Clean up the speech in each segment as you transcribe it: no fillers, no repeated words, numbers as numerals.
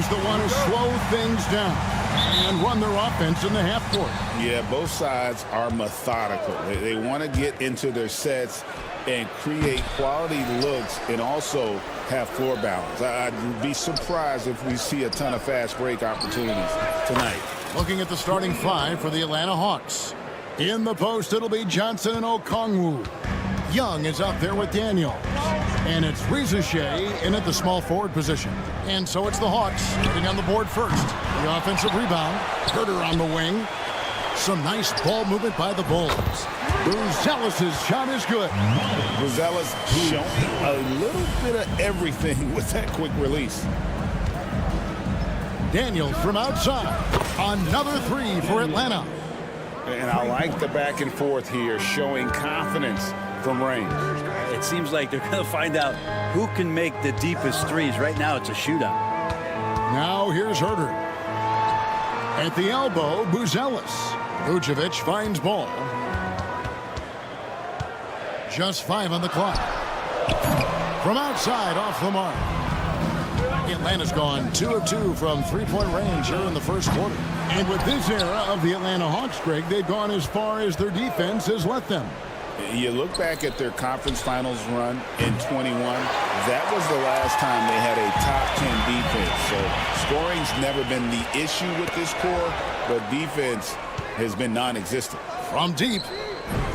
That want to slow things down and run their offense in the half court. Yeah, both sides are methodical. They want to get into their sets and create quality looks and also have floor balance. I'd be surprised if we see a ton of fast break opportunities tonight. Looking at the starting five for the Atlanta Hawks. In the post, it'll be Johnson and Okongwu. Young is up there with Daniels. And it's Rizushea in at the small forward position. And so it's the Hawks getting on the board first. The offensive rebound. Herter on the wing. Some nice ball movement by the Bulls. Buzelis' shot is good. Buzelis showing a little bit of everything with that quick release. Daniels from outside. Another three for Atlanta. And I like the back and forth here, showing confidence from range. It seems like they're going to find out who can make the deepest threes. Right now, it's a shootout. Now here's Herter. At the elbow, Buzelis. Vucevic finds ball. Just 5 on the clock. From outside, off the mark. Atlanta's gone 2 of 2 from three-point range here in the first quarter. And with this era of the Atlanta Hawks, Greg, they've gone as far as their defense has let them. You look back at their conference finals run in 21, that was the last time they had a top 10 defense. So scoring's never been the issue with this core, but defense has been non-existent. From deep,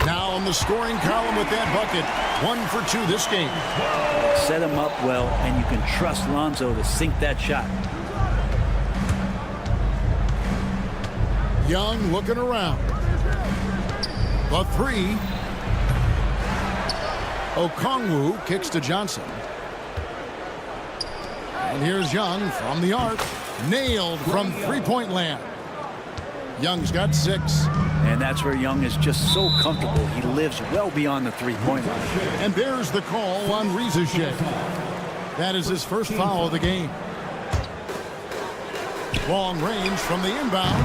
now on the scoring column with that bucket. 1 for 2 this game. Set him up well, and you can trust Lonzo to sink that shot. Young looking around. The three. Okongwu kicks to Johnson. And here's Young from the arc. Nailed from three-point land. Young's got 6. And that's where Young is just so comfortable. He lives well beyond the three-point line. And there's the call on Rizushea. That is his first foul of the game. Long range from the inbound.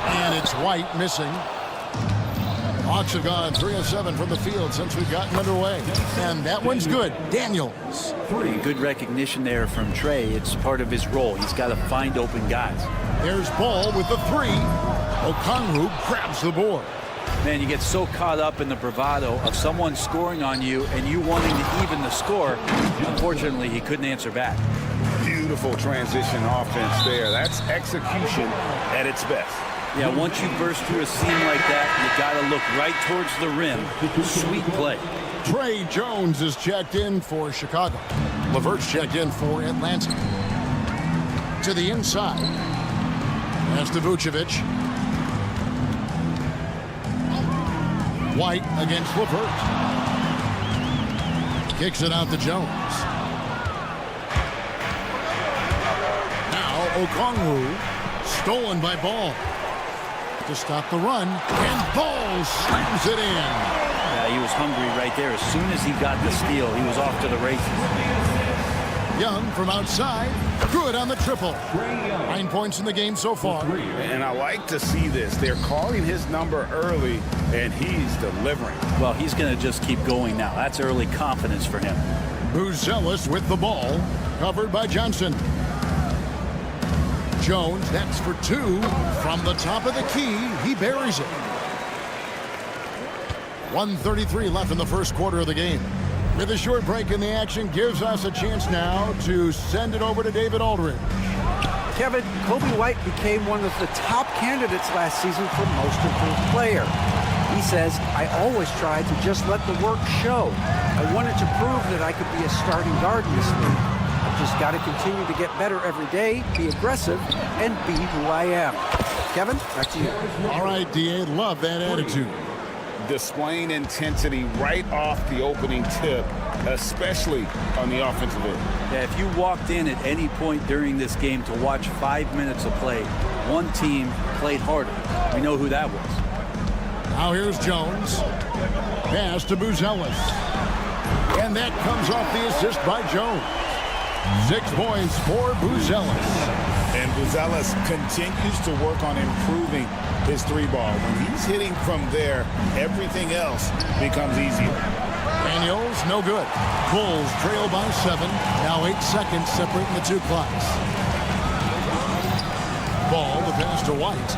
And it's White missing. Hawks have gone 3 of 7 from the field since we've gotten underway. And that one's good. Daniels. Good recognition there from Trey. It's part of his role. He's got to find open guys. There's Ball with the 3. Okongwu grabs the board. Man, you get so caught up in the bravado of someone scoring on you and you wanting to even the score. Unfortunately, he couldn't answer back. Beautiful transition offense there. That's execution at its best. Yeah, once you burst through a seam like that, you got to look right towards the rim. Sweet play. Trey Jones is checked in for Chicago. LeVert's checked in for Atlanta. To the inside. Pass to Vucevic. White against LeVert. Kicks it out to Jones. Now Okongwu. Stolen by Ball. To stop the run, and Ball slams it in. Yeah, he was hungry right there. As soon as he got the steal, he was off to the races. Young from outside, good on the triple. 9 points in the game so far. And I like to see this. They're calling his number early, and he's delivering. Well, he's going to just keep going now. That's early confidence for him. Buzelis with the ball, covered by Johnson. Jones, that's for 2. From the top of the key, he buries it. 1:33 left in the first quarter of the game. With a short break in the action, gives us a chance now to send it over to David Aldridge. Kevin, Kobe White became one of the top candidates last season for Most Improved Player. He says, I always tried to just let the work show. I wanted to prove that I could be a starting guard in this league. Just got to continue to get better every day, be aggressive, and be who I am. Kevin, back to you. All right, D.A., love that attitude. displaying intensity right off the opening tip, especially on the offensive end. Yeah, if you walked in at any point during this game to watch 5 minutes of play, one team played harder. We know who that was. Now here's Jones. Pass to Buzelis. And that comes off the assist by Jones. 6 points for Buzelis. And Buzelis continues to work on improving his 3-ball. When he's hitting from there, everything else becomes easier. Daniels, no good. Bulls trail by 7. Now 8 seconds separating the two clocks. Ball, the pass to White.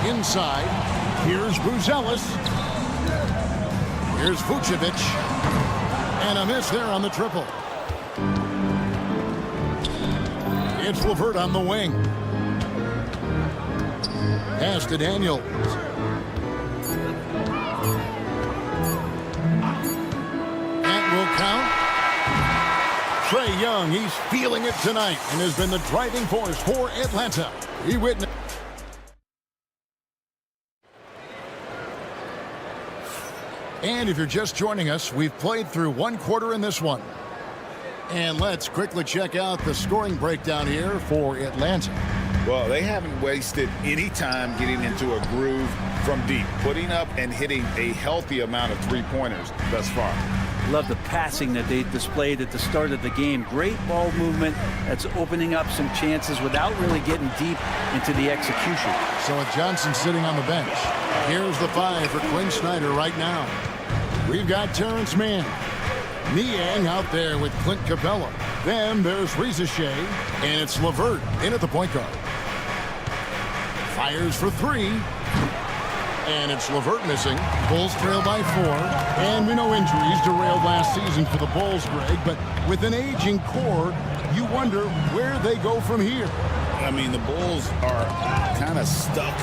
Inside, here's Buzelis. Here's Vucevic. And a miss there on the triple. It's LeVert on the wing. Pass to Daniels. That will count. Trae Young, he's feeling it tonight and has been the driving force for Atlanta. He witnessed. And if you're just joining us, we've played through 1 quarter in this one. And let's quickly check out the scoring breakdown here for Atlanta. Well, they haven't wasted any time getting into a groove from deep, putting up and hitting a healthy amount of 3-pointers thus far. Love the passing that they displayed at the start of the game. Great ball movement that's opening up some chances without really getting deep into the execution. So with Johnson sitting on the bench, here's the 5 for Quinn Snyder right now. We've got Terrence Mann. Niang out there with Clint Capella. Then there's Rizachet, and it's LeVert in at the point guard. Fires for 3. And it's LeVert missing. Bulls trail by 4. And we know injuries derailed last season for the Bulls, Greg. But with an aging core, you wonder where they go from here. I mean, the Bulls are kind of stuck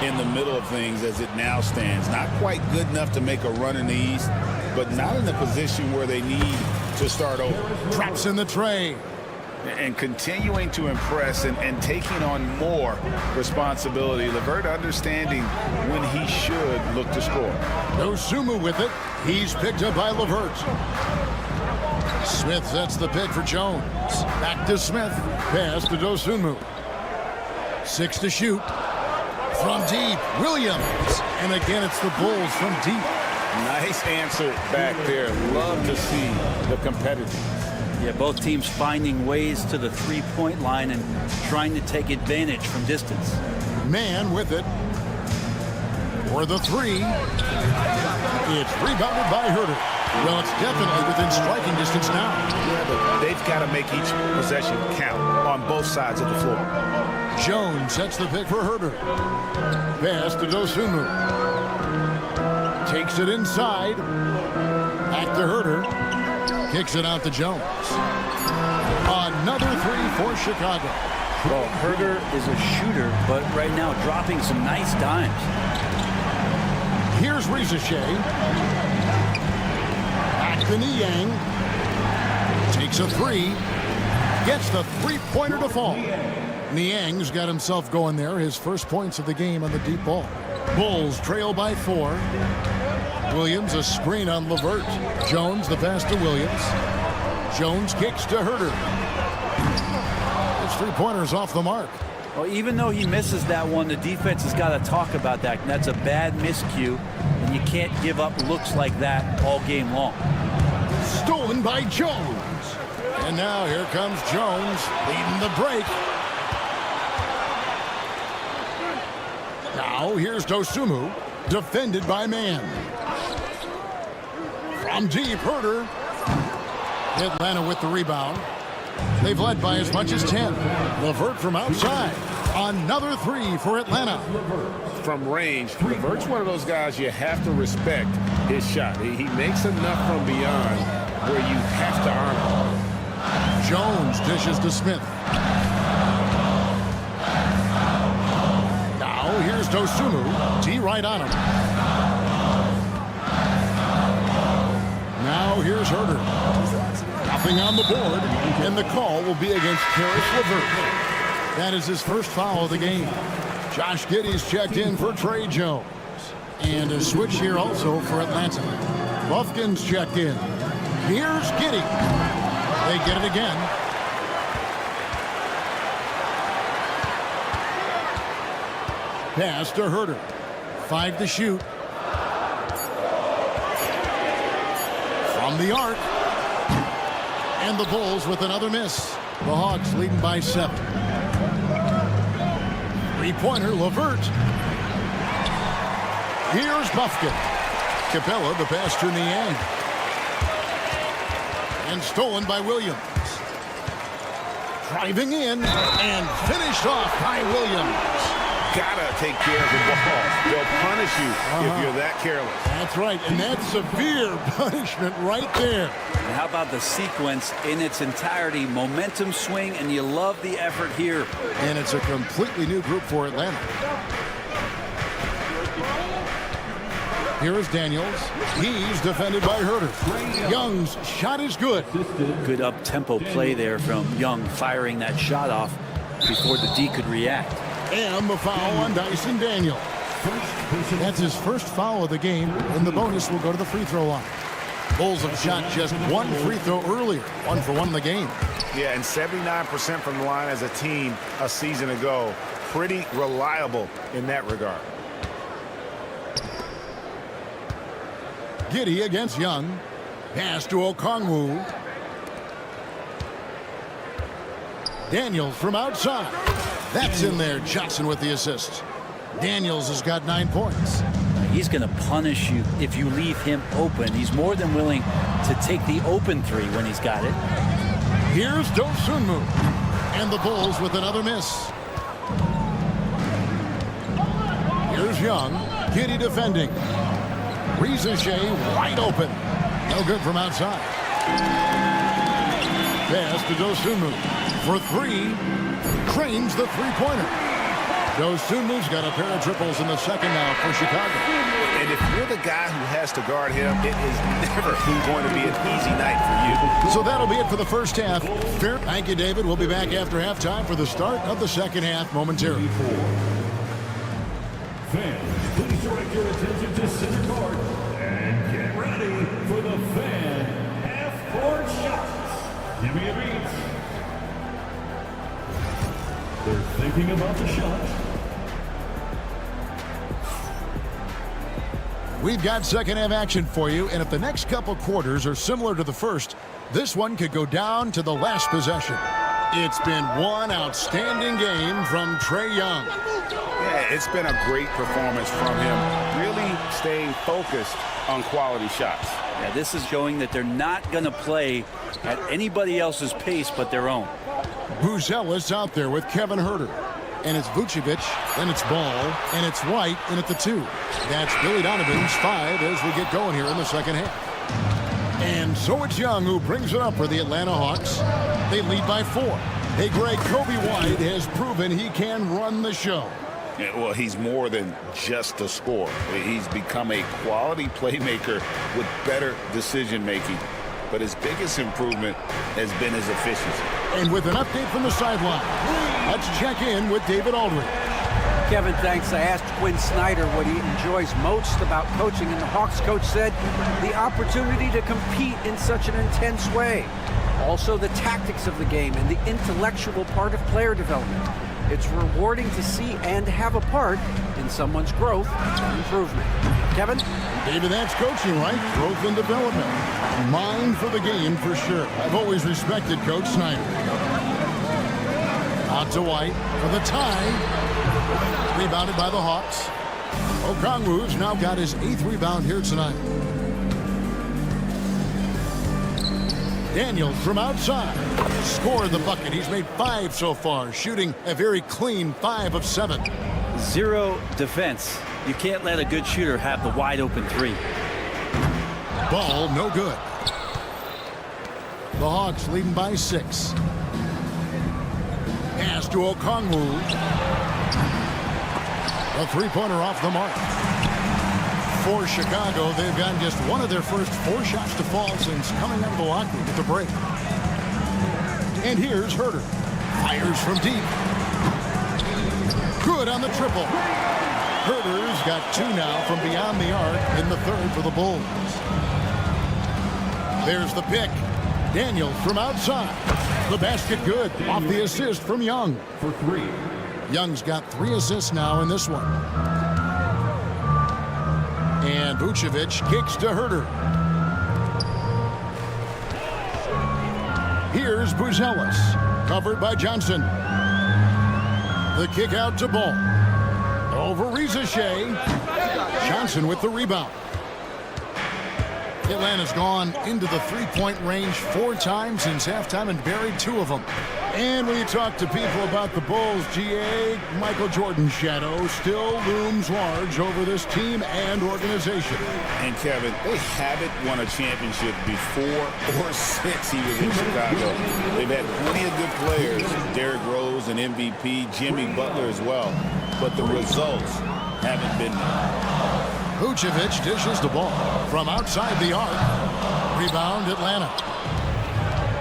in the middle of things as it now stands. Not quite good enough to make a run in the East, but not in a position where they need to start over. Drops in the tray. And continuing to impress and taking on more responsibility. LeVert understanding when he should look to score. Dosunmu with it. He's picked up by LeVert. Smith sets the pick for Jones. Back to Smith. Pass to Dosunmu. 6 to shoot. From deep, Williams. And again, it's the Bulls from deep. Nice answer back there. Love to see the competitors. Yeah, both teams finding ways to the 3-point line and trying to take advantage from distance. Man with it. For the 3. It's rebounded by Herter. Well, it's definitely within striking distance now. Yeah, but they've got to make each possession count on both sides of the floor. Jones sets the pick for Herter. Pass to Dosunmu. Takes it inside. Back to Herter. Kicks it out to Jones. Another 3 for Chicago. Well, Herter is a shooter, but right now dropping some nice dimes. Here's Rizachet. Back to Niang. Takes a 3. Gets the 3-pointer to fall. Niang's got himself going there. His first points of the game on the deep ball. Bulls trail by 4. Williams a screen on LeVert. Jones the pass to Williams. Jones kicks to Herter. His 3-pointer's off the mark. Well, even though he misses that one, the defense has got to talk about that. And that's a bad miscue, and you can't give up looks like that all game long. Stolen by Jones. And now here comes Jones leading the break. Now here's Dosunmu, defended by Mann. From deep, Herter. Atlanta with the rebound. They've led by as much as 10. LeVert from outside. Another 3 for Atlanta. From range, LeVert's one of those guys you have to respect his shot. He makes enough from beyond where you have to honor him. Jones dishes to Smith. Now here's Dosunmu. D right on him. Now here's Herter. Nothing on the board, and the call will be against Karis LeVert. That is his first foul of the game. Josh Giddey's checked in for Trey Jones. And a switch here also for Atlanta. Buffkin's checked in. Here's Giddey. They get it again. Pass to Herter. 5 to shoot. From the arc. And the Bulls with another miss. The Hawks leading by 7. Three-pointer, LeVert. Here's Buffkin. Capella, the pass to Niang. And stolen by Williams. Driving in and finished off by Williams. Gotta take care of the ball. They'll punish you if you're that careless. That's right, and that's severe punishment right there. And how about the sequence in its entirety? Momentum swing, and you love the effort here. And it's a completely new group for Atlanta. Here is Daniels. He's defended by Herter. Young's shot is good. Good up-tempo play there from Young, firing that shot off before the D could react. And the foul on Dyson Daniels. That's his first foul of the game, and the bonus will go to the free throw line. Bulls have shot just 1 free throw earlier, 1 for 1 in the game. Yeah, and 79% from the line as a team a season ago. Pretty reliable in that regard. Giddey against Young. Pass to Okongwu. Daniels from outside. That's in there. Johnson with the assist. Daniels has got 9 points. He's going to punish you if you leave him open. He's more than willing to take the open three when he's got it. Here's Dosunmu. And the Bulls with another miss. Here's Young. Giddey defending. Rizachet wide open. No good from outside. Pass to Dosunmu. For 3. Cranes the three-pointer. Dosunmu's got a pair of triples in the second now for Chicago. And if you're the guy who has to guard him, it is never going to be an easy night for you. So that'll be it for the first half. Thank you, David. We'll be back after halftime for the start of the second half momentarily. Fans, please direct your attention to center court and get ready for the fan half-court shots. Give me a beat. They're thinking about the shot. We've got second half action for you, and if the next couple quarters are similar to the first, this one could go down to the last possession. It's been one outstanding game from Trae Young. Yeah, it's been a great performance from him. Really staying focused on quality shots. Yeah, this is showing that they're not going to play at anybody else's pace but their own. Buzelis out there with Kevin Herter. And it's Vucevic, then it's Ball, and it's White in at the 2. That's Billy Donovan's 5 as we get going here in the second half. And so it's Young who brings it up for the Atlanta Hawks. They lead by 4. Hey, Greg, Kobe White has proven he can run the show. Yeah, well, he's more than just a scorer. He's become a quality playmaker with better decision-making. But his biggest improvement has been his efficiency. And with an update from the sideline, let's check in with David Aldridge. Kevin, thanks. I asked Quinn Snyder what he enjoys most about coaching, and the Hawks coach said the opportunity to compete in such an intense way. Also, the tactics of the game and the intellectual part of player development. It's rewarding to see and have a part in someone's growth and improvement. Kevin? David, that's coaching, right? Growth and development. Mind for the game, for sure. I've always respected Coach Snyder. Out to White for the tie. Rebounded by the Hawks. Okongwu's now got his 8th rebound here tonight. Daniels from outside. Scored the bucket. He's made 5 so far, shooting a very clean 5 of 7. 0 defense. You can't let a good shooter have the wide open 3. Ball no good. The Hawks leading by 6. Pass to Okongwu. A three-pointer off the mark. For Chicago, they've gotten just one of their first 4 shots to fall since coming out of the locker room at the break. And here's Herter. Fires from deep. Good on the triple. Herder's got 2 now from beyond the arc in the third for the Bulls. There's the pick. Daniels from outside. The basket good off the assist from Young. For 3. Young's got 3 assists now in this one. And Vucevic kicks to Herder. Here's Buzelis, covered by Johnson. The kick out to Ball. Over Rizachet. Johnson with the rebound. Atlanta's gone into the three-point range 4 times since halftime and buried 2 of them. And when you talk to people about the Bulls, GA, Michael Jordan's shadow still looms large over this team and organization. And Kevin, they haven't won a championship before or since he was in Chicago. They've had plenty of good players, Derrick Rose, an MVP, Jimmy Butler as well. But the results haven't been there. Vucevic dishes the ball from outside the arc. Rebound, Atlanta.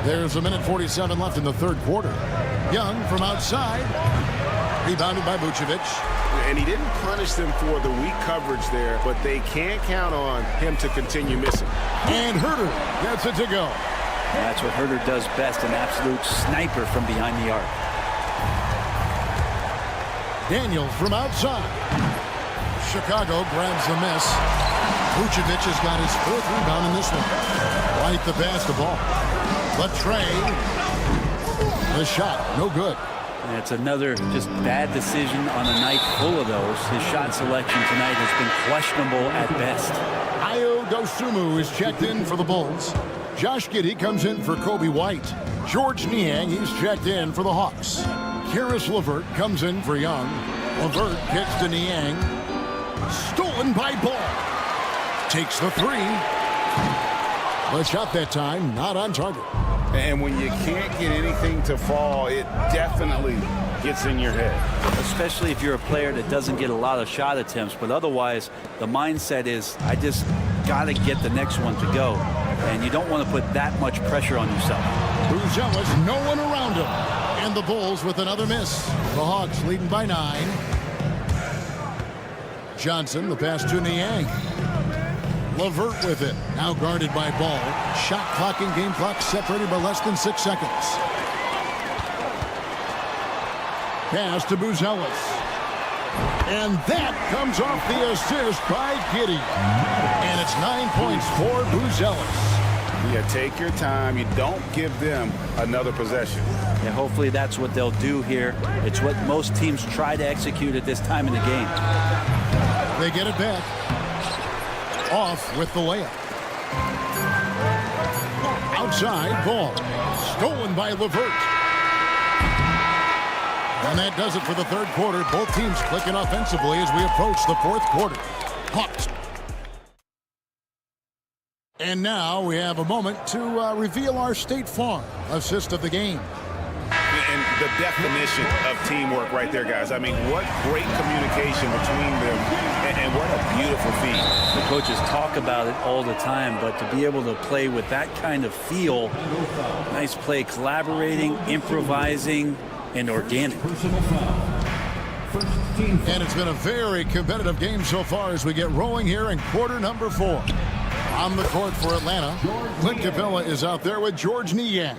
There's 1:47 left in the third quarter. Young from outside. Rebounded by Vucevic. And he didn't punish them for the weak coverage there, but they can't count on him to continue missing. And Herder gets it to go. That's what Herder does best, an absolute sniper from behind the arc. Daniels from outside. Chicago grabs the miss. Vucevic has got his 4th rebound in this one. Right the basketball. But Trey, the shot, no good. And it's another just bad decision on a night full of those. His shot selection tonight has been questionable at best. Ayo Dosunmu is checked in for the Bulls. Josh Giddey comes in for Kobe White. George Niang, he's checked in for the Hawks. Karis LeVert comes in for Young. LeVert kicks to Niang. Stolen by Ball. Takes the 3. The shot that time not on target. And when you can't get anything to fall, it definitely gets in your head. Especially if you're a player that doesn't get a lot of shot attempts, but otherwise the mindset is, I just got to get the next one to go. And you don't want to put that much pressure on yourself. Buzelis, no one around him. And the Bulls with another miss. The Hawks leading by 9. Johnson, the pass to Niang. LeVert with it. Now guarded by Ball. Shot clock and game clock separated by less than 6 seconds. Pass to Buzelis. And that comes off the assist by Giddey. And it's 9 points for Buzelis. Yeah, take your time. You don't give them another possession. Yeah, hopefully that's what they'll do here. It's what most teams try to execute at this time in the game. They get it back. Off with the layup. Outside, Ball. Stolen by LeVert. And that does it for the third quarter. Both teams clicking offensively as we approach the fourth quarter. Hawks. And now we have a moment to reveal our State Farm assist of the game. And the definition of teamwork right there, guys. I mean, what great communication between them, and what a beautiful feat. The coaches talk about it all the time, but to be able to play with that kind of feel, nice play, collaborating, improvising, and organic. And it's been a very competitive game so far as we get rolling here in quarter number 4. On the court for Atlanta, Clint Capella is out there with George Niang.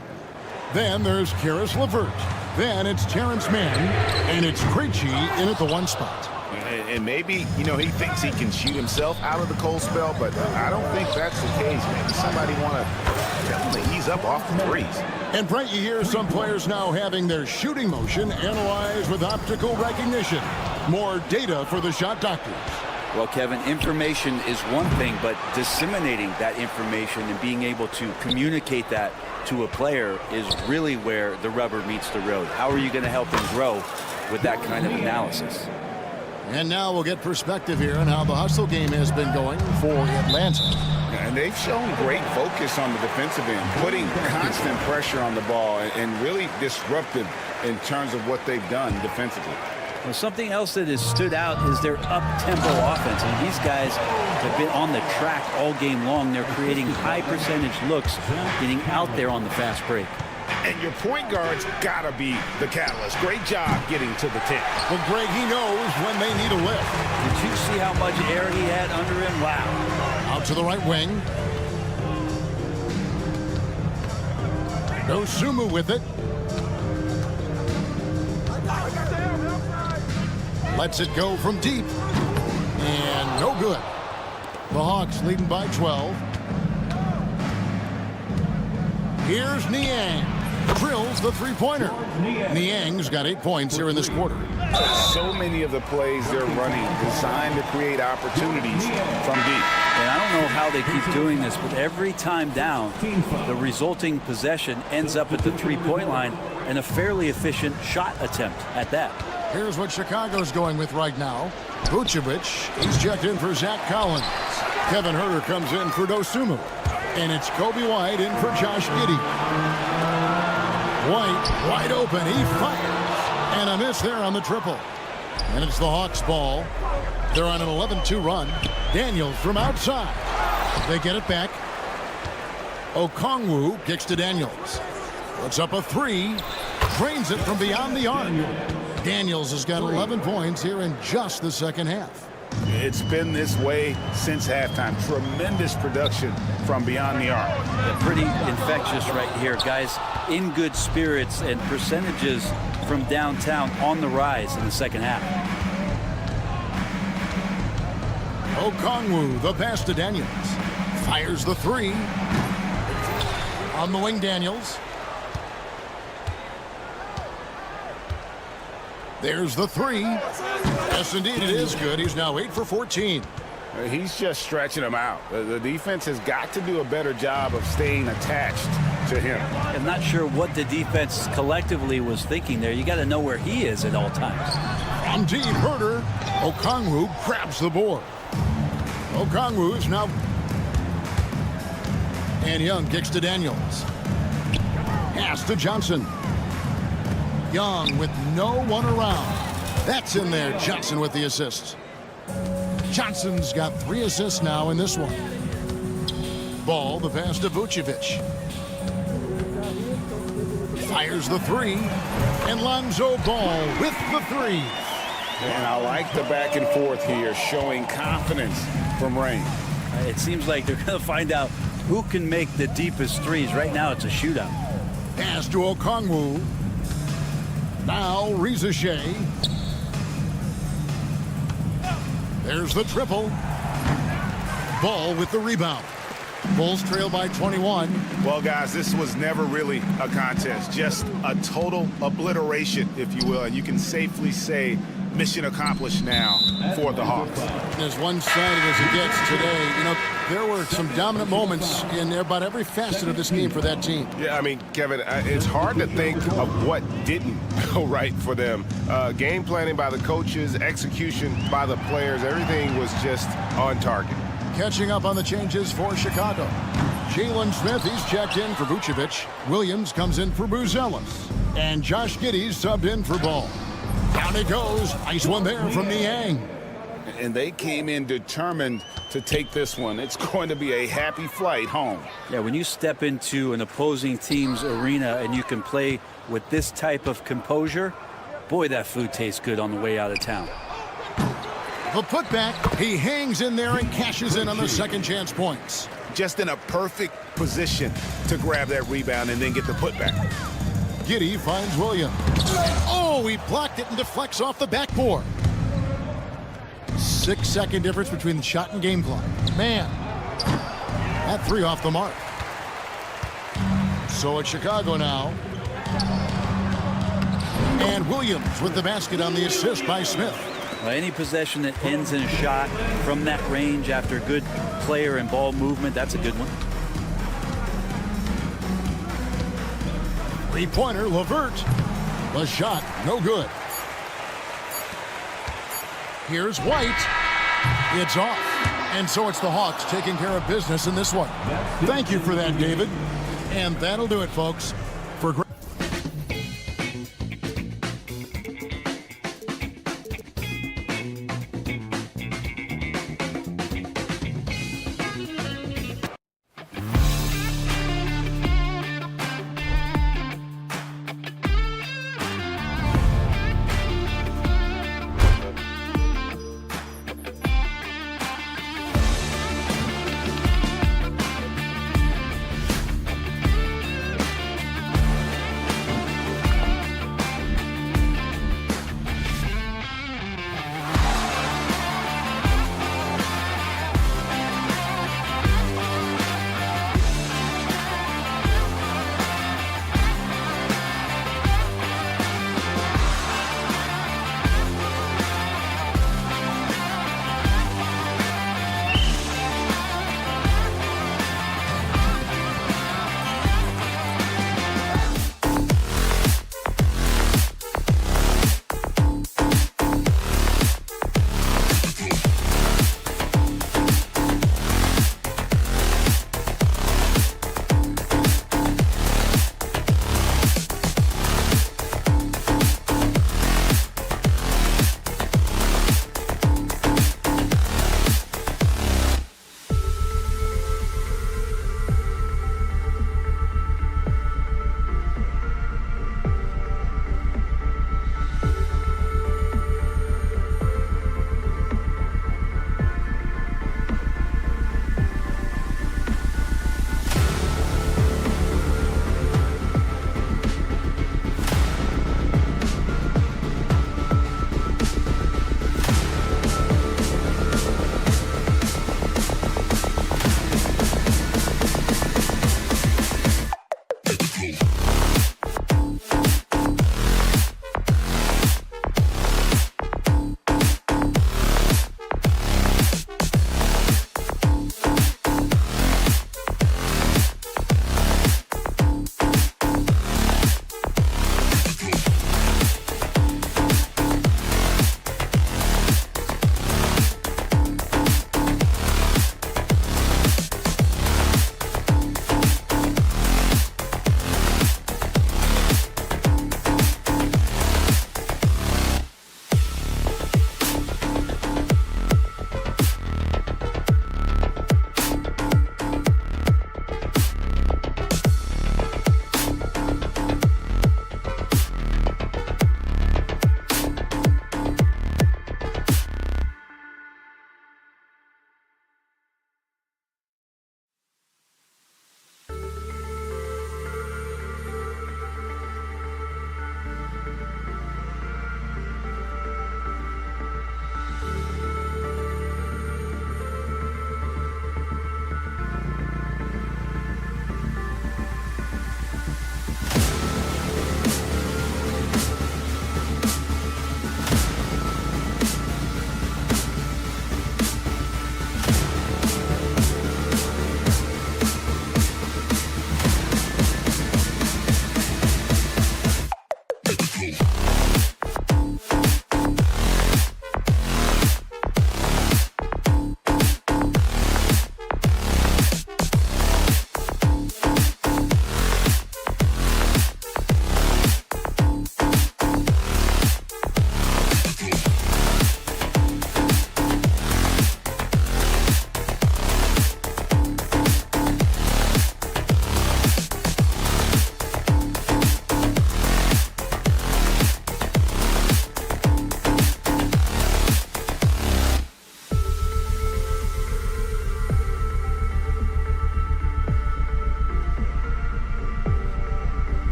Then there's Karis LeVert. Then it's Terrence Mann. And it's Krejci in at the 1 spot. And maybe, you know, he thinks he can shoot himself out of the cold spell, but I don't think that's the case. Maybe somebody want to tell him to ease up off the threes. And Brent, you hear some players now having their shooting motion analyzed with optical recognition. More data for the shot doctors. Well, Kevin, information is one thing, but disseminating that information and being able to communicate that to a player is really where the rubber meets the road. How are you going to help them grow with that kind of analysis? And now we'll get perspective here on how the hustle game has been going for Atlanta. And they've shown great focus on the defensive end, putting constant pressure on the ball and really disruptive in terms of what they've done defensively. Well, something else that has stood out is their up-tempo offense. And these guys have been on the track all game long. They're creating high percentage looks, getting out there on the fast break. And your point guard's got to be the catalyst. Great job getting to the 10. Well, Greg, he knows when they need a lift. Did you see how much air he had under him? Wow. Out to the right wing. Dosunmu with it. Lets it go from deep. And no good. The Hawks leading by 12. Here's Niang. Drills the three-pointer. Niang's got 8 points here in this quarter. So many of the plays they're running designed to create opportunities from deep. And I don't know how they keep doing this, but every time down, the resulting possession ends up at the three-point line and a fairly efficient shot attempt at that. Here's what Chicago's going with right now. Vucevic, he's checked in for Zach Collins. Kevin Huerter comes in for Dosunmu. And it's Kobe White in for Josh Giddey. White wide open. He fires. And a miss there on the triple. And it's the Hawks ball. They're on an 11-2 run. Daniels from outside. They get it back. Okongwu kicks to Daniels. Puts up a three. Drains it from beyond the arc. Daniels has got 11 points here in just the second half. It's been this way since halftime. Tremendous production from beyond the arc. Yeah, pretty infectious right here. Guys in good spirits and percentages from downtown on the rise in the second half. Okongwu, the pass to Daniels. Fires the three. On the wing, Daniels. There's the three. Yes, indeed, it is good. He's now 8 for 14. He's just stretching him out. The defense has got to do a better job of staying attached to him. I'm not sure what the defense collectively was thinking there. You got to know where he is at all times. From deep, Huerter. Okongwu grabs the board. Okongwu is now... And Young kicks to Daniels. Pass to Johnson. Young with no one around. That's in there. Johnson with the assist. Johnson's got 3 assists now in this one. Ball, the pass to Vucevic. Fires the three. And Lonzo Ball with the three. And I like the back and forth here, showing confidence from Rain. It seems like they're going to find out who can make the deepest threes. Right now, it's a shootout. Pass to Okongwu. Now, Rizachet. There's the triple. Ball with the rebound. Bulls trail by 21. Well, guys, this was never really a contest. Just a total obliteration, if you will. And you can safely say mission accomplished now for the Hawks. As one-sided as it gets today, you know, there were some dominant moments in about every facet of this game for that team. Yeah, I mean, Kevin, it's hard to think of what didn't go right for them. Game planning by the coaches, execution by the players, everything was just on target. Catching up on the changes for Chicago. Jalen Smith, he's checked in for Vucevic. Williams comes in for Buzelis. And Josh Giddey's subbed in for Ball. Down it goes. Nice one there from Niang. And they came in determined to take this one. It's going to be a happy flight home. Yeah, when you step into an opposing team's arena and you can play with this type of composure, boy, that food tastes good on the way out of town. The putback, he hangs in there and cashes in on the second chance points. Just in a perfect position to grab that rebound and then get the putback. Giddey finds Williams. Oh, he blocked it and deflects off the backboard. 6-second difference between the shot and game clock. Man, that three off the mark. So it's Chicago now. And Williams with the basket on the assist by Smith. Well, any possession that ends in a shot from that range after good player and ball movement, that's a good one. Three-pointer, LeVert. The shot, no good. Here's White. It's off. And so it's the Hawks taking care of business in this one. Thank you for that, David. And that'll do it, folks. For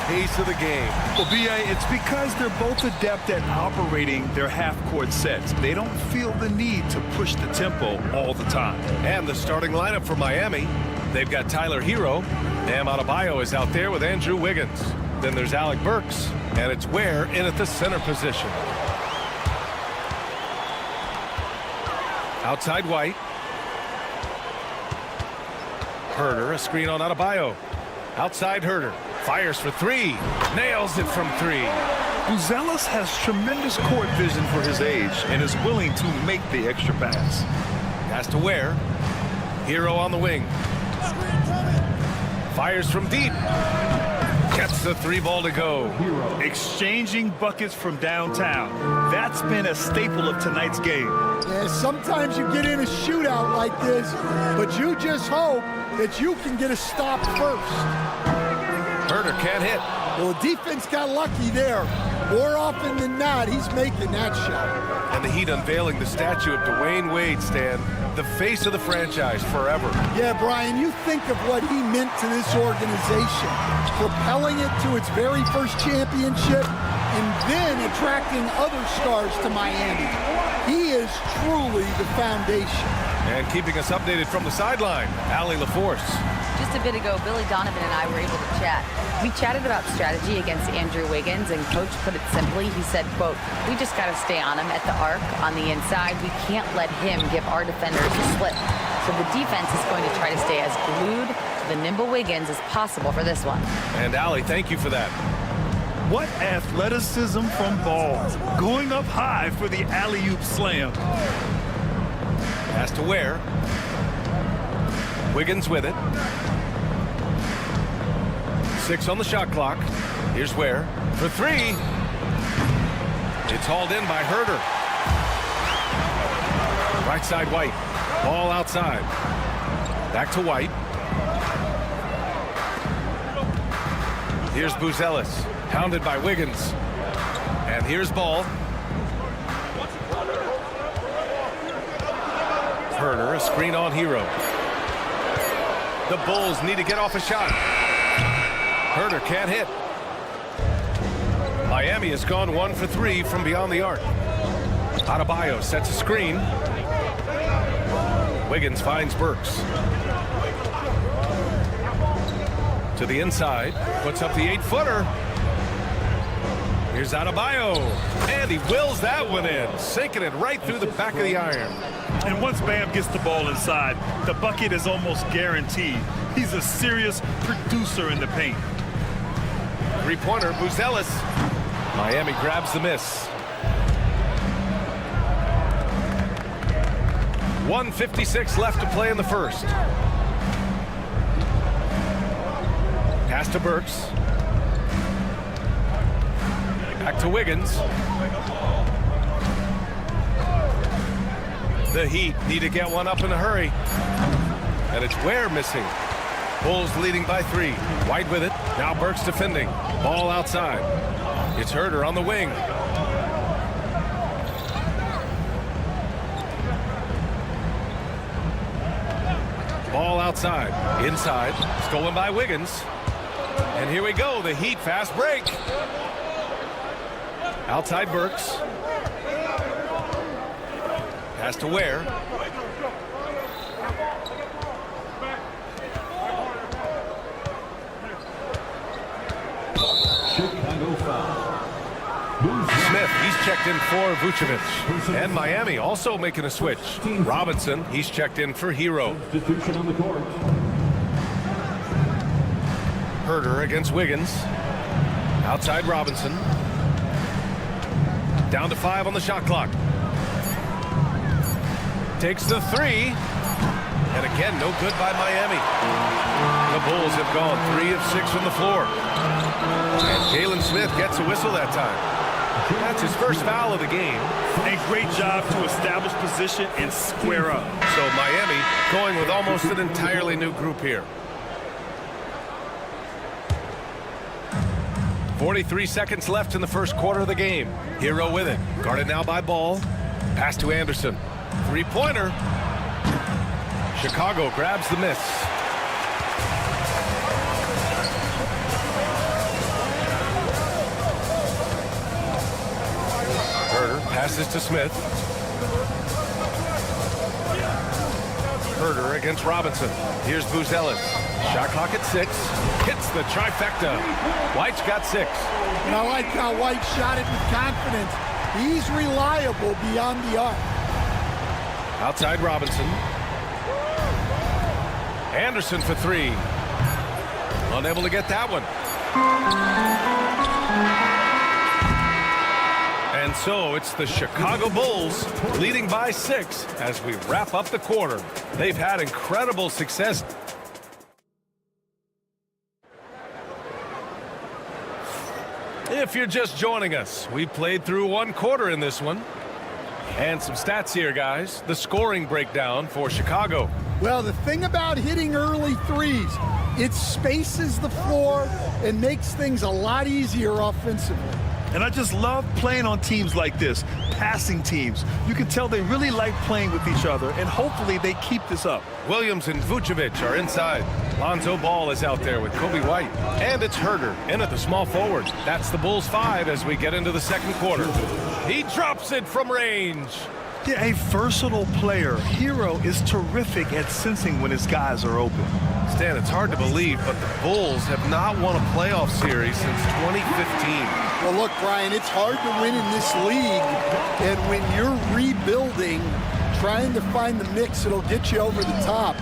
pace of the game. Well, B.A., it's because they're both adept at operating their half-court sets. They don't feel the need to push the tempo all the time. And the starting lineup for Miami, they've got Tyler Hero. Bam Adebayo is out there with Andrew Wiggins. Then there's Alec Burks, and it's Ware in at the center position. Outside White. Herder, a screen on Adebayo. Outside Herder. Fires for three. Nails it from three. Buzelis has tremendous court vision for his age and is willing to make the extra pass. Has to Ware. Hero on the wing. Fires from deep. Gets the three ball to go. Exchanging buckets from downtown. That's been a staple of tonight's game. Yeah, sometimes you get in a shootout like this, but you just hope that you can get a stop first. Herder can't hit. Well, the defense got lucky there. More often than not, he's making that shot. And the Heat unveiling the statue of Dwayne Wade, Stan, the face of the franchise forever. Yeah, Brian, you think of what he meant to this organization, propelling it to its very first championship and then attracting other stars to Miami. He is truly the foundation. And keeping us updated from the sideline, Allie LaForce. Just a bit ago, Billy Donovan and I were able to chat. We chatted about strategy against Andrew Wiggins, and Coach put it simply. He said, quote, "We just got to stay on him at the arc, on the inside. We can't let him give our defenders a slip." So the defense is going to try to stay as glued to the nimble Wiggins as possible for this one. And Allie, thank you for that. What athleticism from Ball. Going up high for the alley-oop slam. Has to Ware. Wiggins with it. 6 on the shot clock. Here's Ware for three. It's hauled in by Herder. Right side White. Ball outside. Back to White. Here's Buzelis. Pounded by Wiggins. And here's Ball. Herder, a screen on Hero. The Bulls need to get off a shot. Herder can't hit. Miami has gone 1 for 3 from beyond the arc. Adebayo sets a screen. Wiggins finds Burks. To the inside, puts up the 8-footer. Here's Adebayo, and he wills that one in, sinking it right through the back of the iron. And once Bam gets the ball inside, the bucket is almost guaranteed. He's a serious producer in the paint. Three-pointer, Buzelis. Miami grabs the miss. 1:56 left to play in the first. Pass to Burks. Back to Wiggins. The Heat need to get one up in a hurry. And it's Ware missing. Bulls leading by 3. White with it. Now Burks defending. Ball outside. It's Herder on the wing. Ball outside. Inside. Stolen by Wiggins. And here we go. The Heat fast break. Outside Burks. Pass to Ware. Chicago foul. Smith, he's checked in for Vucevic. And Miami also making a switch. Robinson, he's checked in for Hero. Substitution on the court. Herder against Wiggins. Outside Robinson. Down to 5 on the shot clock. Takes the 3. And again, no good by Miami. The Bulls have gone 3 of 6 from the floor. And Jalen Smith gets a whistle that time. That's his first foul of the game. A great job to establish position and square up. So Miami going with almost an entirely new group here. 43 seconds left in the first quarter of the game. Hero with it. Guarded now by Ball. Pass to Anderson. Three-pointer. Chicago grabs the miss. Herder passes to Smith. Herder against Robinson. Here's Buzelis. Shot clock at 6. Hits the trifecta. White's got 6. And I like how White shot it with confidence. He's reliable beyond the arc. Outside Robinson. Anderson for three. Unable to get that one. And so it's the Chicago Bulls leading by 6 as we wrap up the quarter. They've had incredible success. If you're just joining us, we played through one quarter in this one. And some stats here, guys. The scoring breakdown for Chicago. Well, the thing about hitting early threes, it spaces the floor and makes things a lot easier offensively. And I just love playing on teams like this, passing teams. You can tell they really like playing with each other, and hopefully they keep this up. Williams and Vucevic are inside. Lonzo Ball is out there with Kobe White. And it's Herder in at the small forward. That's the Bulls 5 as we get into the second quarter. He drops it from range. Yeah, a versatile player. Hero is terrific at sensing when his guys are open. Stan, it's hard to believe, but the Bulls have not won a playoff series since 2015. Well, look, Brian, it's hard to win in this league, and when you're rebuilding, trying to find the mix that'll get you over the top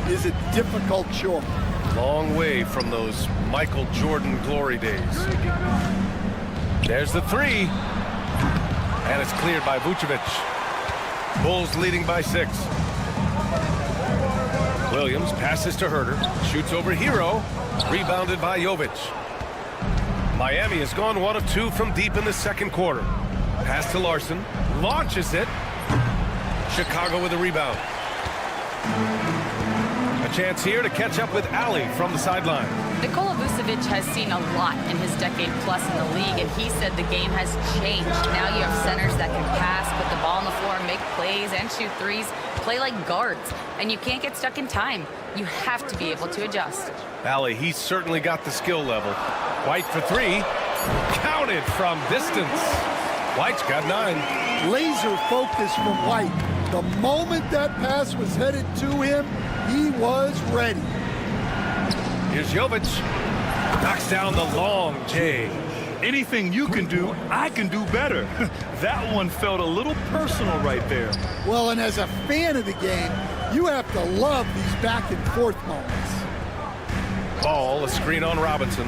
is a difficult chore. Long way from those Michael Jordan glory days. There's the three, and it's cleared by Vucevic. Bulls leading by 6. Williams passes to Herder, shoots over Hero, rebounded by Jovic. Miami has gone 1 of 2 from deep in the second quarter. Pass to Larson, launches it. Chicago with a rebound. A chance here to catch up with Ali from the sideline. Nikola Vucevic has seen a lot in his decade plus in the league, and he said the game has changed. Now you have centers that can pass, put the ball on the floor, make plays, and shoot threes, play like guards, and you can't get stuck in time. You have to be able to adjust. Ali, he's certainly got the skill level. White for 3, counted from distance. White's got 9. Laser focus from White. The moment that pass was headed to him, he was ready. Here's Jovic. Knocks down the long J. Anything you can do, I can do better. That one felt a little personal right there. Well, and as a fan of the game, you have to love these back and forth moments. Ball, a screen on Robinson.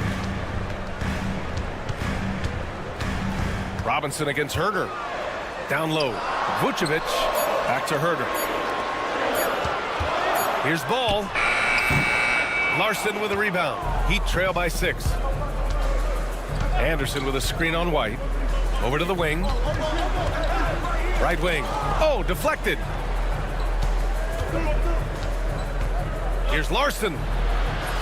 Robinson against Herder. Down low. Vucevic. Back to Herder. Here's Ball. Larson with a rebound. Heat trail by 6. Anderson with a screen on White. Over to the wing. Right wing. Oh, deflected. Here's Larson.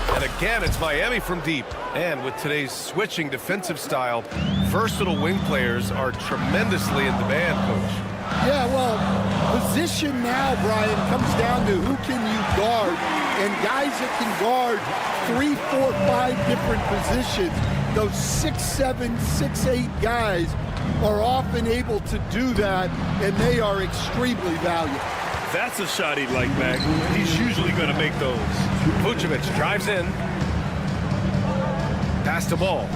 And again, it's Miami from deep. And with today's switching defensive style, versatile wing players are tremendously in demand, Coach. Yeah, well, position now, Brian, comes down to who can you guard. And guys that can guard 3, 4, 5 different positions, those 6'7", 6'8" guys are often able to do that, and they are extremely valuable. That's a shot he'd like, Mac. He's usually going to make those. Vucevic drives in. Pass to Ball.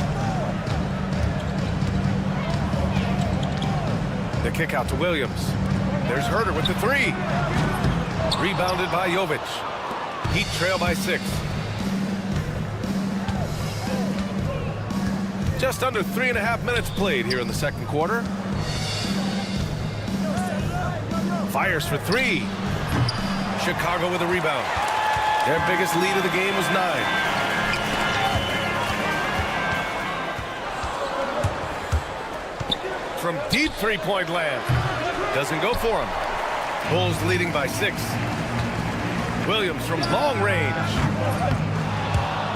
The kick out to Williams. There's Herder with the 3. Rebounded by Jovic. Heat trail by 6. Just under 3.5 minutes played here in the second quarter. Fires for 3. Chicago with a rebound. Their biggest lead of the game was 9. From deep three-point land. Doesn't go for him. Bulls leading by 6. Williams from long range.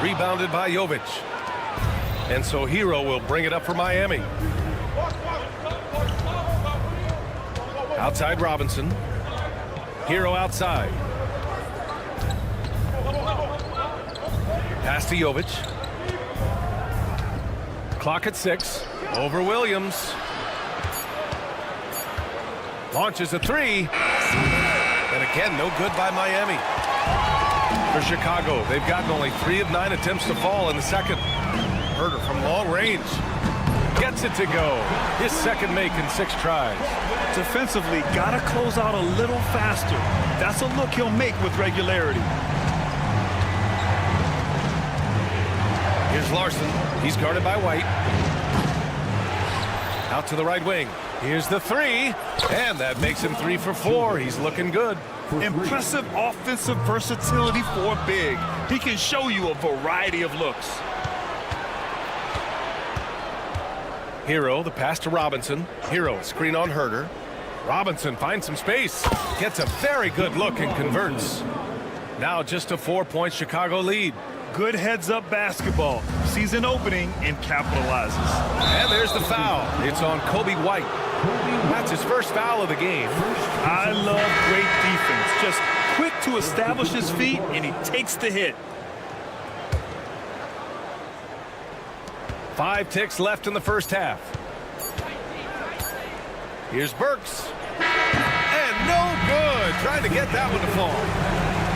Rebounded by Jovic. And so Hero will bring it up for Miami. Outside Robinson. Hero outside. Pass to Jovic. Clock at 6. Over Williams. Launches a 3. And again, no good by Miami. For Chicago, they've gotten only 3 of 9 attempts to fall in the second. Herder from long range. Gets gets it to go. His second make in 6 tries. Defensively, gotta close out a little faster. That's a look he'll make with regularity. Here's Larson. He's guarded by White. Out to the right wing. Here's the 3. And that makes him 3 for 4. He's looking good. Impressive offensive versatility for a big. He can show you a variety of looks. Hero, the pass to Robinson. Hero, screen on Herder. Robinson finds some space. Gets a very good look and converts. Now just a 4-point Chicago lead. Good heads-up basketball. Sees an opening and capitalizes. And there's the foul. It's on Kobe White. That's his first foul of the game. I love great defense. Just quick to establish his feet, and he takes the hit. 5 ticks left in the first half. Here's Burks. And no good. Trying to get that one to fall.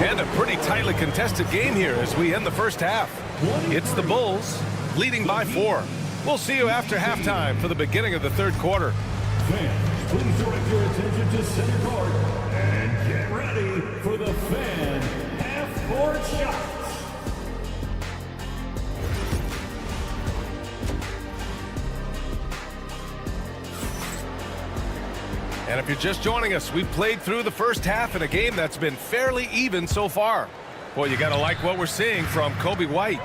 And a pretty tightly contested game here as we end the first half. It's the Bulls leading by 4. We'll see you after halftime for the beginning of the third quarter. Fans, please direct your attention to center court and get ready for the fan half-court shots. And if you're just joining us, we've played through the first half in a game that's been fairly even so far. Boy, you got to like what we're seeing from Kobe White.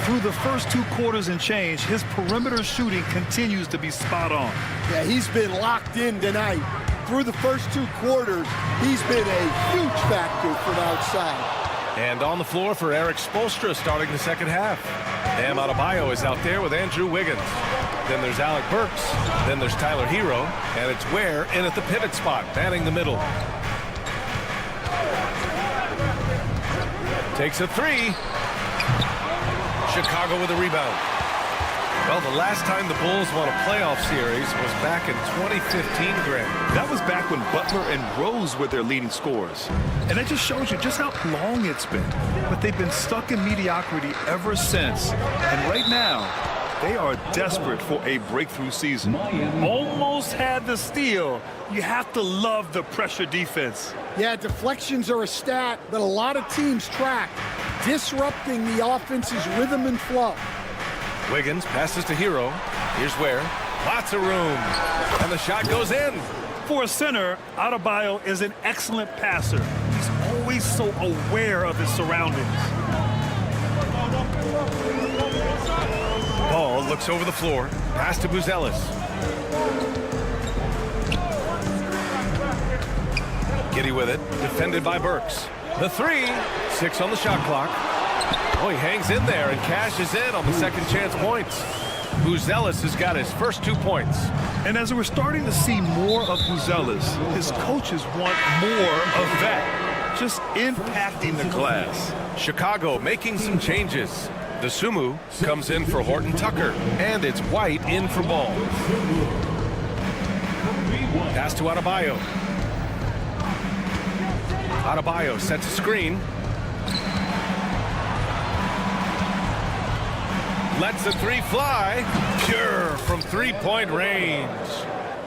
Through the first 2 quarters and change, his perimeter shooting continues to be spot on. Yeah, he's been locked in tonight. Through the first 2 quarters, he's been a huge factor from outside. And on the floor for Eric Spoelstra starting the second half. Bam Adebayo is out there with Andrew Wiggins. Then there's Alec Burks. Then there's Tyler Hero. And it's Ware in at the pivot spot, manning the middle. Takes a 3. Chicago with a rebound. Well, the last time the Bulls won a playoff series was back in 2015, Grant. That was back when Butler and Rose were their leading scorers. And that just shows you just how long it's been. But they've been stuck in mediocrity ever since. And right now, they are desperate for a breakthrough season. Almost had the steal. You have to love the pressure defense. Yeah, deflections are a stat that a lot of teams track, disrupting the offense's rhythm and flow. Wiggins passes to Hero. Here's Ware. Lots of room. And the shot goes in. For a center, Adebayo is an excellent passer. He's always so aware of his surroundings. Ball looks over the floor. Pass to Buzelis. Giddy with it. Defended by Burks. The 3. 6 on the shot clock. Oh, he hangs in there and cashes in on the second chance points. Buzelis has got his first 2 points. And as we're starting to see more of Buzelis, his coaches want more of that. Just impacting the glass. Chicago making some changes. Dosunmu comes in for Horton Tucker. And it's White in for Ball. Pass to Adebayo. Adebayo sets a screen. Lets the 3 fly. Pure from 3-point range.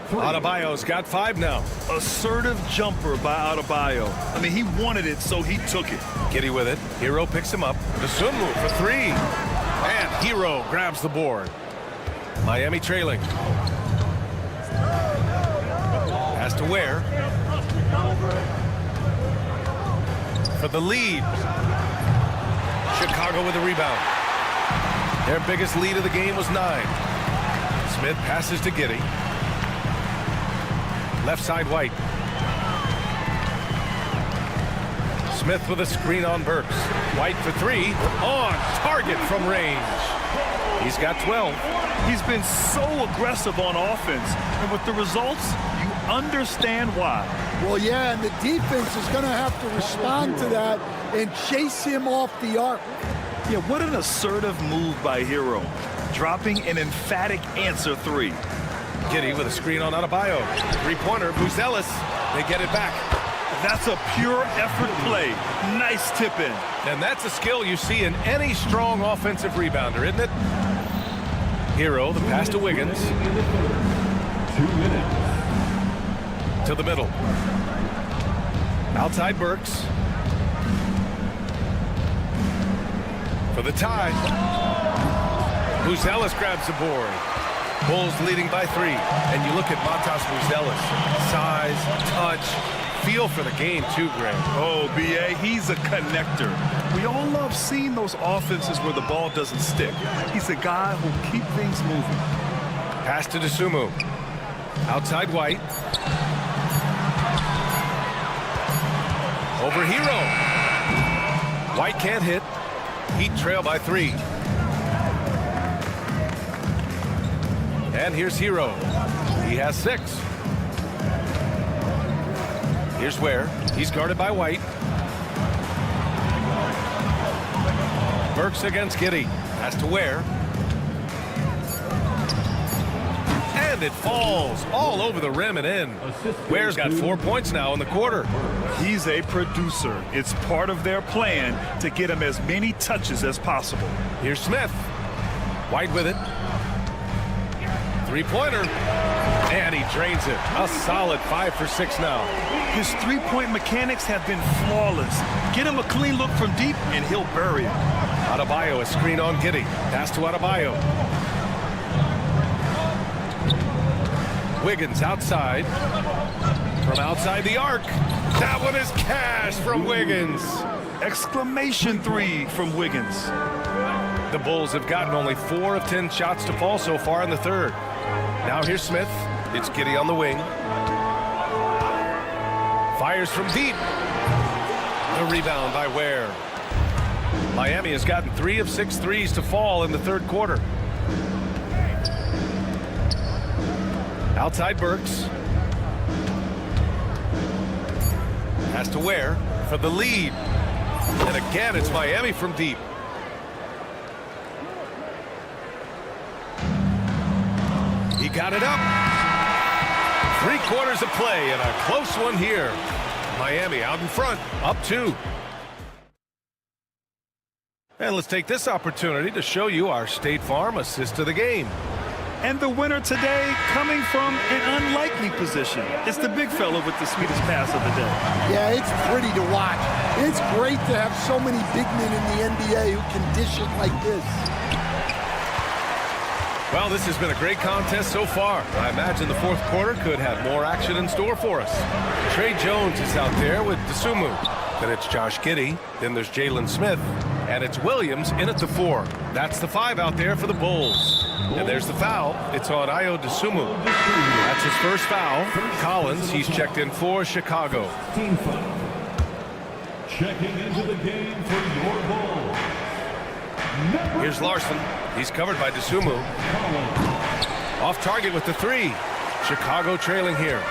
Adebayo's got 5 now. Assertive jumper by Adebayo. I mean, he wanted it, so he took it. Giddy with it. Hero picks him up. Dosunmu for 3. And Hero grabs the board. Miami trailing. Pass to Ware. For the lead. Chicago with a rebound. Their biggest lead of the game was 9. Smith passes to Giddy. Left side White. Smith with a screen on Burks. White for 3. On target from range. He's got 12. He's been so aggressive on offense. And with the results, you understand why. Well, yeah, and the defense is going to have to respond to that and chase him off the arc. Yeah, what an assertive move by Hero. Dropping an emphatic answer 3. Giddy with a screen on Adebayo. 3-pointer, Buzelis. They get it back. That's a pure effort play. Nice tip in. And that's a skill you see in any strong offensive rebounder, isn't it? Hero, the pass to Wiggins. 2 minutes. To the middle. Outside Burks. For the tie. Buzelis grabs the board. Bulls leading by 3. And you look at Matas Buzelis. Size, touch, feel for the game too, Greg. Oh, B.A., he's a connector. We all love seeing those offenses where the ball doesn't stick. He's a guy who'll keep things moving. Pass to Dosunmu. Outside White. Over Hero. White can't hit. Heat trail by 3. And here's Hero. He has 6. Here's Ware. He's guarded by White. Burks against Giddey. Has to Ware. And it falls all over the rim and in. Ware's got 4 points now in the quarter. He's a producer. It's part of their plan to get him as many touches as possible. Here's Smith. White with it. Three-pointer. And he drains it. A solid 5 for 6 now. His three-point mechanics have been flawless. Get him a clean look from deep, and he'll bury it. Adebayo, a screen on Giddey. Pass to Adebayo. Wiggins outside. From outside the arc. That one is cash from Wiggins. Exclamation 3 from Wiggins. The Bulls have gotten only 4 of 10 shots to fall so far in the third. Now here's Smith. It's Giddey on the wing. Fires from deep. The rebound by Ware. Miami has gotten 3 of 6 threes to fall in the third quarter. Outside Burks. Has to Ware for the lead. And again, it's Miami from deep. He got it up. 3 quarters of play and a close one here. Miami out in front, up 2. And let's take this opportunity to show you our State Farm assist of the game. And the winner today coming from an unlikely position. It's the big fellow with the sweetest pass of the day. Yeah, it's pretty to watch. It's great to have so many big men in the NBA who can dish it like this. Well, this has been a great contest so far. I imagine the fourth quarter could have more action in store for us. Trey Jones is out there with Dosunmu. Then it's Josh Giddey. Then there's Jalen Smith. And it's Williams in at the 4. That's the 5 out there for the Bulls. And there's the foul. It's on Ayo Dosunmu. That's his first foul. Collins, he's checked in for Chicago. Team foul. Checking into the game for your Bulls. Here's Larson. He's covered by Dosunmu. Off target with the 3. Chicago trailing here.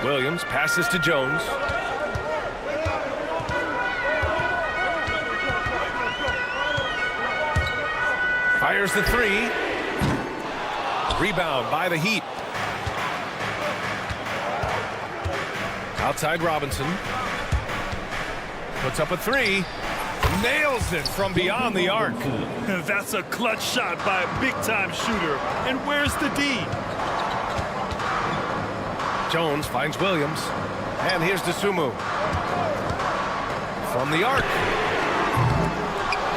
Williams passes to Jones. Fires the 3. Rebound by the Heat. Outside Robinson. Puts up a 3. Nails it from beyond the arc. That's a clutch shot by a big-time shooter. And where's the D? Jones finds Williams. And here's Dosunmu. From the arc.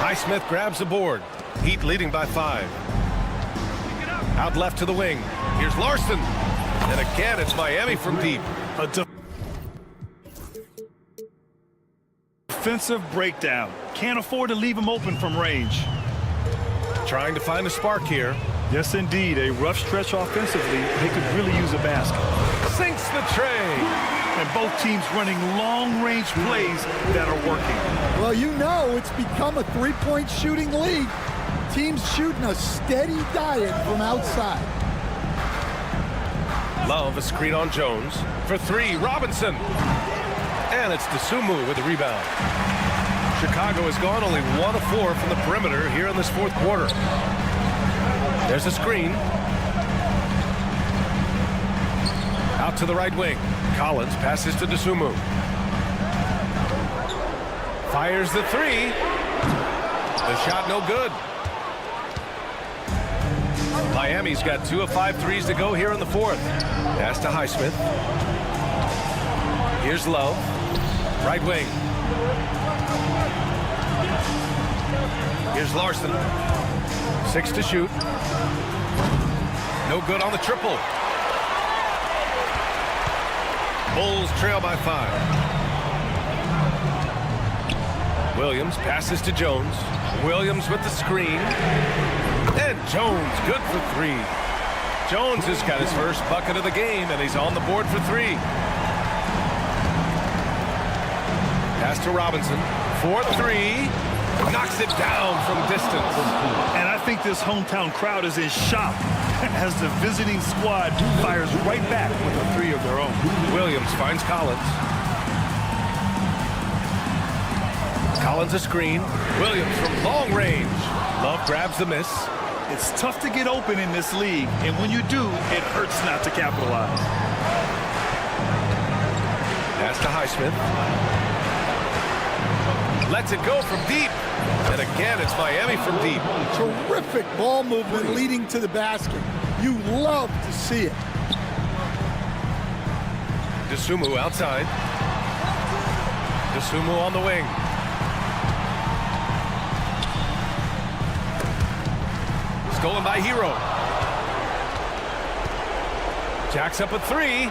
Highsmith grabs the board. Heat leading by 5. Out left to the wing. Here's Larson. And again, it's Miami from deep. A defensive breakdown. Can't afford to leave him open from range. Trying to find a spark here. Yes, indeed. A rough stretch offensively. They could really use a basket. Sinks the tray. And both teams running long-range plays that are working. Well, you know it's become a three-point shooting league. Teams shooting a steady diet from outside. Love a screen on Jones. For 3, Robinson. And it's Dosunmu with the rebound. Chicago has gone only 1 of 4 from the perimeter here in this fourth quarter. There's a screen. Out to the right wing. Collins passes to Dosunmu. Fires the 3. The shot no good. Miami's got 2 of 5 threes to go here in the fourth. Pass to Highsmith. Here's Love. Right wing. Here's Larson. 6 to shoot. No good on the triple. Bulls trail by 5. Williams passes to Jones. Williams with the screen. And Jones good for 3. Jones has got his first bucket of the game, and he's on the board for 3. Pass to Robinson. 4-3. Knocks it down from distance. And I think this hometown crowd is in shock as the visiting squad fires right back with a 3 of their own. Williams finds Collins. Collins a screen. Williams from long range. Love grabs the miss. It's tough to get open in this league, and when you do, it hurts not to capitalize. Pass to Highsmith. Lets it go from deep. And again, it's Miami from deep. Terrific ball movement leading to the basket. You love to see it. Dosunmu outside. Dosunmu on the wing. Stolen by Hero. Jacks up a 3.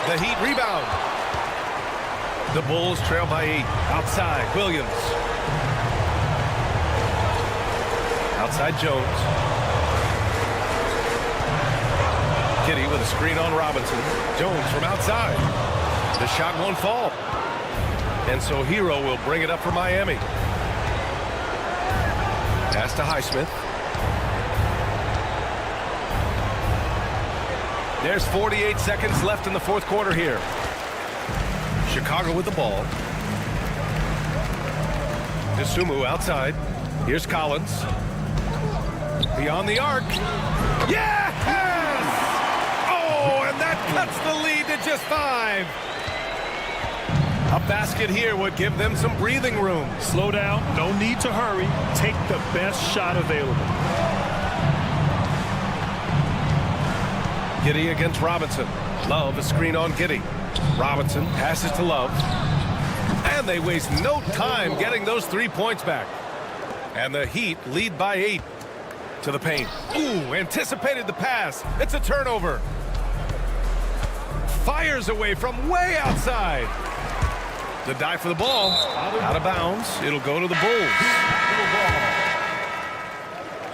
The Heat rebound. The Bulls trail by 8. Outside, Williams. Outside, Jones. Giddey with a screen on Robinson. Jones from outside. The shot won't fall. And so Hero will bring it up for Miami. Pass to Highsmith. There's 48 seconds left in the fourth quarter here. Chicago with the ball. Dosunmu outside. Here's Collins. Beyond the arc. Yes! Oh, and that cuts the lead to just 5. A basket here would give them some breathing room. Slow down. No need to hurry. Take the best shot available. Giddey against Robinson. Love a screen on Giddey. Robinson passes to Love. And they waste no time getting those 3 points back. And the Heat lead by 8 to the paint. Ooh, anticipated the pass. It's a turnover. Fires away from way outside. The dive for the ball. Out of bounds. It'll go to the Bulls.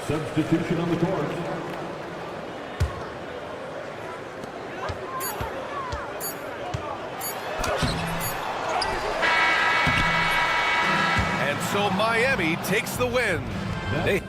Substitution on the court. So Miami takes the win. They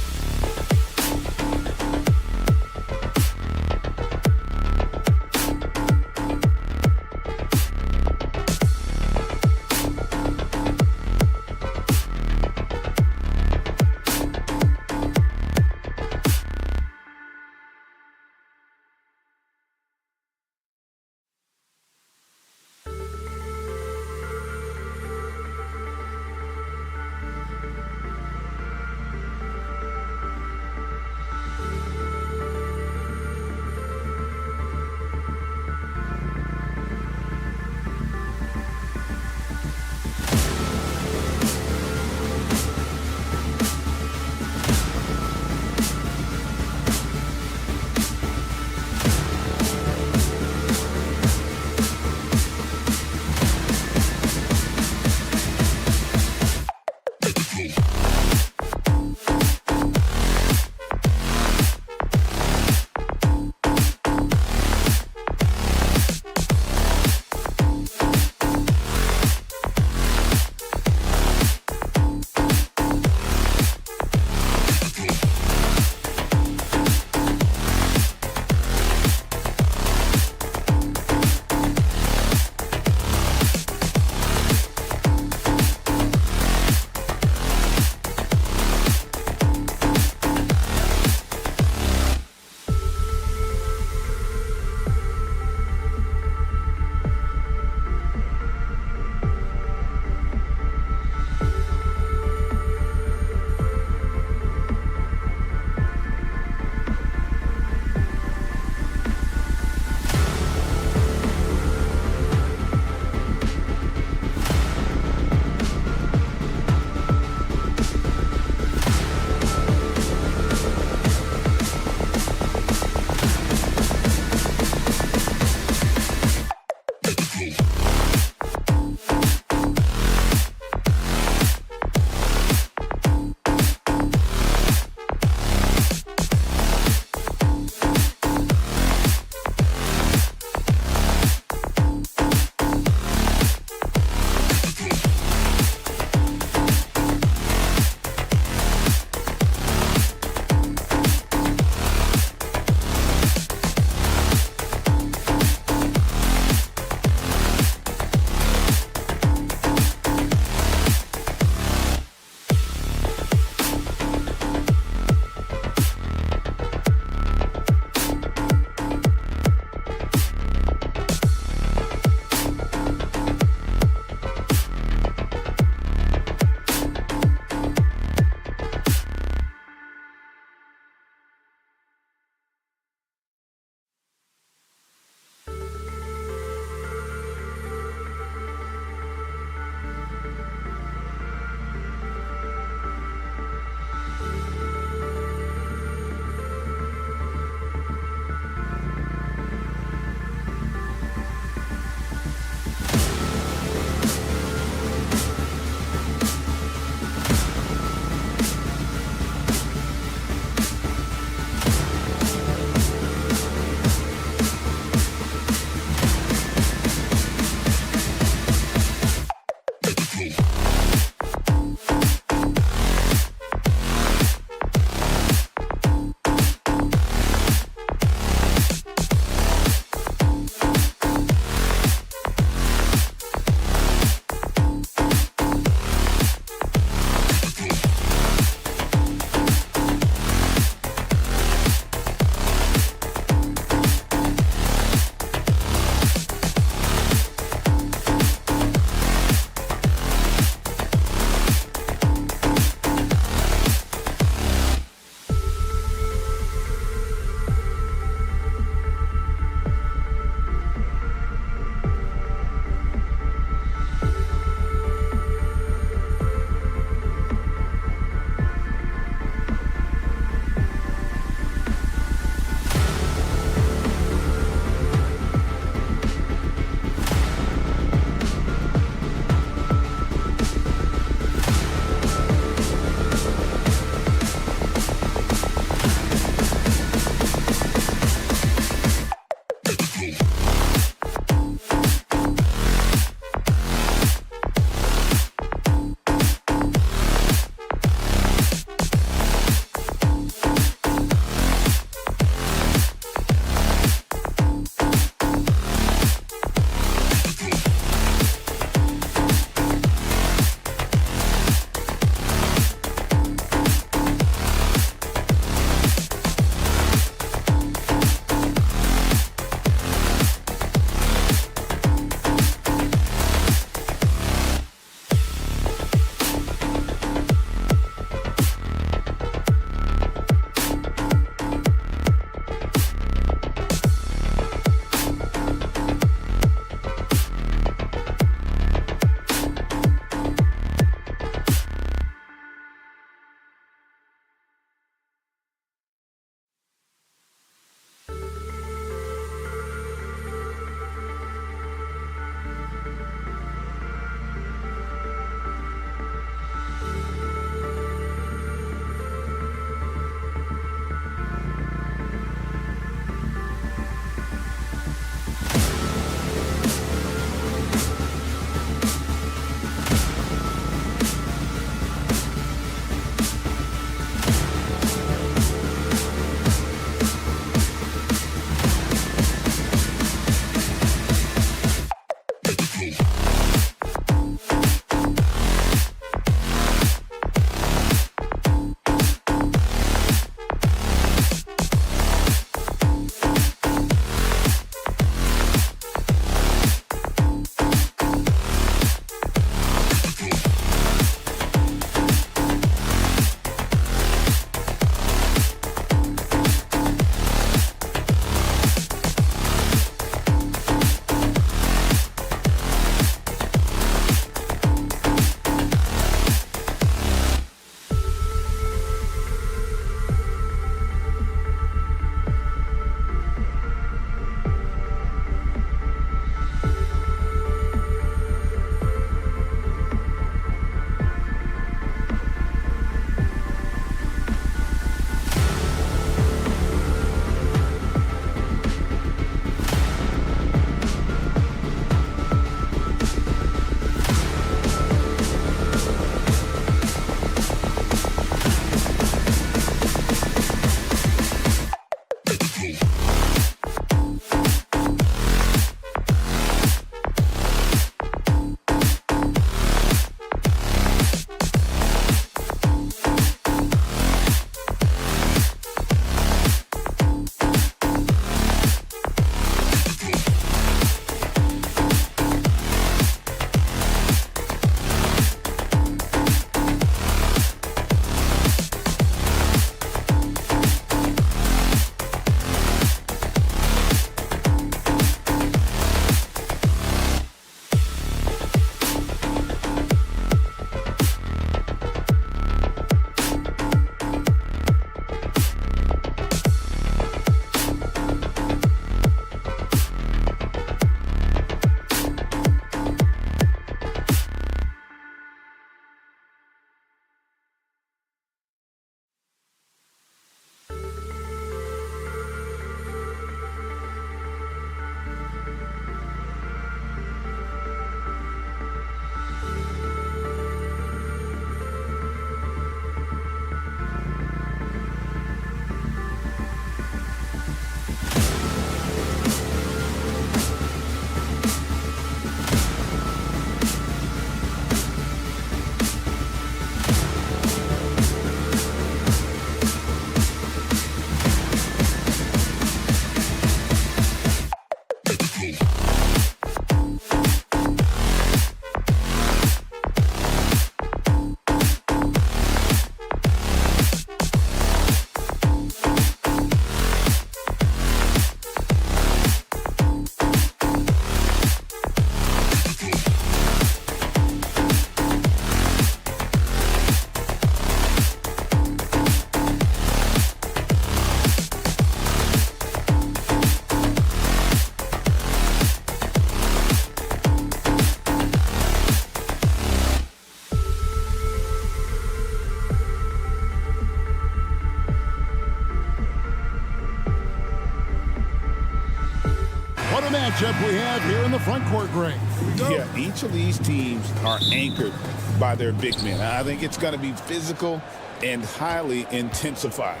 What a matchup we have here in the front court, Greg. Yeah, each of these teams are anchored by their big men. I think it's going to be physical and highly intensified.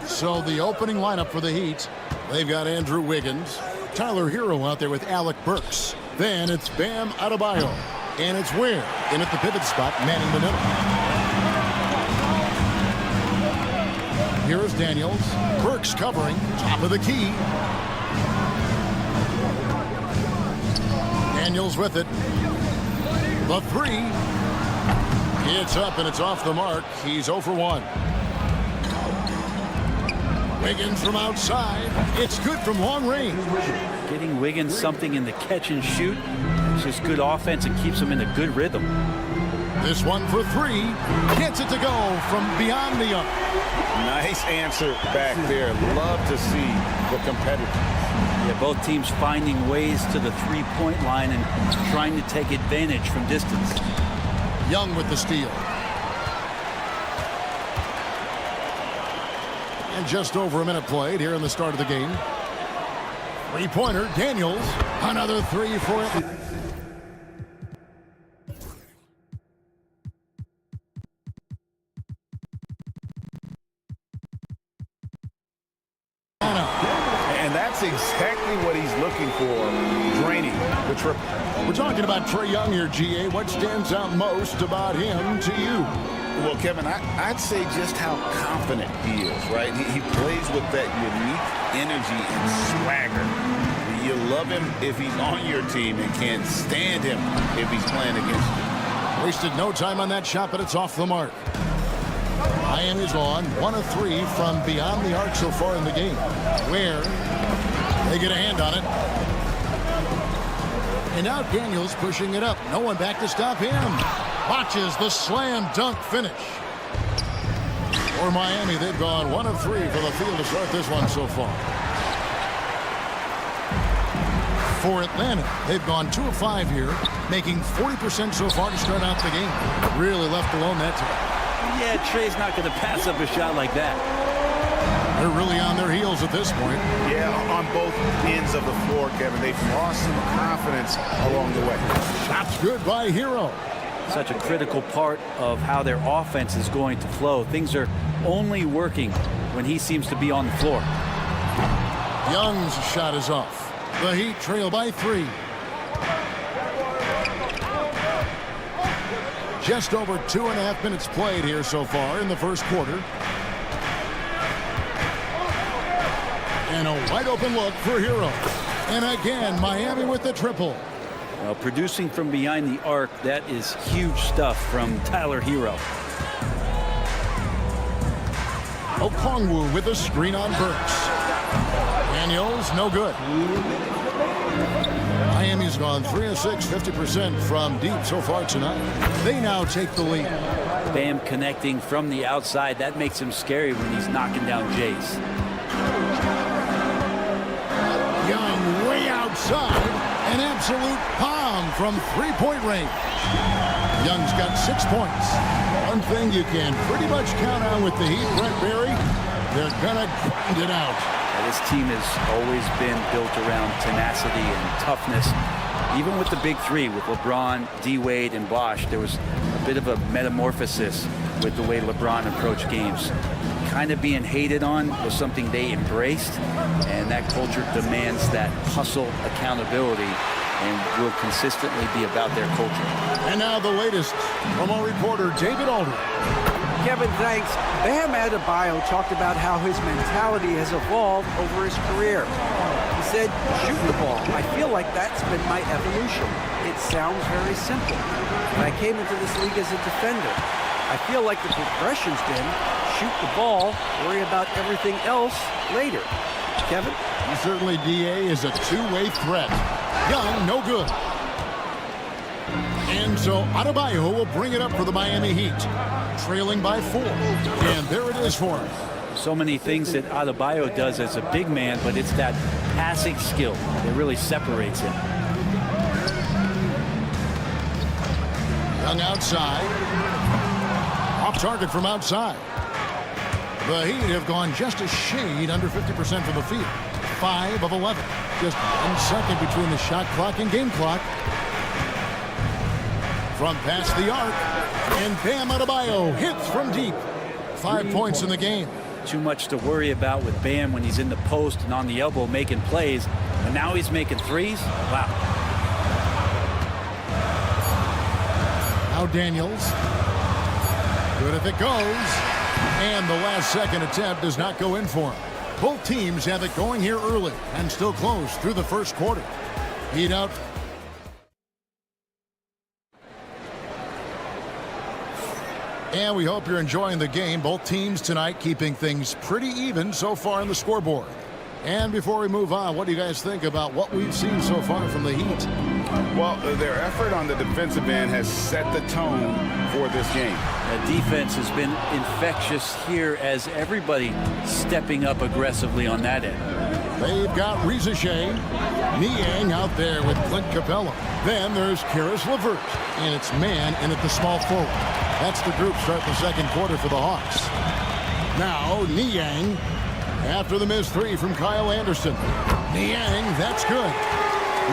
So the opening lineup for the Heat, they've got Andrew Wiggins, Tyler Hero out there with Alec Burks. Then it's Bam Adebayo. And it's Ware in at the pivot spot, manning the middle. Here's Daniels. Burks covering, top of the key. Daniels with it. The three. It's up and it's off the mark. He's 0 for 1. Wiggins from outside. It's good from long range. Getting Wiggins something in the catch and shoot. It's just good offense and keeps him in a good rhythm. This one for 3. Gets it to go from beyond the arc. Nice answer back there. Love to see the competitors. Yeah, both teams finding ways to the three-point line and trying to take advantage from distance. Young with the steal. And just over a minute played here in the start of the game. Three-pointer, Daniels. Another 3 for it. And that's exactly what he's looking for, draining the triple. We're talking about Trae Young here, GA. What stands out most about him to you? Well, Kevin, I'd say just how confident he is, right? He plays with that unique energy and swagger. You love him if he's on your team and can't stand him if he's playing against you. Wasted no time on that shot, but it's off the mark. Miami's on 1 of 3 from beyond the arc so far in the game. Where they get a hand on it. And now Daniels pushing it up. No one back to stop him. Watches the slam dunk finish. For Miami, they've gone 1 of 3 for the field to start this one so far. For Atlanta, they've gone 2 of 5 here, making 40% so far to start out the game. Really left alone that time. Yeah, Trae's not going to pass up a shot like that. They're really on their heels at this point. Yeah, on both ends of the floor, Kevin. They've lost some confidence along the way. Shot's good by Hero. Such a critical part of how their offense is going to flow. Things are only working when he seems to be on the floor. Young's shot is off. The Heat trail by 3. Just over 2.5 minutes played here so far in the first quarter. And a wide open look for Hero. And again, Miami with the triple. Well, producing from behind the arc, that is huge stuff from Tyler Hero. Okongwu with a screen on Burks. Daniels, no good. Miami's gone 3 of 6, 50% from deep so far tonight. They now take the lead. Bam connecting from the outside. That makes him scary when he's knocking down Jays. Young way outside. An absolute bomb from three-point range. Young's got 6 points. One thing you can pretty much count on with the Heat, Brett Berry, they're gonna grind it out. This team has always been built around tenacity and toughness. Even with the big three, with LeBron, D-Wade, and Bosh, there was a bit of a metamorphosis with the way LeBron approached games. Kind of being hated on was something they embraced, and that culture demands that hustle accountability and will consistently be about their culture. And now the latest from our reporter, David Aldridge. Kevin, thanks. Bam Adebayo talked about how his mentality has evolved over his career. He said, shoot the ball. I feel like that's been my evolution. It sounds very simple. When I came into this league as a defender, I feel like the progression's been shoot the ball, worry about everything else later. Kevin? Certainly DA is a two-way threat. Young, no good. And so Adebayo will bring it up for the Miami Heat, trailing by 4. And there it is for him. So many things that Adebayo does as a big man, but it's that passing skill that really separates him. Young outside. Off target from outside. The Heat have gone just a shade under 50% from the field. 5 of 11. Just 1 second between the shot clock and game clock. From past the arc, and Bam Adebayo hits from deep. 5 points in the game. Too much to worry about with Bam when he's in the post and on the elbow making plays. And now he's making threes. Wow. Now Daniels. Good if it goes. And the last second attempt does not go in for him. Both teams have it going here early and still close through the first quarter. Heat out. And we hope you're enjoying the game. Both teams tonight keeping things pretty even so far on the scoreboard. And before we move on, what do you guys think about what we've seen so far from the Heat? Well, their effort on the defensive end has set the tone for this game. The defense has been infectious here as everybody stepping up aggressively on that end. They've got Rizachet, Niang out there with Clint Capella. Then there's Karis LeVert, and it's man in at the small forward. That's the group start the second quarter for the Hawks. Now Niang after the missed 3 from Kyle Anderson. Niang, that's good.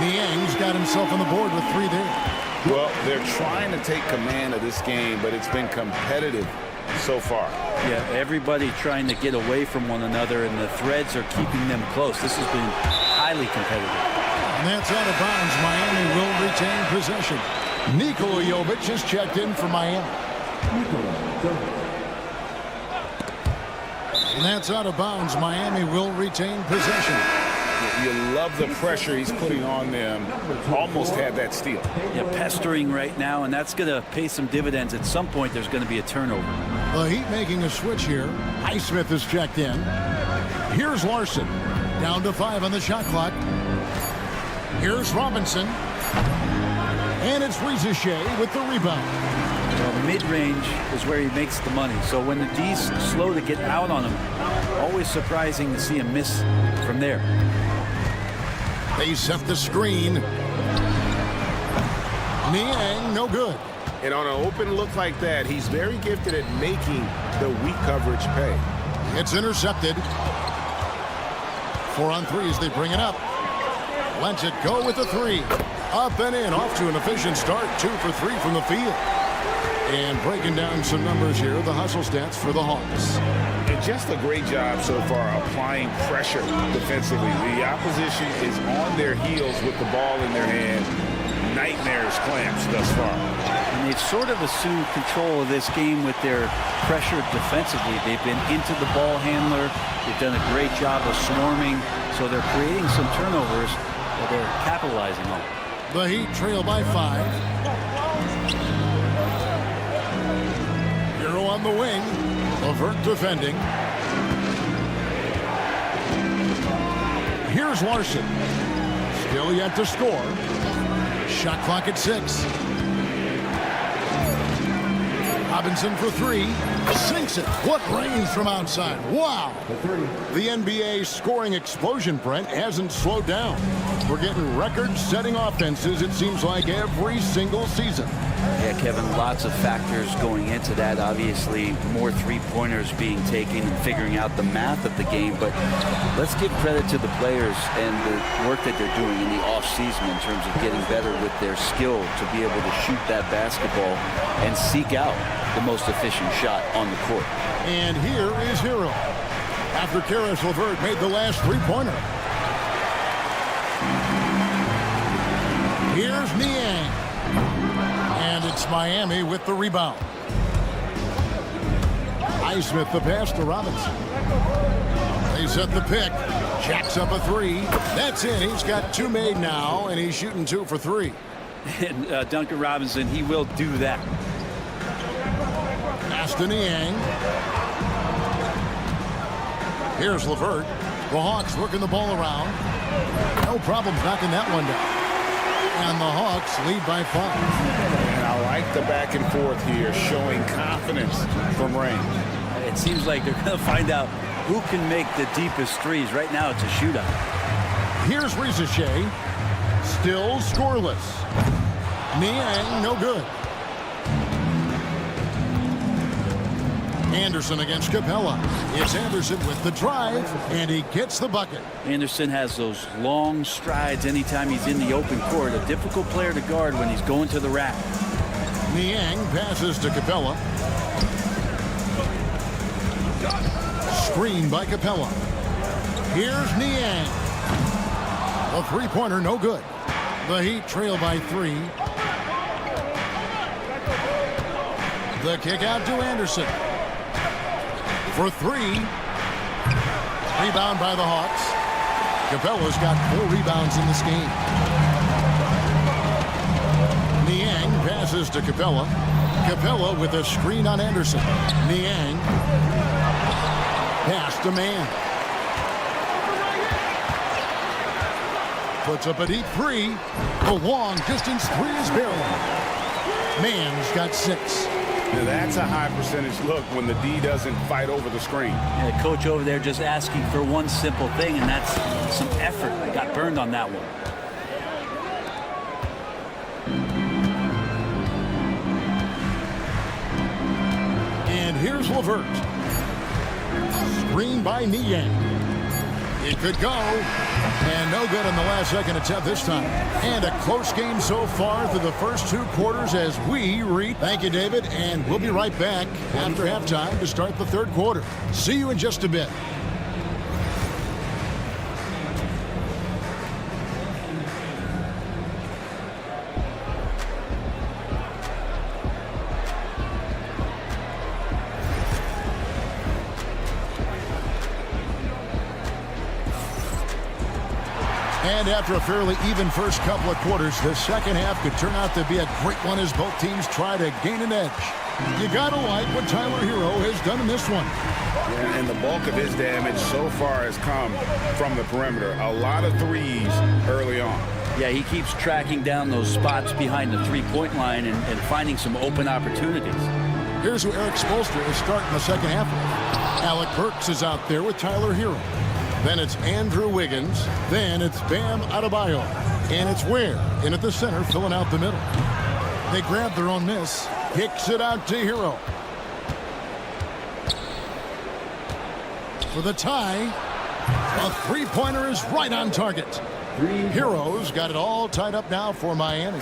Niang's got himself on the board with 3 there. Well, they're trying to take command of this game, but it's been competitive so far. Yeah, everybody trying to get away from one another, and the threads are keeping them close. This has been highly competitive. And that's out of bounds. Miami will retain possession. Nikola Jovic has checked in for Miami. And that's out of bounds. Miami will retain possession. You love the pressure he's putting on them. Almost had that steal. Yeah, pestering right now, and that's going to pay some dividends. At some point, there's going to be a turnover. The Heat making a switch here. Highsmith is checked in. Here's Larson. Down to 5 on the shot clock. Here's Robinson. And it's Rizachet with the rebound. Well, mid-range is where he makes the money. So when the D's slow to get out on him, always surprising to see him miss from there. They set the screen. Niang, no good. And on an open look like that, he's very gifted at making the weak coverage pay. It's intercepted. 4 on 3 as they bring it up. Lets it go with the 3. Up and in, off to an efficient start. 2 for 3 from the field. And breaking down some numbers here, the hustle stats for the Hawks. And just a great job so far applying pressure defensively. The opposition is on their heels with the ball in their hand. Nightmares clamps thus far. And they've sort of assumed control of this game with their pressure defensively. They've been into the ball handler. They've done a great job of swarming. So they're creating some turnovers that they're capitalizing on. The Heat trail by 5. On the wing, LeVert defending. Here's Larson. Still yet to score. Shot clock at 6. Robinson for 3. Sinks it. What range from outside. Wow. The NBA scoring explosion, Brent, hasn't slowed down. We're getting record-setting offenses, it seems like, every single season. Yeah, Kevin, lots of factors going into that. Obviously, more three-pointers being taken and figuring out the math of the game. But let's give credit to the players and the work that they're doing in the off-season in terms of getting better with their skill to be able to shoot that basketball and seek out the most efficient shot on the court. And here is Hero. After Karis LeVert made the last three-pointer. Here's Niang. And it's Miami with the rebound. Highsmith the pass to Robinson. They set the pick. Jacks up a 3. That's in. He's got 2 made now, and he's shooting 2 for 3. And Duncan Robinson, he will do that. Pass to Niang. Here's LeVert. The Hawks working the ball around. No problem knocking that one down. And the Hawks lead by 5. And I like the back and forth here, showing confidence from range. It seems like they're going to find out who can make the deepest threes. Right now, it's a shootout. Here's Rizachet. Still scoreless. Niang, no good. Anderson against Capella. It's Anderson with the drive, and he gets the bucket. Anderson has those long strides anytime he's in the open court. A difficult player to guard when he's going to the rack. Niang passes to Capella. Screen by Capella. Here's Niang. The three-pointer, no good. The Heat trail by 3. The kick out to Anderson. For 3. Rebound by the Hawks. Capella's got 4 rebounds in this game. Niang passes to Capella. Capella with a screen on Anderson. Niang. Pass to Mann. Puts up a deep 3. The long distance 3 is barely. Mann's got 6. Now that's a high percentage look when the D doesn't fight over the screen. Yeah, coach over there just asking for one simple thing, and that's some effort. Got burned on that one. And here's LeVert. Screen by Niang. It could go. And no good on the last second attempt this time. And a close game so far through the first 2 quarters as we read. Thank you, David. And we'll be right back after halftime to start the third quarter. See you in just a bit. And after a fairly even first couple of quarters, the second half could turn out to be a great one as both teams try to gain an edge. You gotta like what Tyler Hero has done in this one. Yeah, and the bulk of his damage so far has come from the perimeter. A lot of threes early on. Yeah, he keeps tracking down those spots behind the three-point line and finding some open opportunities. Here's who Eric Spoelstra is starting the second half with. Alec Burks is out there with Tyler Hero. Then it's Andrew Wiggins. Then it's Bam Adebayo. And it's Ware in at the center, filling out the middle. They grab their own miss. Kicks it out to Hero. For the tie. A three-pointer is right on target. Hero's got it all tied up now for Miami.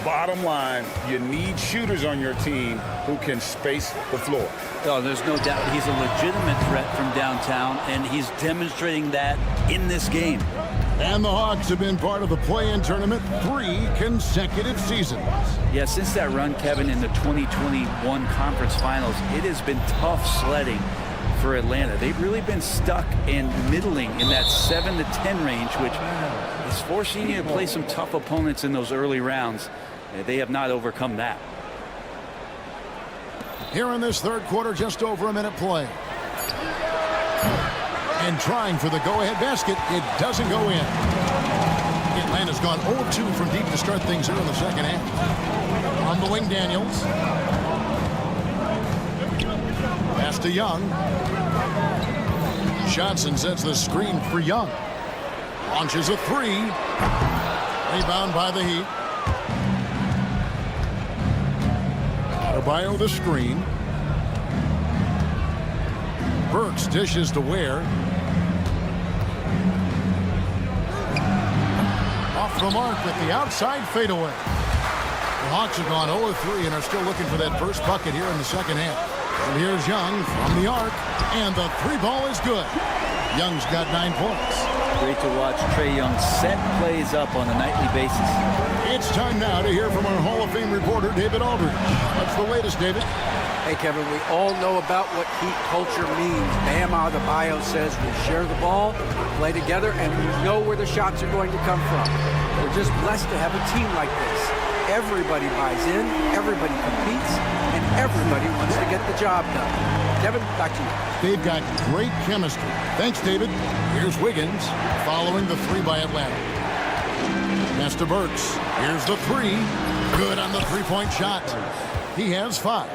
Bottom line, you need shooters on your team who can space the floor. Oh, there's no doubt he's a legitimate threat from downtown, and he's demonstrating that in this game. And the Hawks have been part of the play-in tournament 3 consecutive seasons. Yeah, since that run, Kevin, in the 2021 conference finals, it has been tough sledding for Atlanta. They've really been stuck and middling in that 7 to 10 range, which is forcing you to play some tough opponents in those early rounds. They have not overcome that. Here in this third quarter, just over a minute play. And trying for the go-ahead basket, it doesn't go in. Atlanta's gone 0-2 from deep to start things here in the second half. On the wing, Daniels. Pass to Young. Johnson sets the screen for Young. Launches a 3. Rebound by the Heat. Adebayo the screen. Burks dishes to Ware. Off the mark with the outside fadeaway. The Hawks have gone 0-3 and are still looking for that first bucket here in the second half. And here's Young from the arc, and the 3 ball is good. Young's got 9 points. Great to watch Trae Young set plays up on a nightly basis. It's time now to hear from our Hall of Fame reporter, David Aldridge. What's the latest, David? Hey, Kevin, we all know about what Heat culture means. Bam Adebayo says we share the ball, play together, and we know where the shots are going to come from. We're just blessed to have a team like this. Everybody buys in, everybody competes, and everybody wants to get the job done. Kevin, back to you. They've got great chemistry. Thanks, David. Here's Wiggins following the 3 by Atlanta. Pass to Burks. Here's the 3. Good on the three-point shot. He has 5.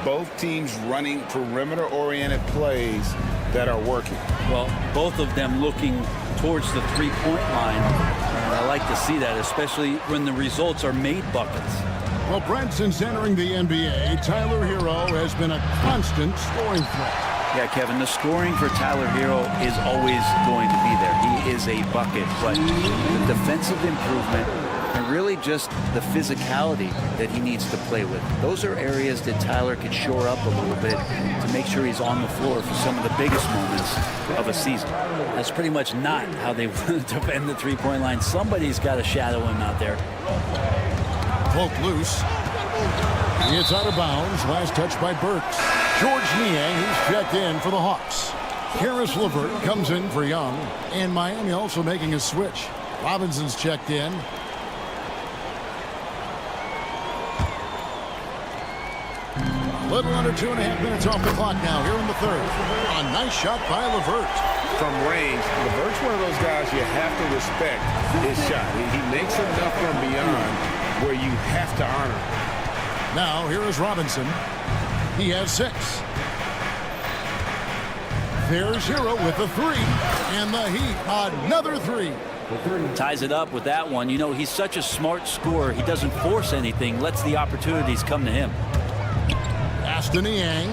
Both teams running perimeter-oriented plays that are working. Well, both of them looking towards the three-point line. And I like to see that, especially when the results are made buckets. Well, Brent, since entering the NBA, Tyler Hero has been a constant scoring threat. Yeah, Kevin, the scoring for Tyler Hero is always going to be there. He is a bucket, but the defensive improvement and really just the physicality that he needs to play with. Those are areas that Tyler could shore up a little bit to make sure he's on the floor for some of the biggest moments of a season. That's pretty much not how they want to defend the three-point line. Somebody's got to shadow him out there. Poke loose. It's out of bounds. Last touch by Burks. George Niang, who's checked in for the Hawks. Karis LeVert comes in for Young. And Miami also making a switch. Robinson's checked in. A little under 2.5 minutes off the clock now here in the third. A nice shot by LeVert. From range, LeVert's one of those guys you have to respect his shot. He makes enough from beyond where you have to honor him. Now here is Robinson. He has 6. There's Hero with a 3. And the Heat, another 3. Ties it up with that one. You know, he's such a smart scorer. He doesn't force anything, lets the opportunities come to him. Aston Niang.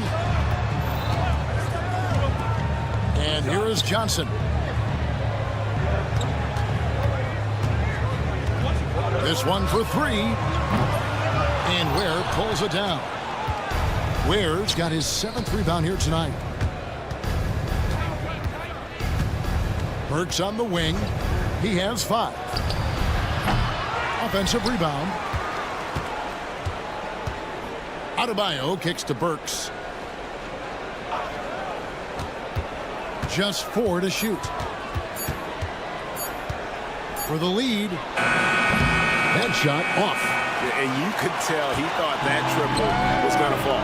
And here is Johnson. This one for 3. And Ware pulls it down. Ware's got his 7th rebound here tonight. Burks on the wing. He has 5. Offensive rebound. Adebayo kicks to Burks. Just 4 to shoot. For the lead. Headshot off. And you could tell he thought that triple was going to fall.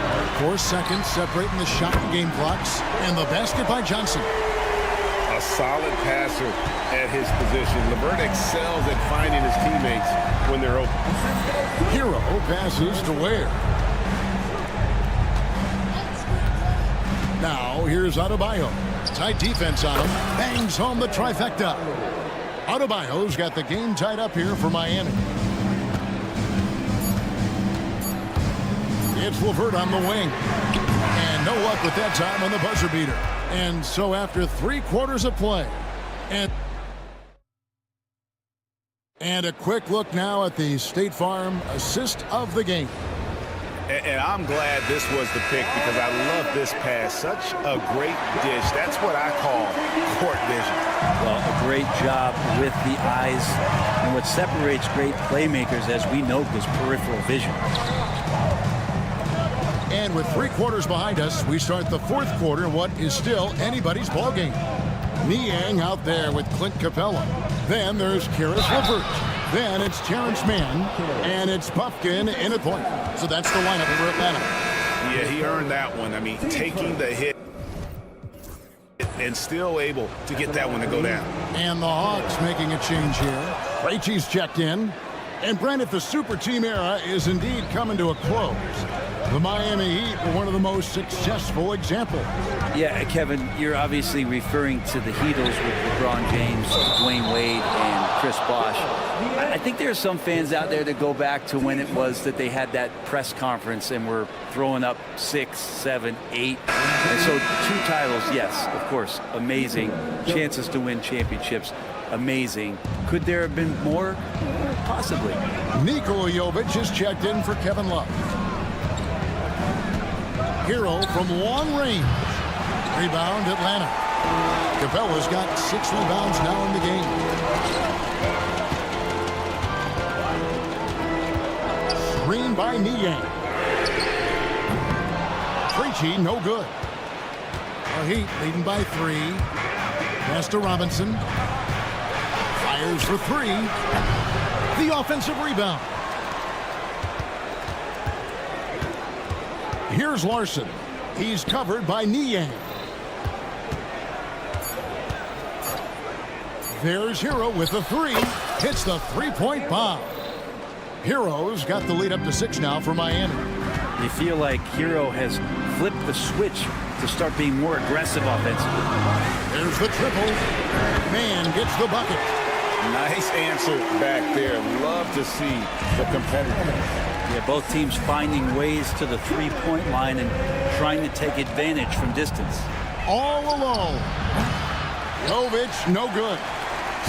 4 seconds separating the shot and game clocks. And the basket by Johnson. A solid passer at his position. LeVert excels at finding his teammates when they're open. Hero passes to Ware. Now here's Adebayo. Tight defense on him. Bangs home the trifecta. Adebayo's got the game tied up here for Miami. It's LeVert on the wing. And no luck with that time on the buzzer beater. And so after 3 quarters of play. And a quick look now at the State Farm assist of the game. And I'm glad this was the pick because I love this pass. Such a great dish. That's what I call court vision. Well, a great job with the eyes. And what separates great playmakers, as we know, is peripheral vision. And with 3 quarters behind us, we start the 4th quarter in what is still anybody's ballgame. Niang out there with Clint Capella. Then there's Karis LeVert. Then it's Terrence Mann. And it's Puffkin in at point. So that's the lineup for Atlanta. Yeah, he earned that one. I mean, taking the hit and still able to get that one to go down. And the Hawks making a change here. Krejci's checked in. And Brent, if the super team era is indeed coming to a close, the Miami Heat were one of the most successful examples. Yeah, Kevin, you're obviously referring to the Heatles with LeBron James, Dwayne Wade, and Chris Bosh. I think there are some fans out there that go back to when it was that they had that press conference and were throwing up 6, 7, 8. And so 2 titles, yes, of course, amazing. Chances to win championships, amazing. Could there have been more? Possibly. Nikola Jovic is checked in for Kevin Love. Hero from long range. Rebound Atlanta. Capella's got 6 rebounds now in the game. Screen by Niang. Krejci, no good. The Heat leading by 3. Pass to Robinson. Fires for 3. The offensive rebound. Here's Larson. He's covered by Niang. There's Hero with the 3. Hits the 3-point bomb. Hero's got the lead up to 6 now for Miami. You feel like Hero has flipped the switch to start being more aggressive offensively. There's the triple. Man gets the bucket. Nice answer back there. Love to see the competitiveness. Yeah, both teams finding ways to the three-point line and trying to take advantage from distance. All alone. Jovic, no good.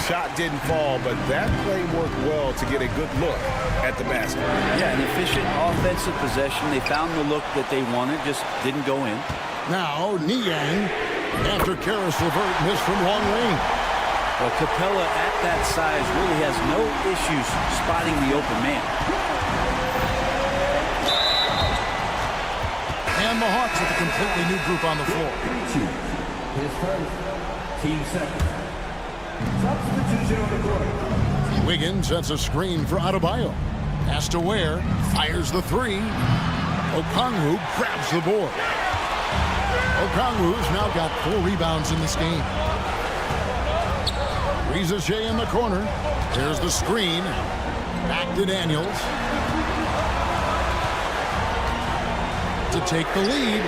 Shot didn't fall, but that play worked well to get a good look at the basket. Yeah, an efficient offensive possession. They found the look that they wanted, just didn't go in. Now, Niang, after Karras LeVert missed from long range. Well, Capella at that size really has no issues spotting the open man. And the Hawks with a completely new group on the floor. His first, team second. Substitution on the court. Wiggins sets a screen for Adebayo. Pass to Ware, fires the three. Okongwu grabs the board. Okongwu's now got 4 rebounds in this game. Rizachet in the corner. There's the screen. Back to Daniels. To take the lead.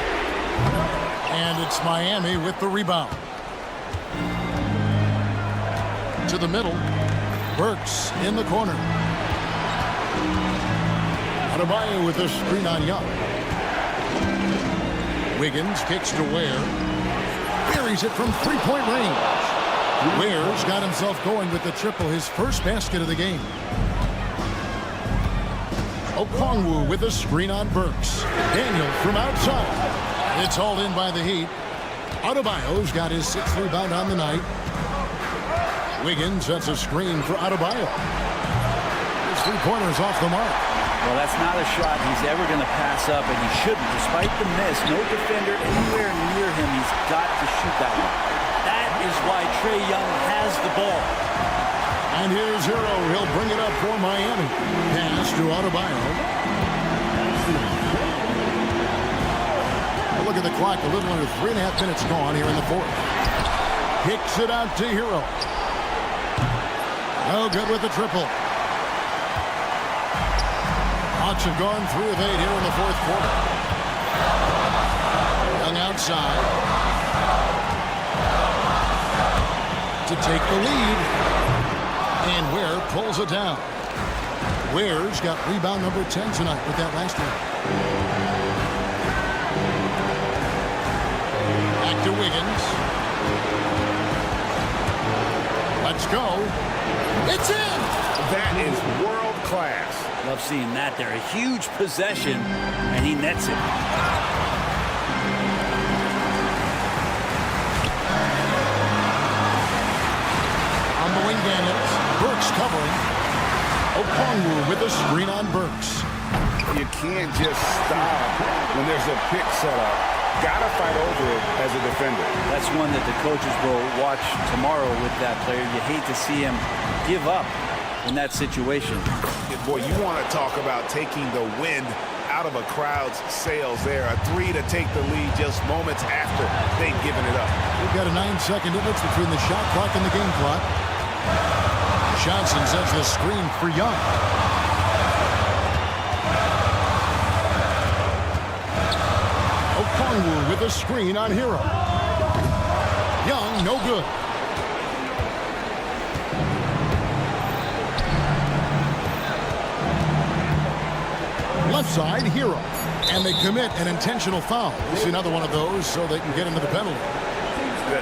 And it's Miami with the rebound. To the middle. Burks in the corner. Adebayo with the screen on Young. Wiggins kicks to Ware. Buries it from three-point range. Ware's got himself going with the triple, his first basket of the game. Okongwu with a screen on Burks. Daniel from outside. It's hauled in by the Heat. Adebayo's got his 6th rebound on the night. Wiggins sets a screen for Adebayo. His three-pointer's off the mark. Well, that's not a shot he's ever going to pass up, and he shouldn't. Despite the miss, no defender anywhere near him. He's got to shoot that one. That is why Trae Young has the ball. And here's Hero. He'll bring it up for Miami. Pass to Adebayo. Look at the clock. A little under 3.5 minutes gone here in the fourth. Kicks it out to Hero. No good with the triple. Hawks have gone 3 of 8 here in the fourth quarter. Young outside. To take the lead. And Ware pulls it down. Ware's got rebound number 10 tonight with that last one. Back to Wiggins. Let's go. It's in! That is world class. Love seeing that there. A huge possession, and he nets it. On the wing, Daniels. Burks covering. Okongwu with a screen on Burks. You can't just stop when there's a pick set up. Gotta fight over it as a defender. That's one that the coaches will watch tomorrow with that player. You hate to see him give up in that situation. Boy, you want to talk about taking the wind out of a crowd's sails there. A 3 to take the lead just moments after they've given it up. We've got a 9-second difference between the shot clock and the game clock. Johnson sets the screen for Young. Okongwu with a screen on Hero. Young, no good. Left side, Hero. And they commit an intentional foul. This is another one of those so they can get into the penalty.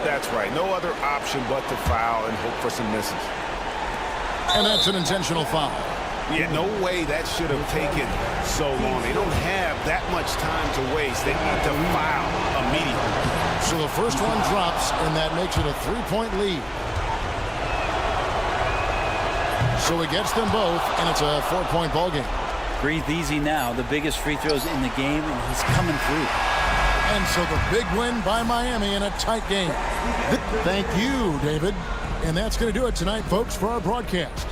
That's right. No other option but to foul and hope for some misses. And that's an intentional foul. Yeah, no way that should have taken so long. They don't have that much time to waste. They need to foul immediately. So the first one drops, and that makes it a 3-point lead. So it gets them both, and it's a 4-point ball game. Breathe easy now. The biggest free throws in the game, and he's coming through. And so the big win by Miami in a tight game. Thank you, David. And that's going to do it tonight, folks, for our broadcast.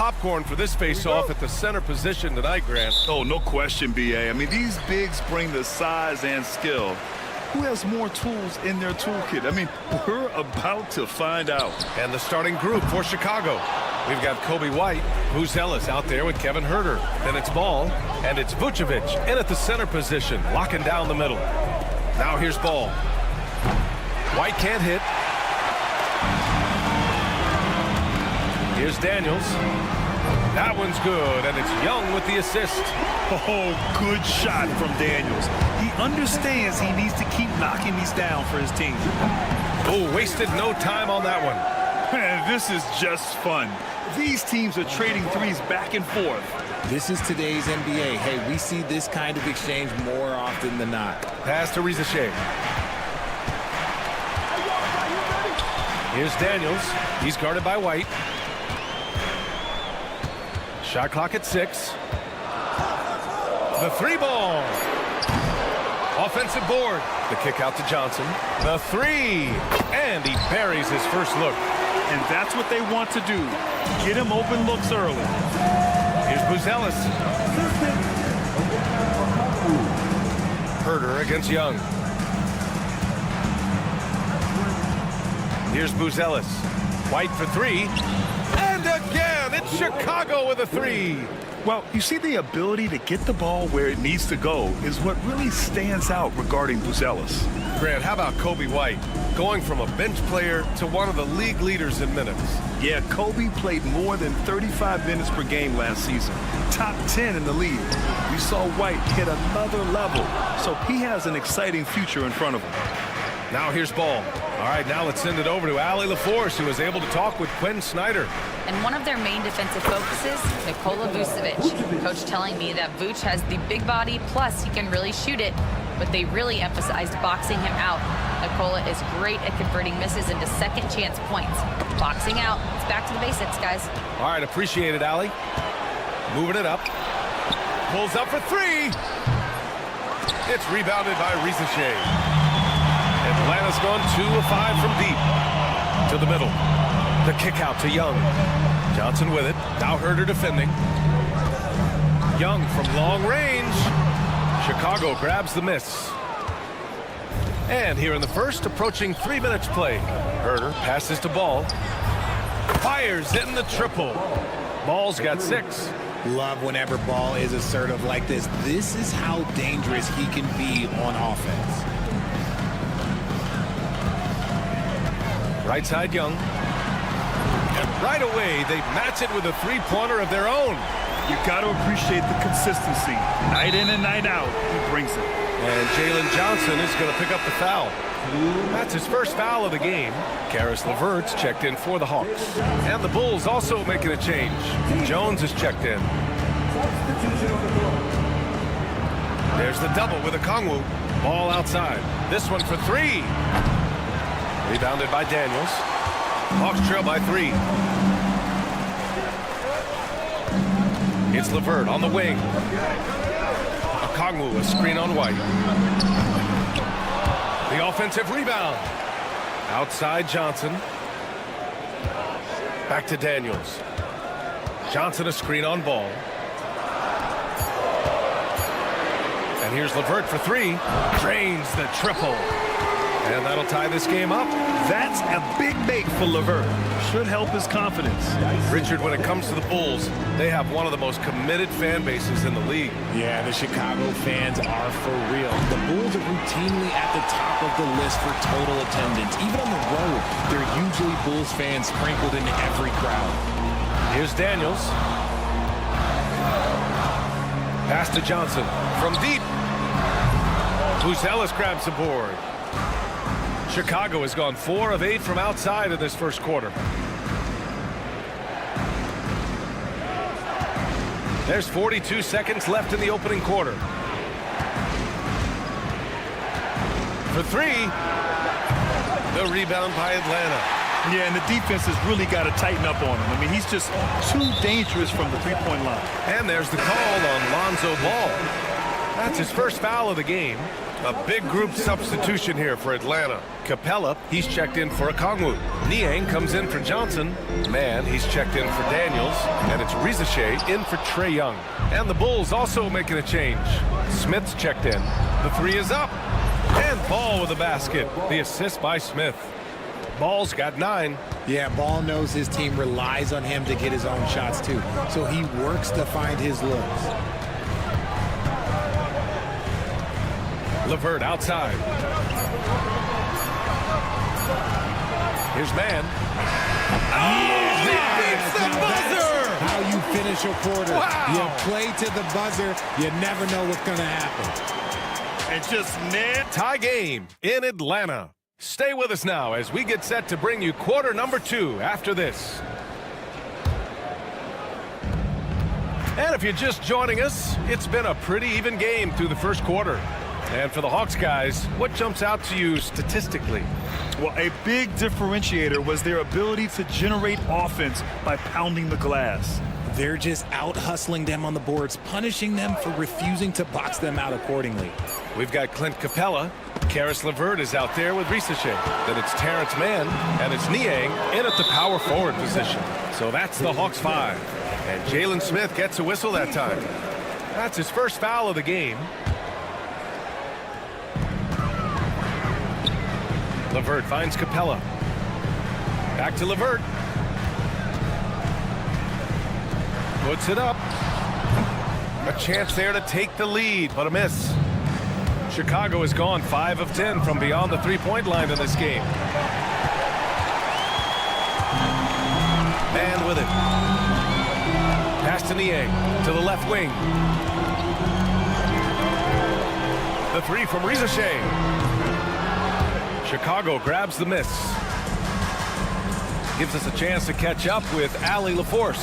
popcorn for this face-off at the center position tonight, Grant. Oh, no question, B.A. I mean, these bigs bring the size and skill. Who has more tools in their toolkit? I mean, we're about to find out. And the starting group for Chicago. We've got Kobe White, Buzelis out there with Kevin Huerter. Then it's Ball, and it's Vucevic in at the center position, locking down the middle. Now here's Ball. White can't hit. Here's Daniels. That one's good, and it's Young with the assist. Oh, good shot from Daniels. He understands he needs to keep knocking these down for his team. Oh, wasted no time on that one. Man, this is just fun. These teams are trading threes back and forth. This is today's NBA. Hey, we see this kind of exchange more often than not. Pass to Rizachet. Here's Daniels. He's guarded by White. Shot clock at 6. The 3-ball. Offensive board. The kick out to Johnson. The 3. And he buries his first look. And that's what they want to do. Get him open looks early. Here's Buzelis. Huerter against Young. Here's Buzelis. White for 3. And again, it's Chicago with a 3. Well, you see, the ability to get the ball where it needs to go is what really stands out regarding Buzelis. Grant, how about Kobe White? Going from a bench player to one of the league leaders in minutes. Yeah, Kobe played more than 35 minutes per game last season. Top 10 in the league. We saw White hit another level, so he has an exciting future in front of him. Now here's Ball. All right, now let's send it over to Allie LaForce, who was able to talk with Quinn Snyder. And one of their main defensive focuses, Nikola Vucevic. Coach telling me that Vuce has the big body, plus he can really shoot it, but they really emphasized boxing him out. Nikola is great at converting misses into second chance points. Boxing out. It's back to the basics, guys. All right, appreciate it, Allie. Moving it up. Pulls up for 3. It's rebounded by Rizachet. Atlanta's gone 2 of 5 from deep. To the middle. The kick out to Young. Johnson with it. Now Huerter defending. Young from long range. Chicago grabs the miss. And here in the first, approaching 3 minutes play. Huerter passes to Ball. Fires in the triple. Ball's got 6. Love whenever Ball is assertive like this. This is how dangerous he can be on offense. Right side Young. And right away, they match it with a 3-pointer of their own. You got to appreciate the consistency. Night in and night out, he brings it. And Jalen Johnson is going to pick up the foul. That's his first foul of the game. Karis LeVert's checked in for the Hawks. And the Bulls also making a change. Jones is checked in. There's the double with Okongwu. Ball outside. This one for 3. Rebounded by Daniels. Hawks trail by 3. It's LeVert on the wing. Okongwu, a screen on White. The offensive rebound. Outside Johnson. Back to Daniels. Johnson, a screen on Ball. And here's LeVert for 3. Drains the triple. And that'll tie this game up. That's a big make for LeVert. Should help his confidence. Richard, when it comes to the Bulls, they have one of the most committed fan bases in the league. Yeah, the Chicago fans are for real. The Bulls are routinely at the top of the list for total attendance. Even on the road, there are usually Bulls fans sprinkled into every crowd. Here's Daniels. Pass to Johnson from deep. Buzelis grabs the board. Chicago has gone 4 of 8 from outside in this first quarter. There's 42 seconds left in the opening quarter. For 3. The rebound by Atlanta. Yeah, and the defense has really got to tighten up on him. I mean, he's just too dangerous from the three-point line. And there's the call on Lonzo Ball. That's his first foul of the game. A big group substitution here for Atlanta. Capella, he's checked in for Okongwu. Niang comes in for Johnson. Mann, he's checked in for Daniels. And it's Rizachet in for Trae Young. And the Bulls also making a change. Smith's checked in. The three is up. And Ball with a basket. The assist by Smith. Ball's got 9. Yeah, Ball knows his team relies on him to get his own shots too. So he works to find his looks. LeVert outside. Here's Mann. Yeah, the buzzer! How you finish a quarter. Wow. You play to the buzzer. You never know what's going to happen. And just tie game in Atlanta. Stay with us now as we get set to bring you quarter number 2 after this. And if you're just joining us, it's been a pretty even game through the first quarter. And for the Hawks guys, what jumps out to you statistically? Well, a big differentiator was their ability to generate offense by pounding the glass. They're just out hustling them on the boards, punishing them for refusing to box them out accordingly. We've got Clint Capella. Karis LeVert is out there with Rizachet. Then it's Terrence Mann, and it's Niang in at the power forward position. So that's the Hawks 5. And Jalen Smith gets a whistle that time. That's his first foul of the game. LeVert finds Capella. Back to LeVert. Puts it up. A chance there to take the lead, but a miss. Chicago has gone 5 of 10 from beyond the three-point line in this game. Mann with it. Pass to Niang to the left wing. The three from Rizachet. Chicago grabs the miss. Gives us a chance to catch up with Allie LaForce.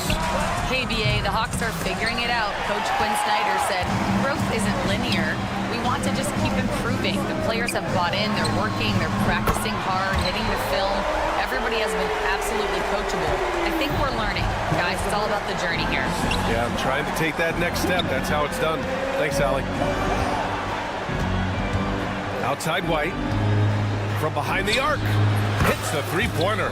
Hey, BA, the Hawks are figuring it out. Coach Quinn Snyder said, growth isn't linear. We want to just keep improving. The players have bought in. They're working. They're practicing hard, hitting the film. Everybody has been absolutely coachable. I think we're learning. Guys, it's all about the journey here. Yeah, I'm trying to take that next step. That's how it's done. Thanks, Allie. Outside White. From behind the arc. Hits the three-pointer.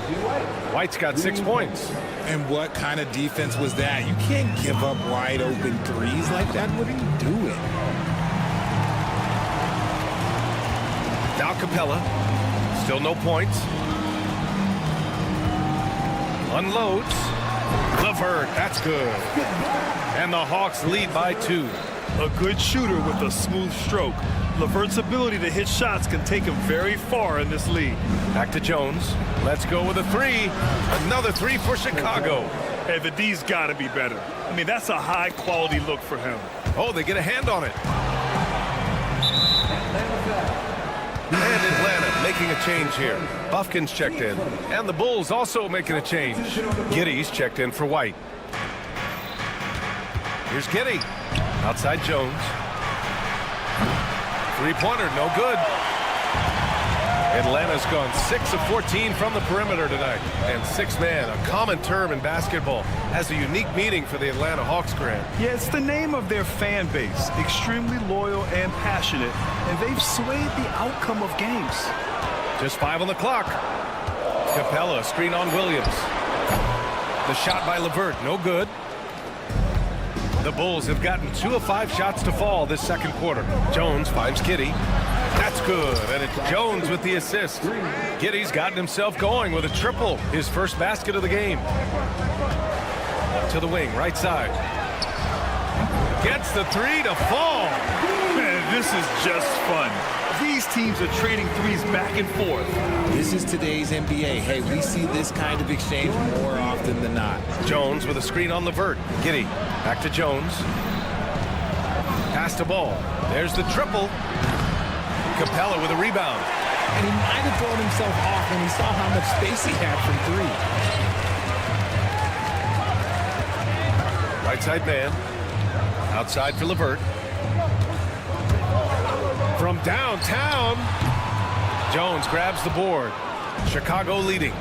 White's got 6 points. And what kind of defense was that? You can't give up wide open threes like that. What are you doing? Now Capella. Still no points. Unloads. LeVert. That's good. And the Hawks lead by 2. A good shooter with a smooth stroke. LeVert's ability to hit shots can take him very far in this league. Back to Jones. Let's go with a 3. Another 3 for Chicago. Hey, the D's got to be better. I mean, that's a high-quality look for him. Oh, they get a hand on it. And Atlanta making a change here. Buffkin's checked in. And the Bulls also making a change. Giddey's checked in for White. Here's Giddey. Outside Jones. Three-pointer, no good. Atlanta's gone 6 of 14 from the perimeter tonight. And 6-man, a common term in basketball, has a unique meaning for the Atlanta Hawks, Grant. Yeah, it's the name of their fan base. Extremely loyal and passionate. And they've swayed the outcome of games. Just 5 on the clock. Capella, screen on Williams. The shot by LeVert, no good. The Bulls have gotten 2 of 5 shots to fall this second quarter. Jones finds Giddey. That's good, and it's Jones with the assist. Giddey's gotten himself going with a triple, his first basket of the game. To the wing, right side. Gets the 3 to fall. Man, this is just fun. These teams are trading threes back and forth. This is today's NBA. Hey, we see this kind of exchange more often than not. Jones with a screen on LeVert. Giddey, back to Jones. Pass to Ball. There's the triple. Capella with a rebound. And he might have thrown himself off when he saw how much space he had from 3. Right side man. Outside for LeVert. From downtown, Jones grabs the board. Chicago leading.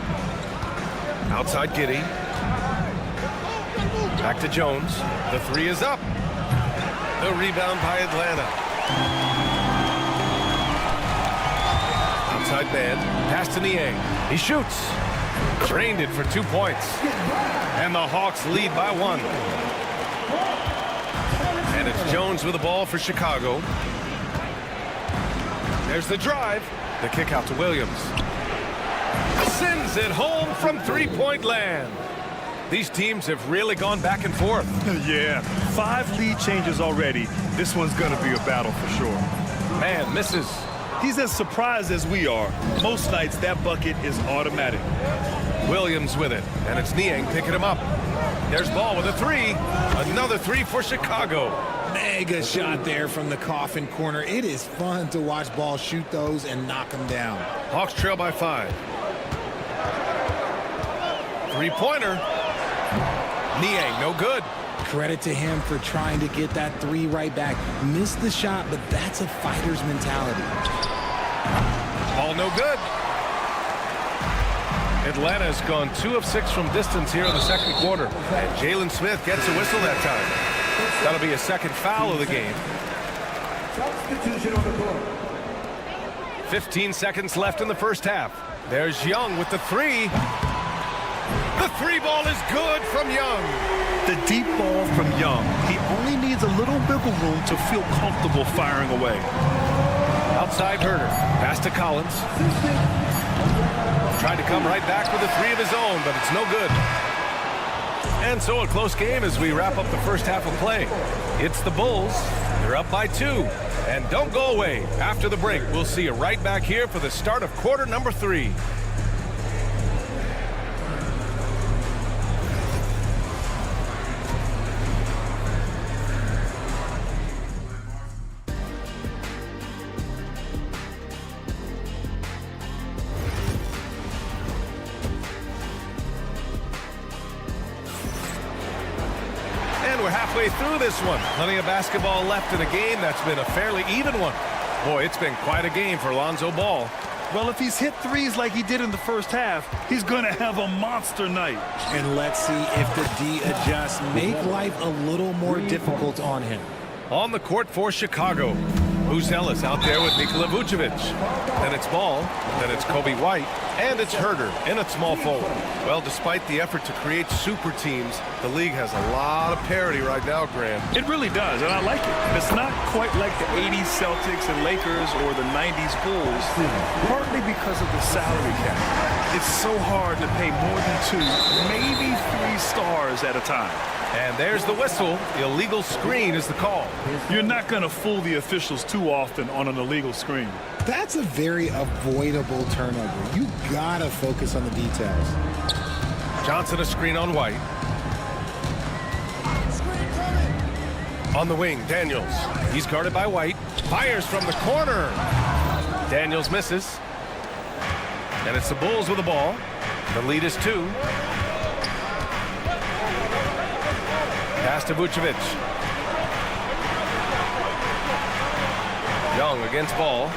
Outside Giddey. Back to Jones. The 3 is up. The rebound by Atlanta. Outside man, pass to Niang. He shoots. Drained it for 2 points. And the Hawks lead by 1. And it's Jones with the ball for Chicago. There's the drive. The kick out to Williams. Sends it home from three-point land. These teams have really gone back and forth. Yeah, 5 lead changes already. This one's going to be a battle for sure. Man misses. He's as surprised as we are. Most nights, that bucket is automatic. Williams with it, and it's Niang picking him up. There's Ball with a 3. Another 3 for Chicago. Mega shot there from the coffin corner. It is fun to watch Ball shoot those and knock them down. Hawks trail by 5. Three-pointer. Niang, no good. Credit to him for trying to get that 3 right back. Missed the shot, but that's a fighter's mentality. Ball no good. Atlanta's gone 2 of 6 from distance here in the second quarter. And Jalen Smith gets a whistle that time. That'll be a second foul of the game. 15 seconds left in the first half. There's Young with the 3. The 3 ball is good from Young. The deep ball from Young. He only needs a little wiggle room to feel comfortable firing away. Outside Herter. Pass to Collins. Tried to come right back with a 3 of his own, but it's no good. And so a close game as we wrap up the first half of play. It's the Bulls. They're up by 2. And don't go away. After the break, we'll see you right back here for the start of quarter number 3. We're halfway through this one. Plenty of basketball left in a game that's been a fairly even one. Boy, it's been quite a game for Lonzo Ball. Well, if he's hit 3s like he did in the first half, he's going to have a monster night. And let's see if the D adjusts, make life a little more difficult on him. On the court for Chicago. Buzelis out there with Nikola Vucevic. Then it's Ball, then it's Kobe White, and it's Herter in a small forward. Well, despite the effort to create super teams, the league has a lot of parity right now, Graham. It really does, and I like it. It's not quite like the 80s Celtics and Lakers or the 90s Bulls, partly because of the salary cap. It's so hard to pay more than 2, maybe 3 stars at a time. And there's the whistle. The illegal screen is the call. You're not going to fool the officials too often on an illegal screen. That's a very avoidable turnover. You gotta focus on the details. Johnson a screen on White. On the wing, Daniels. He's guarded by White. Fires from the corner. Daniels misses. And it's the Bulls with the ball. The lead is 2. Pass to Vucevic. Young against Ball.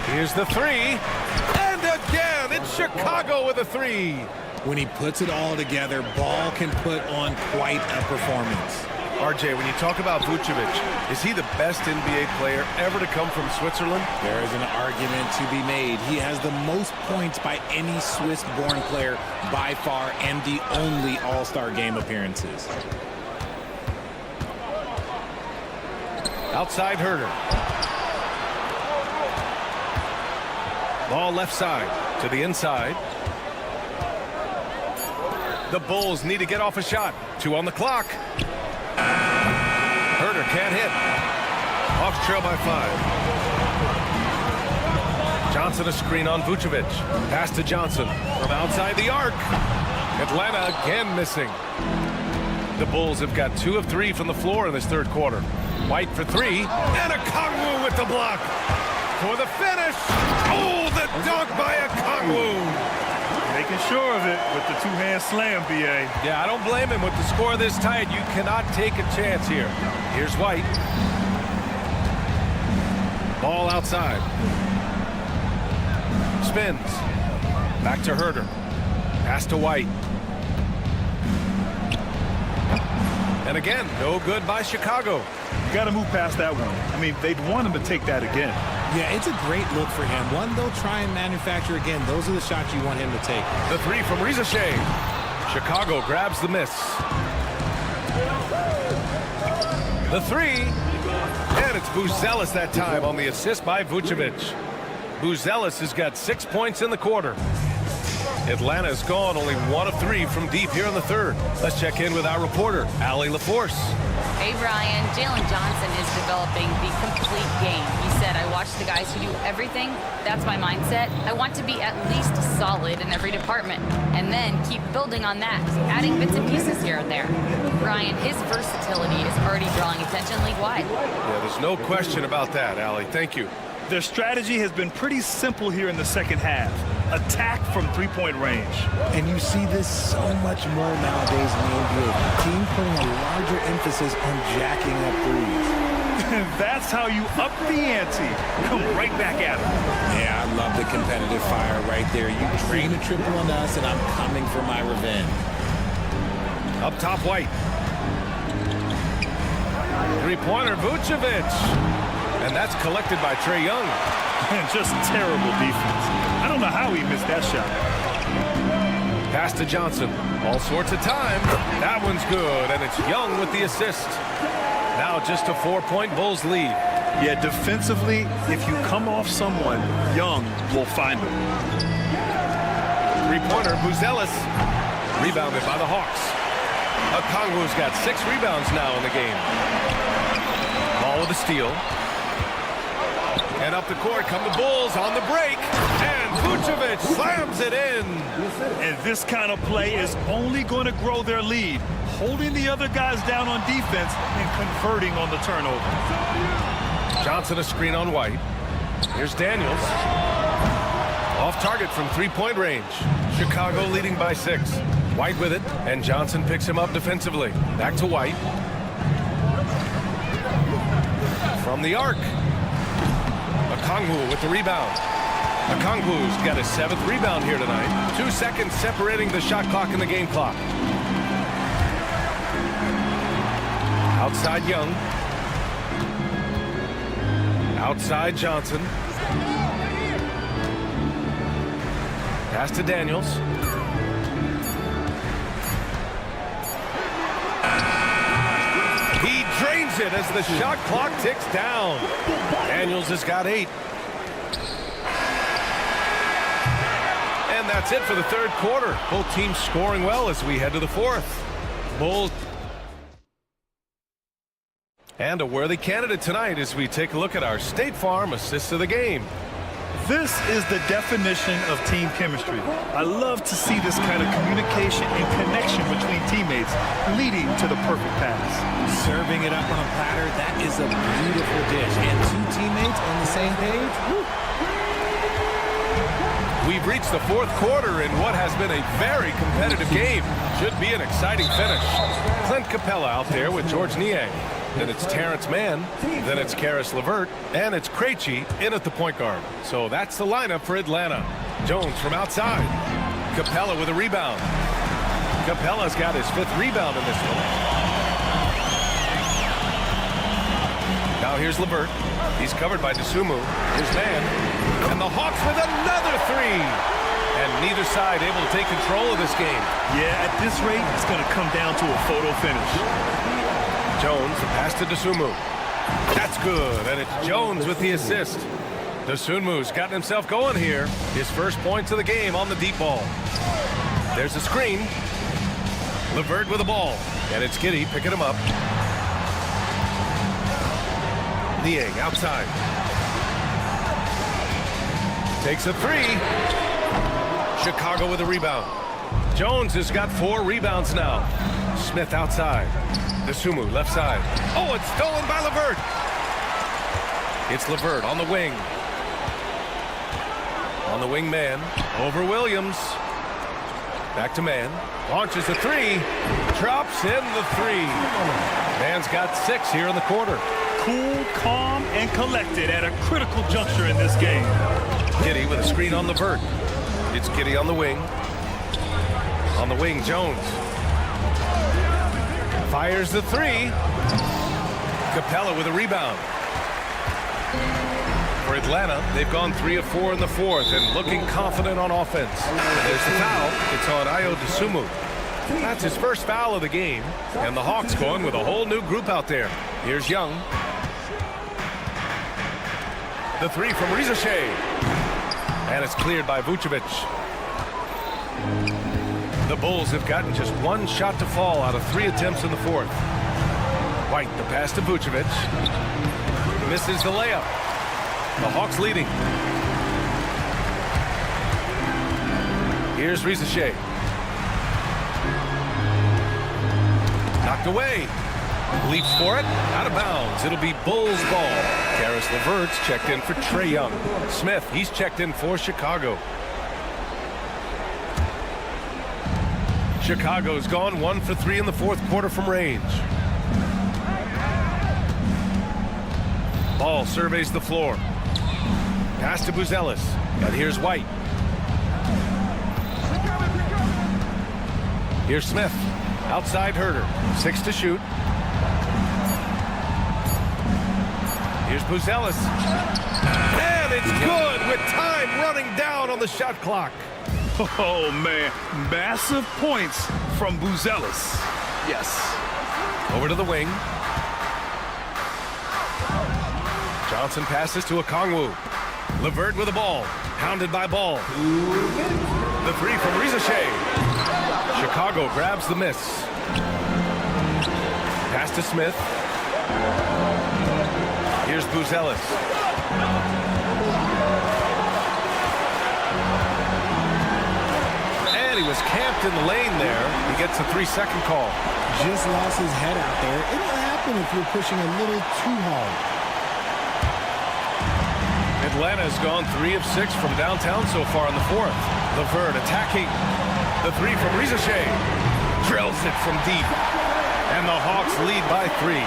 Here's the 3. And again, it's Chicago with a 3. When he puts it all together, Ball can put on quite a performance. RJ, when you talk about Vucevic, is he the best NBA player ever to come from Switzerland? There is an argument to be made. He has the most points by any Swiss-born player by far and the only All-Star game appearances. Outside Herter. Ball left side to the inside. The Bulls need to get off a shot. 2 on the clock. Herter can't hit. Hawks trail by 5. Johnson a screen on Vucevic. Pass to Johnson from outside the arc. Atlanta again missing. The Bulls have got 2 of 3 from the floor in this third quarter. White for 3, and Okongwu with the block for the finish. Oh, the dunk by Okongwu. Making sure of it with the 2-hand slam, B.A. Yeah, I don't blame him with the score this tight. You cannot take a chance here. Here's White. Ball outside. Spins. Back to Herter. Pass to White. And again, no good by Chicago. Got to move past that one. I mean, they'd want him to take that again. Yeah, it's a great look for him. One they'll try and manufacture again. Those are the shots you want him to take. The three from Ricochet. Chicago grabs the miss. The three. And it's Buzelis that time on the assist by Vucevic. Buzelis has got 6 points in the quarter. Atlanta's gone only 1 of 3 from deep here in the third. Let's check in with our reporter, Allie LaForce. Hey, Brian. Jalen Johnson is developing the complete game. He said, I watch the guys who do everything. That's my mindset. I want to be at least solid in every department and then keep building on that, adding bits and pieces here and there. Brian, his versatility is already drawing attention league-wide. Yeah, there's no question about that, Allie. Thank you. Their strategy has been pretty simple here in the second half. Attack from three-point range. And you see this so much more nowadays in the NBA. Team putting a larger emphasis on jacking up threes. That's how you up the ante. Come right back at them. Yeah, I love the competitive fire right there. You drain a triple on us, and I'm coming for my revenge. Up top, White. Three-pointer, Vucevic. And that's collected by Trae Young. And just terrible defense. I don't know how he missed that shot. Pass to Johnson. All sorts of time. That one's good, and it's Young with the assist. Now just a 4-point Bulls lead. Yeah, defensively, if you come off someone, Young will find them. Three-pointer, Buzelis. Rebounded by the Hawks. Okongwu's got 6 rebounds now in the game. Ball with a steal. And up the court come the Bulls on the break. And Vucevic slams it in. And this kind of play is only going to grow their lead. Holding the other guys down on defense and converting on the turnover. Johnson a screen on White. Here's Daniels. Off target from three-point range. Chicago leading by 6. White with it, and Johnson picks him up defensively. Back to White. From the arc. Okongwu with the rebound. Okongwu's got his 7th rebound here tonight. 2 seconds separating the shot clock and the game clock. Outside Young. Outside Johnson. Pass to Daniels. He drains it as the shot clock ticks down. Daniels has got 8. And that's it for the third quarter. Both teams scoring well as we head to the fourth. Bulls. And a worthy candidate tonight as we take a look at our State Farm assist of the game. This is the definition of team chemistry. I love to see this kind of communication and connection between teammates leading to the perfect pass. Serving it up on a platter, that is a beautiful dish. And 2 teammates on the same page. Woo. We've reached the fourth quarter in what has been a very competitive game. Should be an exciting finish. Clint Capella out there with George Niang. Then it's Terrence Mann, then it's Karis LeVert, and it's Krejci in at the point guard. So that's the lineup for Atlanta. Jones from outside. Capella with a rebound. Capella's got his 5th rebound in this one. Now here's LeVert. He's covered by Dosunmu. Here's Mann. And the Hawks with another 3. And neither side able to take control of this game. Yeah, at this rate, it's going to come down to a photo finish. Jones, the pass to Dosunmu. That's good, and it's Jones with the assist. Dosunmu's gotten himself going here. His first points of the game on the deep ball. There's a screen. LeVert with the ball, and it's Giddey picking him up. Niang outside. Takes a 3. Chicago with a rebound. Jones has got 4 rebounds now. Smith outside. Dosunmu left side. Oh, it's stolen by LeVert. It's LeVert on the wing. On the wing, man. Over Williams. Back to Mann. Launches a 3. Drops in the 3. Mann's got 6 here in the quarter. Cool, calm, and collected at a critical juncture in this game. Giddey with a screen on LeVert. It's Giddey on the wing. On the wing, Jones. Fires the 3. Capella with a rebound. For Atlanta, they've gone 3 of 4 in the fourth and looking confident on offense. And there's the foul. It's on Ayo Dosunmu. That's his first foul of the game. And the Hawks going with a whole new group out there. Here's Young. The three from Rizashe. And it's cleared by Vucevic. The Bulls have gotten just one shot to fall out of 3 attempts in the fourth. White, the pass to Vucevic. Misses the layup. The Hawks leading. Here's Rizashe. Knocked away. Leaps for it. Out of bounds. It'll be Bulls ball. Karis LeVert's checked in for Trae Young. Smith, he's checked in for Chicago. Chicago's gone 1 for 3 in the fourth quarter from range. Ball surveys the floor. Pass to Buzelis. And here's White. Here's Smith. Outside Herter. 6 to shoot. Here's Buzelis. And it's good with time running down on the shot clock. Oh, man. Massive points from Buzelis. Yes. Over to the wing. Johnson passes to Okongwu. LeVert with the ball. Hounded by Ball. The three from Rizashe. Chicago grabs the miss. Pass to Smith. Here's Buzelis. And he was camped in the lane there. He gets a 3-second call. Just lost his head out there. It'll happen if you're pushing a little too hard. Atlanta has gone 3 of 6 from downtown so far in the fourth. LeVert attacking. The three from Rizashe. Drills it from deep. And the Hawks lead by 3.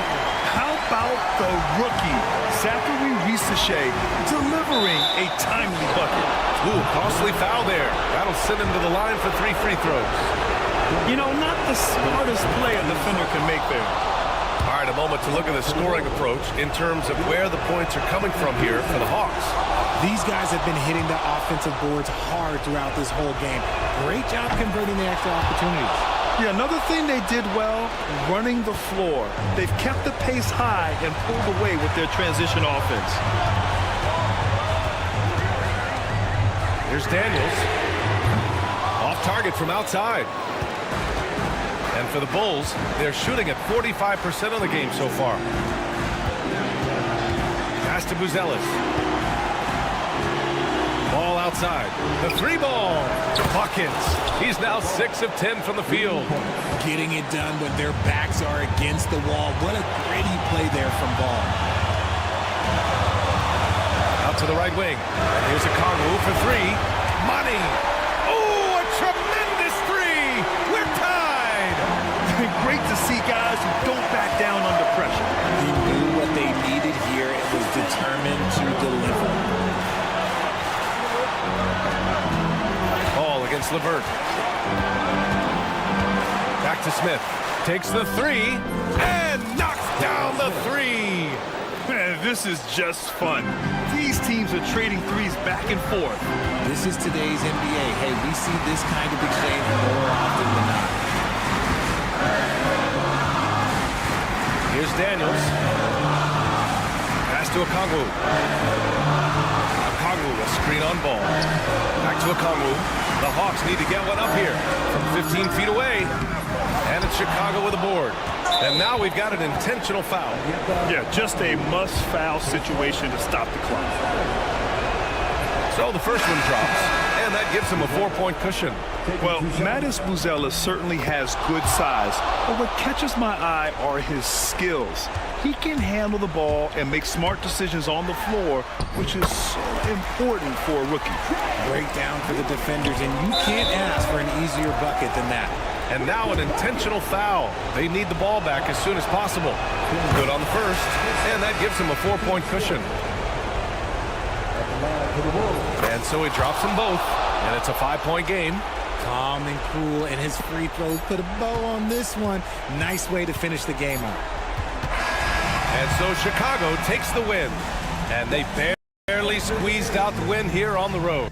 How about the rookie, Zachary Rizashe, delivering a timely bucket? Ooh, costly foul there. That'll send him to the line for 3 free throws. You know, not the smartest play a defender can make there. All right, a moment to look at the scoring approach in terms of where the points are coming from here for the Hawks. These guys have been hitting the offensive boards hard throughout this whole game. Great job converting the extra opportunities. Yeah, another thing they did well, running the floor. They've kept the pace high and pulled away with their transition offense. Here's Daniels. Off target from outside. And for the Bulls, they're shooting at 45% of the game so far. Pass to Buzelis. Ball outside. The 3 ball. Buckets. He's now 6 of 10 from the field. Getting it done when their backs are against the wall. What a gritty play there from Ball. Out to the right wing. And here's a Okongwu for 3. Money. Oh, a tremendous 3. We're tied. Great to see guys who don't back down under pressure. He knew what they needed here and was determined to deliver. Ball against LeVert. Back to Smith. Takes the 3 and knocks down the 3. Man, this is just fun. These teams are trading threes back and forth. This is today's NBA. Hey, we see this kind of exchange more often than not. Here's Daniels. Pass to Okongwu. Okongwu, a screen on Ball. Back to Okongwu. The Hawks need to get one up here from 15 feet away. And it's Chicago with a board. And now we've got an intentional foul. Yeah, just a must-foul situation to stop the clock. So the first one drops, and that gives him a 4-point cushion. Well, Mattis Buzelis certainly has good size, but what catches my eye are his skills. He can handle the ball and make smart decisions on the floor, which is so important for a rookie. Breakdown for the defenders, and you can't ask for an easier bucket than that. And now an intentional foul. They need the ball back as soon as possible. Good on the first, and that gives him a 4-point cushion. And so he drops them both, and it's a 5-point game. Calm and cool, and his free throws put a bow on this one. Nice way to finish the game out. And so Chicago takes the win. And they barely squeezed out the win here on the road.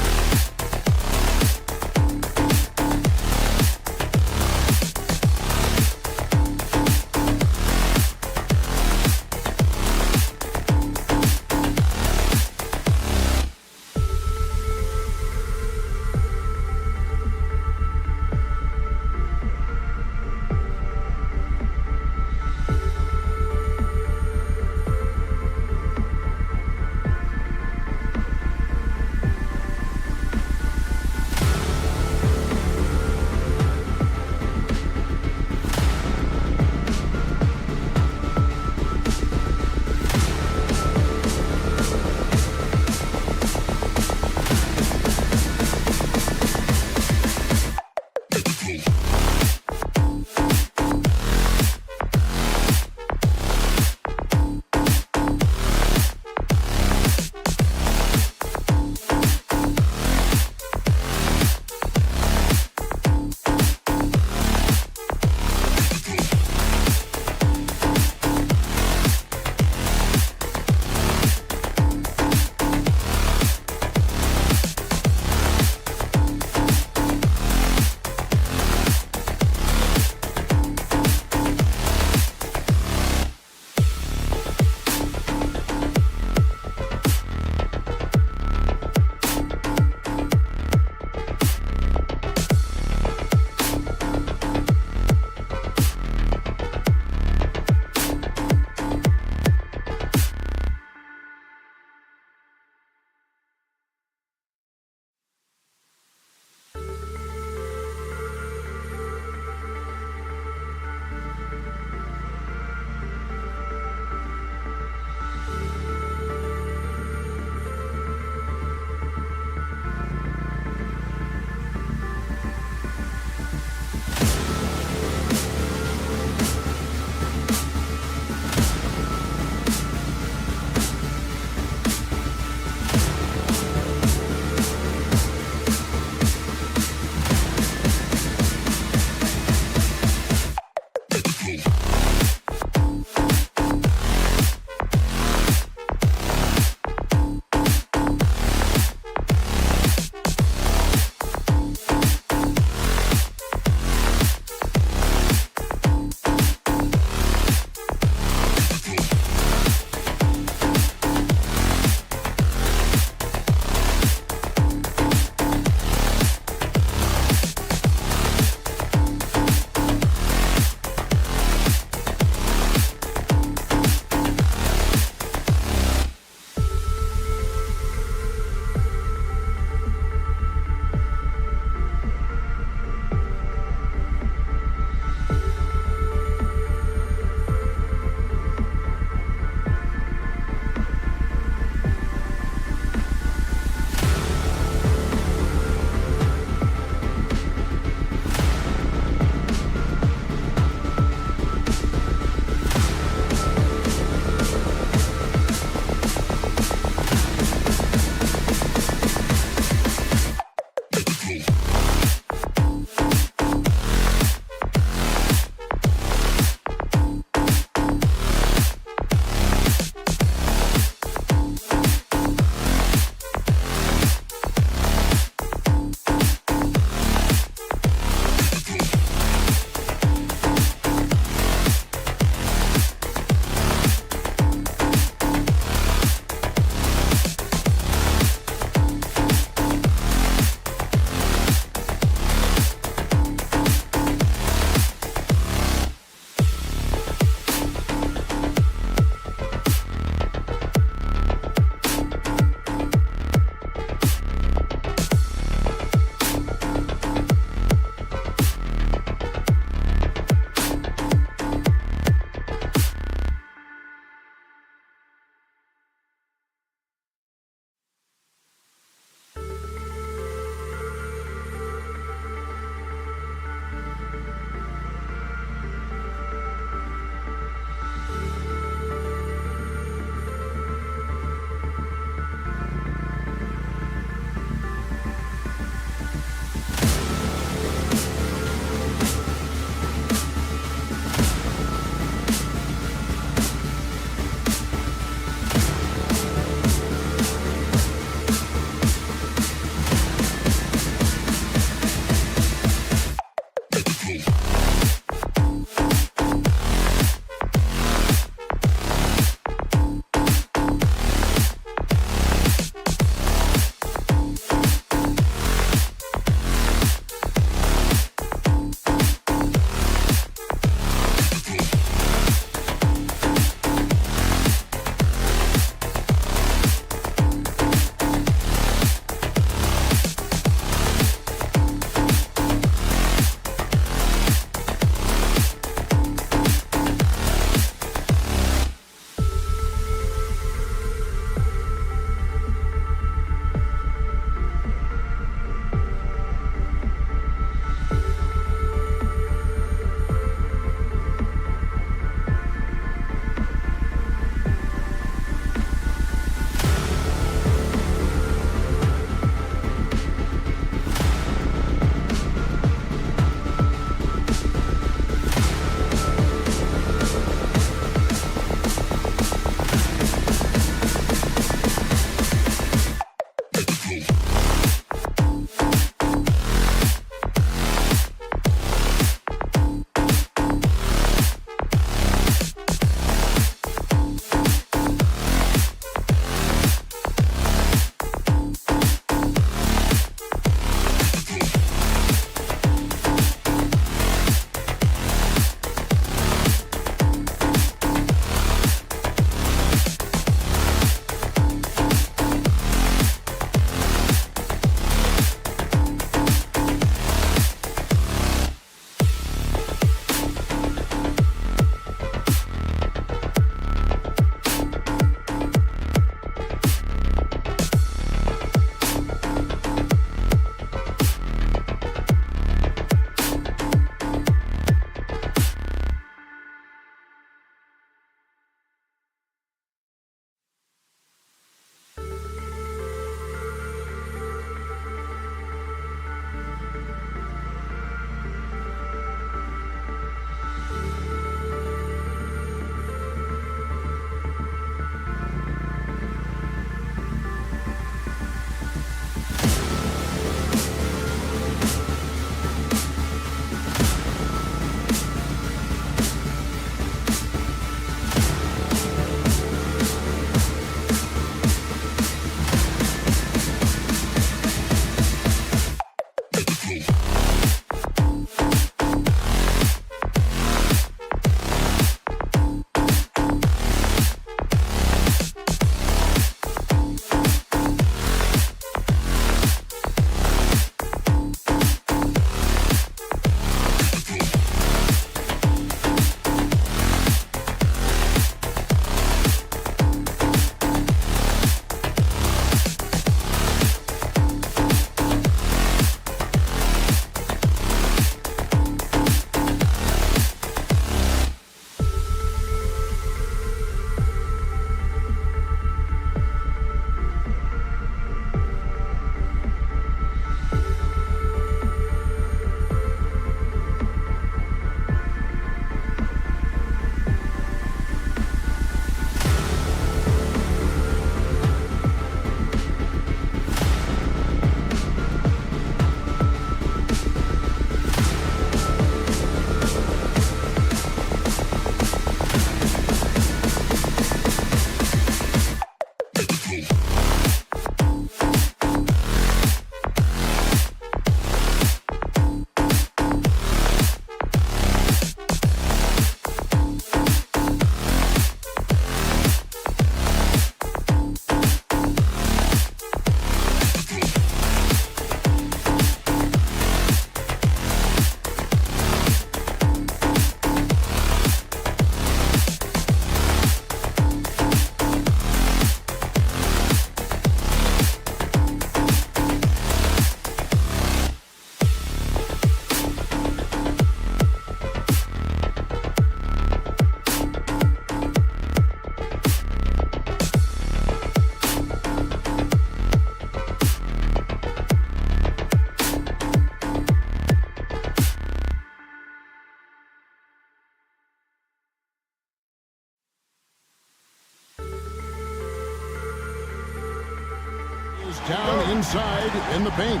down inside in the paint.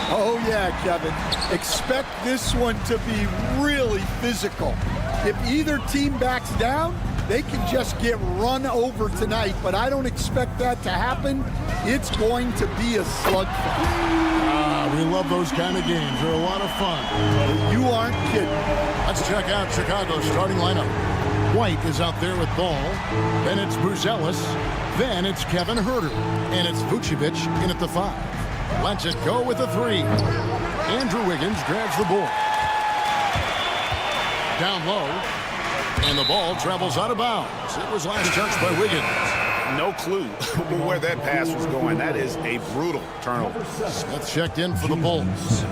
Oh, yeah, Kevin. Expect this one to be really physical. If either team backs down, they can just get run over tonight, but I don't expect that to happen. It's going to be a slugfest. We love those kind of games. They're a lot of fun. You aren't kidding. Let's check out Chicago's starting lineup. White is out there with ball. Then it's Buzelis. Then it's Kevin Huerter. And it's Vucevic in at the 5. Let's it go with the 3. Andrew Wiggins grabs the board. Down low. And the ball travels out of bounds. It was last touched by Wiggins. No clue where that pass was going. That is a brutal turnover. Smith checked in for the Bulls.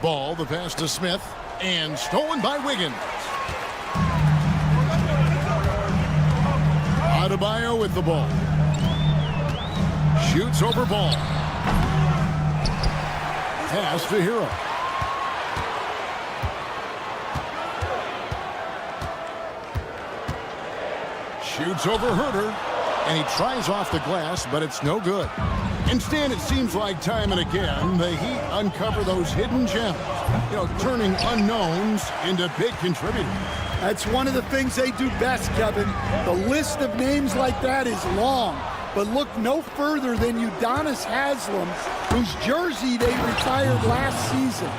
Ball, the pass to Smith. And stolen by Wiggins. Adebayo with the ball. Shoots over ball. Pass to Hero. Shoots over Huerter, and he tries off the glass, but it's no good. Instead, it seems like time and again, the Heat uncover those hidden gems, turning unknowns into big contributors. That's one of the things they do best, Kevin. The list of names like that is long, but look no further than Udonis Haslem, whose jersey they retired last season.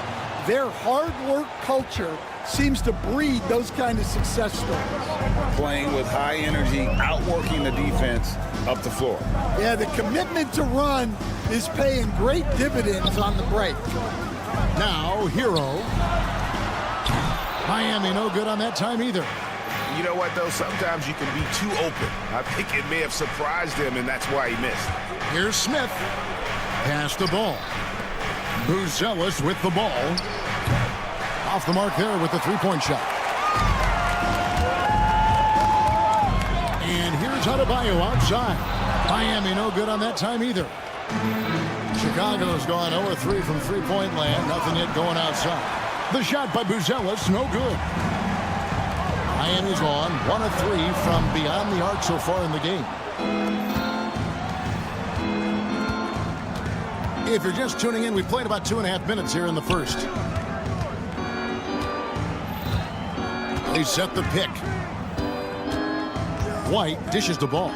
Their hard work culture seems to breed those kind of success stories. Playing with high energy, outworking the defense up the floor. Yeah, the commitment to run is paying great dividends on the break. Now, Hero. Miami no good on that time either. You know what, though? Sometimes you can be too open. I think it may have surprised him, and that's why he missed. Here's Smith. Pass the ball. Buzelis with the ball. Off the mark there with the three-point shot. And here's Adebayo outside. Miami no good on that time either. Chicago's gone 0-3 from three-point land. Nothing yet going outside. The shot by Buzelis, no good. Miami's gone 1-3 from beyond the arc so far in the game. If you're just tuning in, we've played about 2.5 minutes here in the first. They set the pick. White dishes the ball.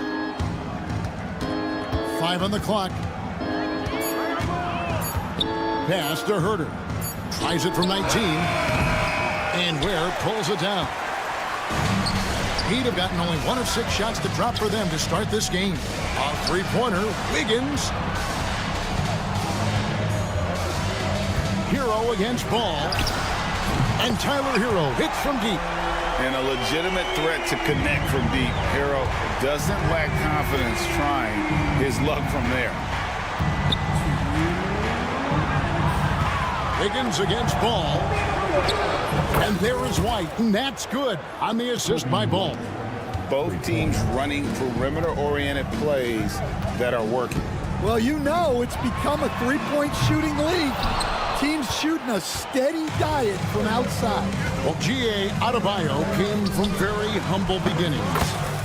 5 on the clock. Pass to Huerter. Tries it from 19. And Ware pulls it down. He'd have gotten only 1 of 6 shots to drop for them to start this game. A three-pointer. Wiggins. Hero against Ball. And Tyler Hero hits from deep. And a legitimate threat to connect from deep. Hero doesn't lack confidence trying his luck from there. Wiggins against Ball. And there is White. And that's good on the assist by Ball. Both teams running perimeter-oriented plays that are working. Well, it's become a three-point shooting league. Teams shooting a steady diet from outside. Well, G.A. Adebayo came from very humble beginnings.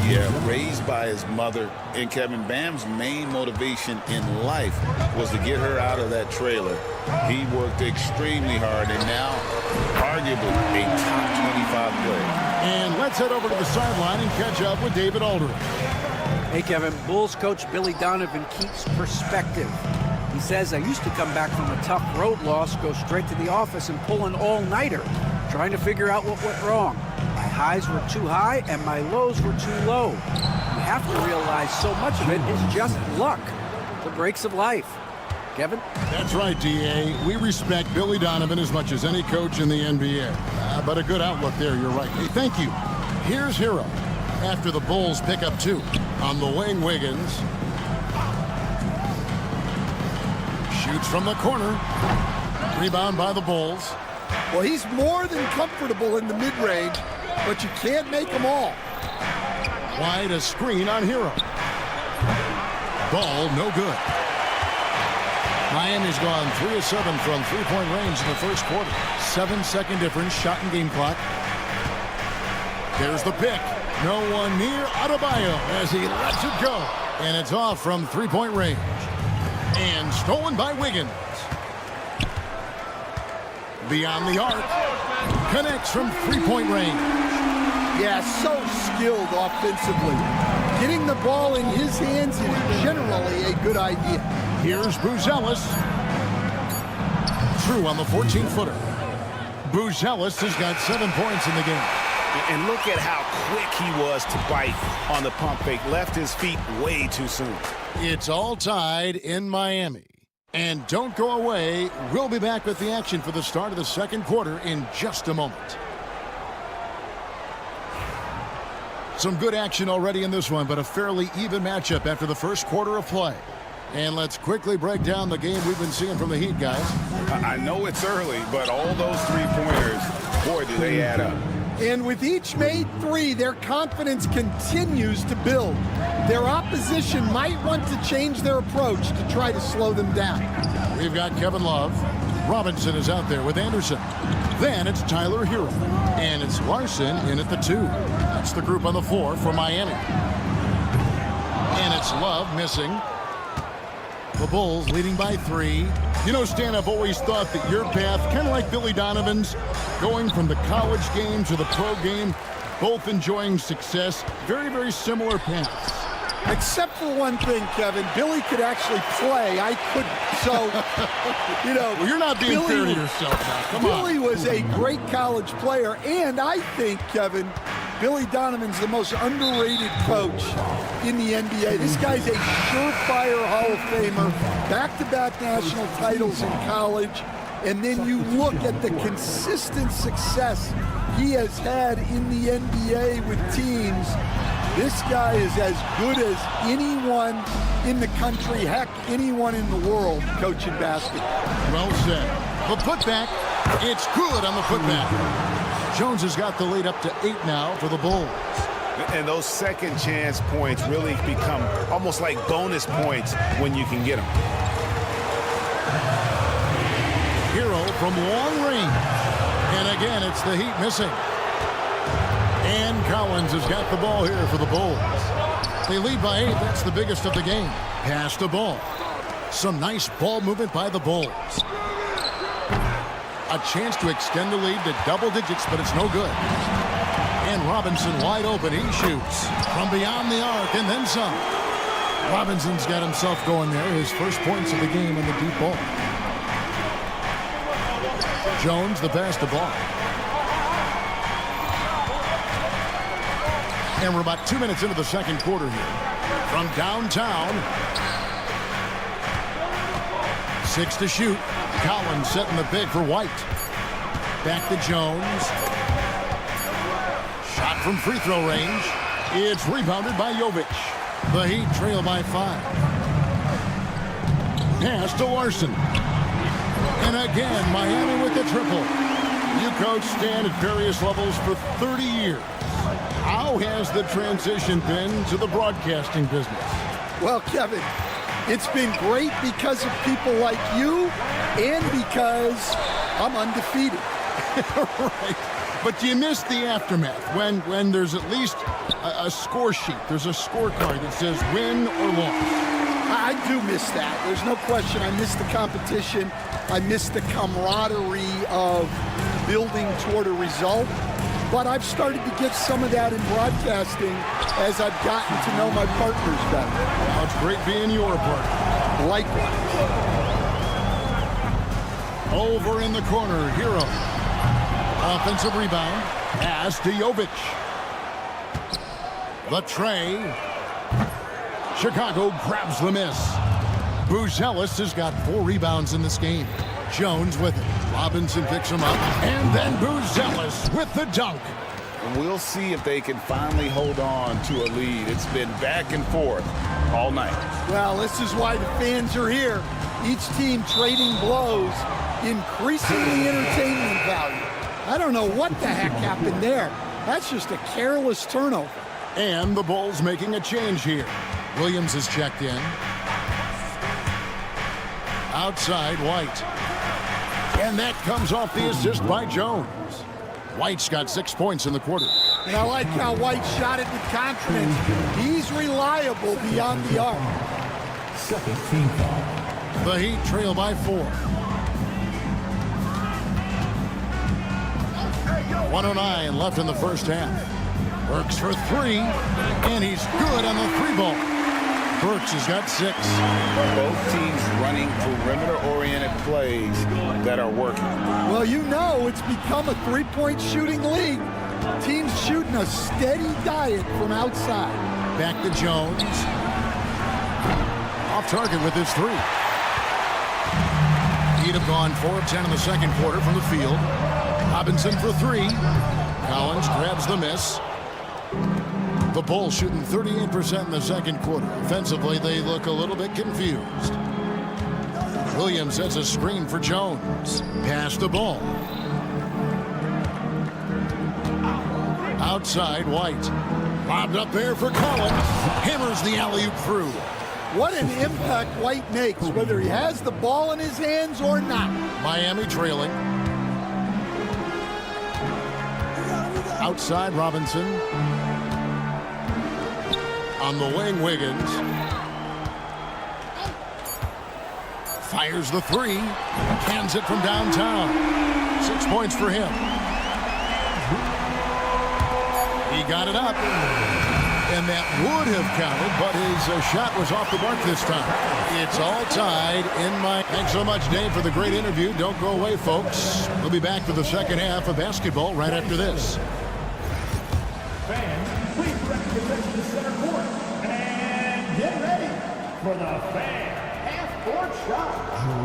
Yeah, raised by his mother. And Kevin, Bam's main motivation in life was to get her out of that trailer. He worked extremely hard and now arguably a top 25 player. And let's head over to the sideline and catch up with David Aldridge. Hey, Kevin, Bulls coach Billy Donovan keeps perspective. He says, I used to come back from a tough road loss, go straight to the office and pull an all-nighter, trying to figure out what went wrong. My highs were too high and my lows were too low. You have to realize so much of it is just luck, the breaks of life. Kevin? That's right, D.A. We respect Billy Donovan as much as any coach in the NBA. But a good outlook there, you're right. Hey, thank you. Here's Hero. After the Bulls pick up 2 on the wing, Wiggins. Shoots from the corner. Rebound by the Bulls. Well, he's more than comfortable in the mid-range, but you can't make them all. Wide a screen on Hero. Ball no good. Miami's gone 3 of 7 from three-point range in the first quarter. 7-second difference, shot and game clock. There's the pick. No one near Adebayo as he lets it go. And it's off from three-point range. And stolen by Wiggins. Beyond the arc. Connects from three-point range. Yeah, so skilled offensively. Getting the ball in his hands is generally a good idea. Here's Buzelis. Through on the 14-footer. Buzelis has got 7 points in the game. And look at how quick he was to bite on the pump fake. Left his feet way too soon. It's all tied in Miami. And don't go away. We'll be back with the action for the start of the second quarter in just a moment. Some good action already in this one, but a fairly even matchup after the first quarter of play. And let's quickly break down the game we've been seeing from the Heat, guys. I know it's early, but all those three-pointers, boy, do they add up. And with each made three, their confidence continues to build. Their opposition might want to change their approach to try to slow them down. We've got Kevin Love. Robinson is out there with Anderson. Then it's Tyler Hero. And it's Larson in at the 2. That's the group on the floor for Miami. And it's Love missing. The Bulls leading by 3. You know, Stan, I've always thought that your path, kind of like Billy Donovan's, going from the college game to the pro game, both enjoying success, very, very similar paths. Except for one thing, Kevin. Billy could actually play. I couldn't. So, you know. Well, you're not being fair to yourself now. Come on. Billy was a great college player. And I think, Kevin, Billy Donovan's the most underrated coach in the NBA. This guy's a surefire Hall of Famer. Back-to-back national titles in college. And then you look at the consistent success he has had in the NBA with teams. This guy is as good as anyone in the country, heck, anyone in the world coaching basketball. Well said. The putback, it's good on the putback. Jones has got the lead up to 8 now for the Bulls. And those second chance points really become almost like bonus points when you can get them. Hero from long range. And again, it's the Heat missing. And Collins has got the ball here for the Bulls. They lead by 8. That's the biggest of the game. Pass the ball. Some nice ball movement by the Bulls. A chance to extend the lead to double digits, but it's no good. And Robinson wide open. He shoots from beyond the arc and then some. Robinson's got himself going there. His first points of the game in the deep ball. Jones, the pass to ball. And we're about 2 minutes into the second quarter here. From downtown. 6 to shoot. Collins setting the big for White. Back to Jones. Shot from free throw range. It's rebounded by Jovic. The Heat trail by 5. Pass to Larson. And again, Miami with the triple. You coach Stan at various levels for 30 years. How has the transition been to the broadcasting business? Well, Kevin, it's been great because of people like you and because I'm undefeated. Right. But do you miss the aftermath when there's at least a score sheet? There's a scorecard that says win or loss. I do miss that. There's no question. I miss the competition. I miss the camaraderie of building toward a result. But I've started to get some of that in broadcasting as I've gotten to know my partners better. Well, it's great being your partner. Likewise. Over in the corner, Hero. Offensive rebound. Pass to Jovic. The tray. Chicago grabs the miss. Buzelis has got 4 rebounds in this game. Jones with it. Robinson picks him up. And then Buzelis with the dunk. We'll see if they can finally hold on to a lead. It's been back and forth all night. Well, this is why the fans are here. Each team trading blows, increasing the entertainment value. I don't know what the heck happened there. That's just a careless turnover. And the Bulls making a change here. Williams is checked in. Outside, White. And that comes off the assist by Jones. White's got 6 points in the quarter. And I like how White shot it with confidence. He's reliable beyond the arc. Second team foul. The Heat trail by 4. 1:09 left in the first half. Burks for 3, and he's good on the 3-ball. Burks has got 6. Both teams running perimeter-oriented plays that are working. Well, you know it's become a three-point shooting league. Teams shooting a steady diet from outside. Back to Jones. Off target with his 3. He'd have gone 4 of 10 in the second quarter from the field. Robinson for 3. Collins grabs the miss. The Bulls shooting 38% in the second quarter. Offensively, they look a little bit confused. Williams sets a screen for Jones. Pass the ball. Outside, White. Lobbed up there for Collins. Hammers the alley-oop through. What an impact White makes, whether he has the ball in his hands or not. Miami trailing. Outside, Robinson. On the wing, Wiggins. Fires the 3. Cans it from downtown. 6 points for him. He got it up. And that would have counted, but his shot was off the mark this time. It's all tied in my... Thanks so much, Dave, for the great interview. Don't go away, folks. We'll be back for the second half of basketball right after this. Fans, please direct your attention to center court. And get ready for the fan half-court shot.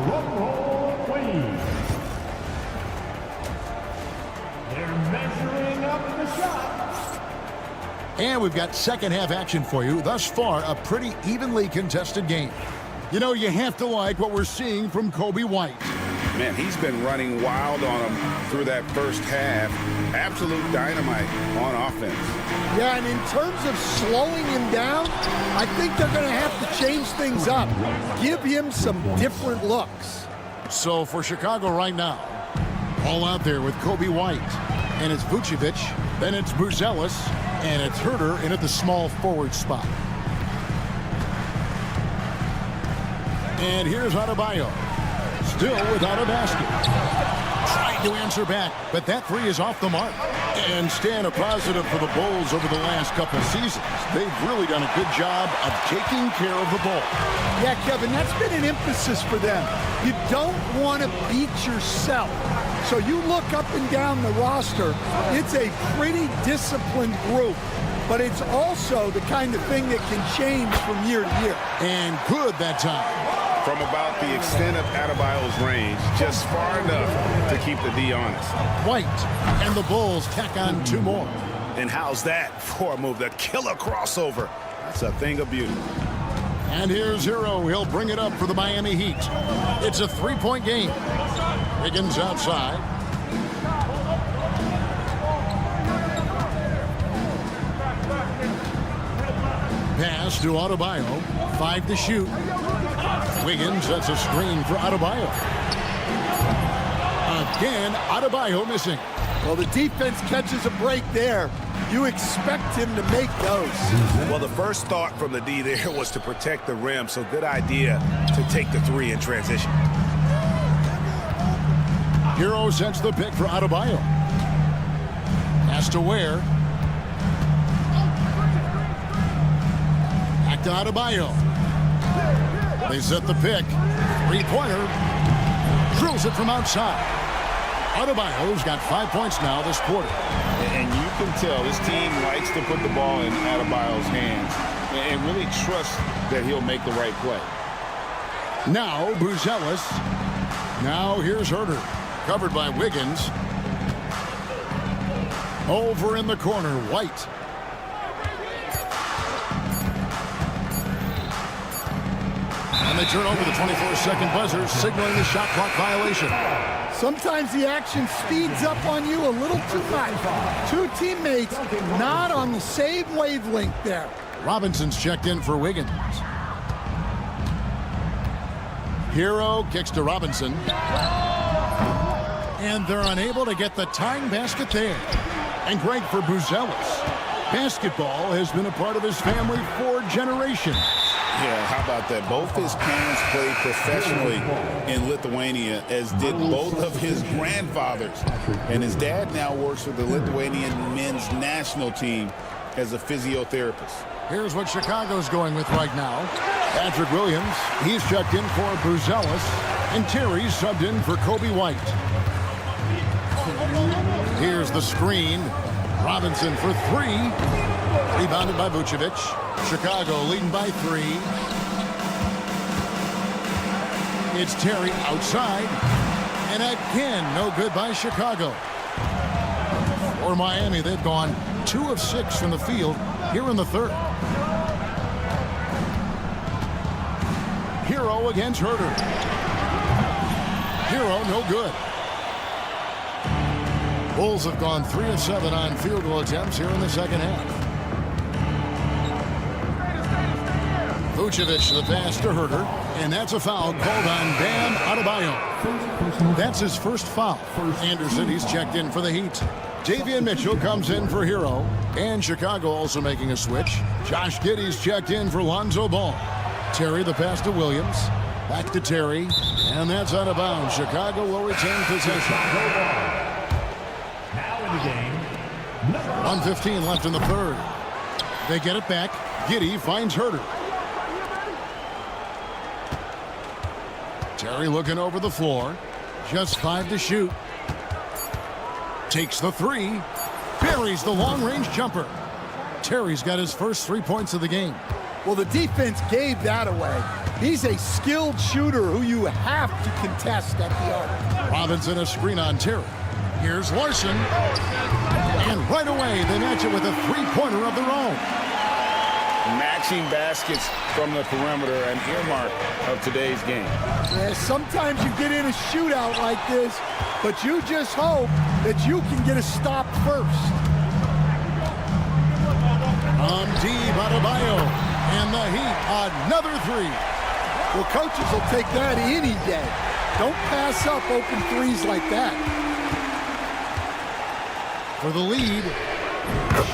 Drum roll, please. They're measuring up the shot. And we've got second half action for you. Thus far, a pretty evenly contested game. You know, you have to like what we're seeing from Coby White. Man, he's been running wild on him through that first half. Absolute dynamite on offense. Yeah, and in terms of slowing him down, I think they're going to have to change things up. Give him some different looks. So for Chicago right now, all out there with Coby White. And it's Vucevic, then it's Buzelis, and it's Herter in at the small forward spot. And here's Adebayo. Still without a basket. Trying to answer back, but that 3 is off the mark. And staying a positive for the Bulls over the last couple seasons. They've really done a good job of taking care of the ball. Yeah, Kevin, that's been an emphasis for them. You don't want to beat yourself. So you look up and down the roster, it's a pretty disciplined group. But it's also the kind of thing that can change from year to year. And good that time. From about the extent of Adebayo's range, just far enough to keep the D honest. White and the Bulls tack on 2 more. And how's that for a move? The killer crossover. That's a thing of beauty. And here's Hero. He'll bring it up for the Miami Heat. It's a 3-point game. Wiggins outside. Pass to Adebayo. 5 to shoot. Wiggins sets a screen for Adebayo. Again, Adebayo missing. Well, the defense catches a break there. You expect him to make those. Well, the first thought from the D there was to protect the rim, so good idea to take the 3 in transition. Hero sets the pick for Adebayo. Has to Ware. Back to Adebayo. They set the pick. 3-pointer. Drills it from outside. Adebayo's got 5 points now this quarter. And you can tell this team likes to put the ball in Adebayo's hands and really trust that he'll make the right play. Now Buzelis. Now here's Herter. Covered by Wiggins. Over in the corner, White. And they turn over the 24-second buzzer, signaling the shot clock violation. Sometimes the action speeds up on you a little too much. 2 teammates not on the same wavelength there. Robinson's checked in for Wiggins. Hero kicks to Robinson. And they're unable to get the tying basket there. And great for Buzelis. Basketball has been a part of his family for generations. Yeah, how about that? Both his parents played professionally in Lithuania, as did both of his grandfathers. And his dad now works for the Lithuanian men's national team as a physiotherapist. Here's what Chicago's going with right now. Patrick Williams, he's checked in for Buzelis, and Terry's subbed in for Kobe White. Here's the screen. Robinson for three. Rebounded by Vucevic. Chicago leading by 3. It's Terry outside. And again, no good by Chicago. For Miami, they've gone 2 of 6 from the field here in the third. Hero against Herter. Hero, no good. Bulls have gone 3 of 7 on field goal attempts here in the second half. Vucevic the pass to Herter, and that's a foul called on Bam Adebayo. That's his first foul. Anderson, he's checked in for the Heat. Davion Mitchell comes in for Hero, and Chicago also making a switch. Josh Giddey's checked in for Lonzo Ball. Terry the pass to Williams. Back to Terry, and that's out of bounds. Chicago will retain possession. Now in the game, 1:15 left in the third. They get it back. Giddey finds Herter. Terry looking over the floor. Just 5 to shoot. Takes the 3. Buries the long-range jumper. Terry's got his first 3 points of the game. Well, the defense gave that away. He's a skilled shooter who you have to contest at the arc. Robinson a screen on Terry. Here's Larson. And right away, they match it with a 3-pointer of their own. Matching baskets from the perimeter, an earmark of today's game. Yeah, sometimes you get in a shootout like this, but you just hope that you can get a stop first. On deep, Adebayo. And the Heat, another 3. Well, coaches will take that any day. Don't pass up open threes like that. For the lead,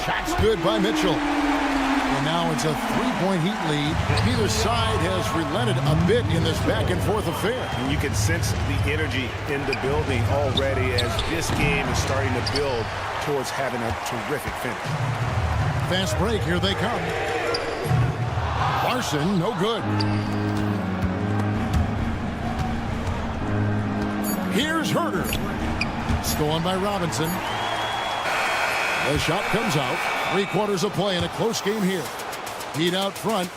shot's good by Mitchell. And now it's a 3-point Heat lead. Neither side has relented a bit in this back-and-forth affair. And you can sense the energy in the building already as this game is starting to build towards having a terrific finish. Fast break, here they come. Larson, no good. Here's Herter. Stolen by Robinson. The shot comes out. 3/4 of play in a close game here. Heat out front.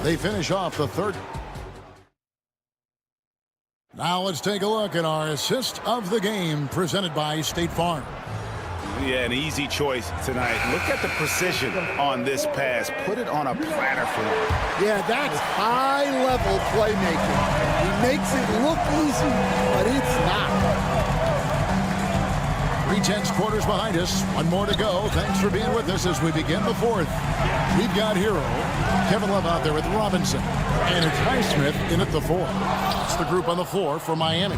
They finish off the third. Now let's take a look at our assist of the game presented by State Farm. Yeah, an easy choice tonight. Look at the precision on this pass. Put it on a platter for him. Yeah, that's high-level playmaking. He makes it look easy, but it's not. 3/10 quarters behind us. One more to go. Thanks for being with us as we begin the fourth. We've got Hero. Kevin Love out there with Robinson. And it's Highsmith in at the 4. It's the group on the floor for Miami.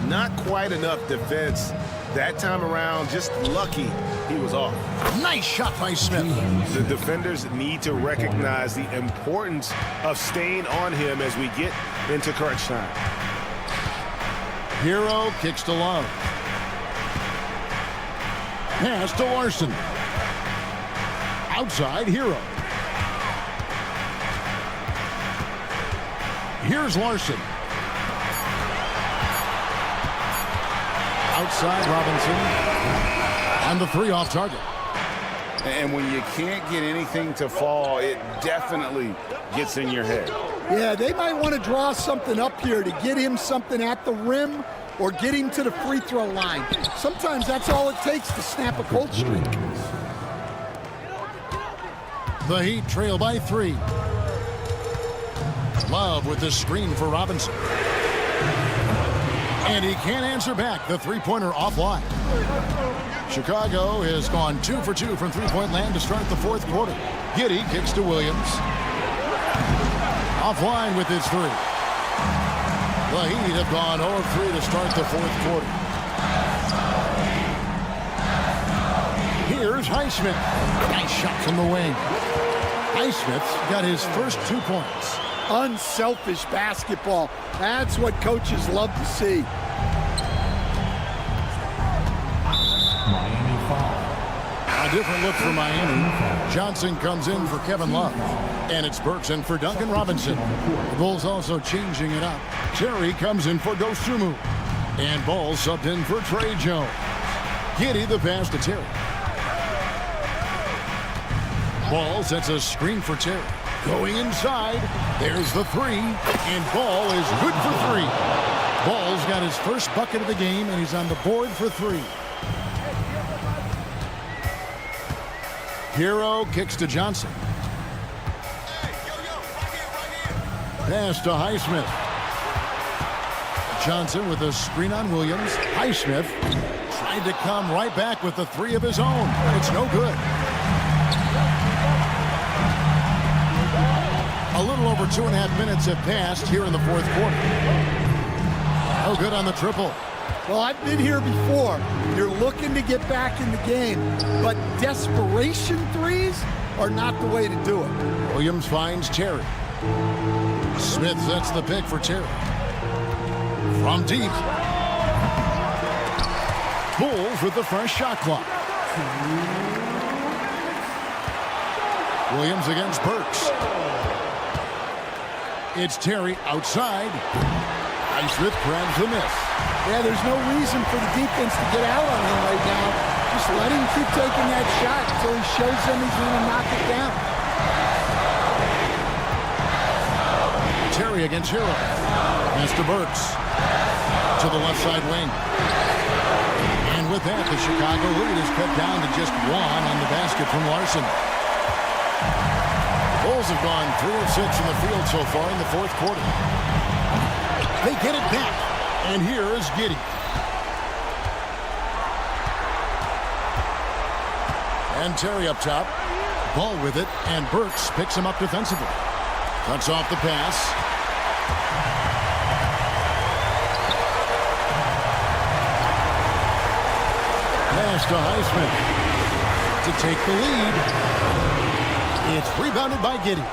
Not quite enough defense that time around. Just lucky he was off. Nice shot by Smith. The defenders need to recognize the importance of staying on him as we get into crunch time. Hero kicks to Love. Pass to Larson. Outside, Hero. Here's Larson. Outside, Robinson. And the 3 off target. And when you can't get anything to fall, it definitely gets in your head. Yeah, they might want to draw something up here to get him something at the rim or get him to the free throw line. Sometimes that's all it takes to snap a cold streak. The Heat trail by 3. Love with the screen for Robinson. And he can't answer back. The 3-pointer offline. Chicago has gone 2 for 2 from 3-point land to start the fourth quarter. Giddey kicks to Williams. Offline with his 3. The Heat have gone 0 of 3 to start the fourth quarter. Here's Highsmith. Nice shot from the wing. Highsmith's got his first 2 points. Unselfish basketball. That's what coaches love to see. Miami foul. A different look for Miami. Johnson comes in for Kevin Love. And it's Burks in for Duncan Robinson. The Bulls also changing it up. Terry comes in for Dosunmu. And Ball subbed in for Trey Jones. Giddey the pass to Terry. Ball sets a screen for Terry. Going inside. There's the three. And Ball is good for three. Ball's got his first bucket of the game, and he's on the board for three. Hero kicks to Johnson. Pass to Highsmith. Johnson with a screen on Williams. Highsmith tried to come right back with the three of his own. It's no good. A little over 2.5 minutes have passed here in the fourth quarter. No good on the triple. Well, I've been here before. You're looking to get back in the game, but desperation threes are not the way to do it. Williams finds Terry. Smith sets the pick for Terry. From deep. Bulls with the fresh shot clock. Williams against Burks. It's Terry outside. Highsmith grabs the miss. Yeah, there's no reason for the defense to get out on him right now. Just let him keep taking that shot until he shows them he's going to knock it down. Terry against Hero. Mr. Burks to the left side wing. And with that, the Chicago lead is cut down to just one on the basket from Larson. Bulls have gone 3 of 6 in the field so far in the fourth quarter. They get it back. And here is Giddey. And Terry up top. Ball with it, and Burks picks him up defensively. Cuts off the pass. Pass to Highsmith to take the lead. It's rebounded by Giddey.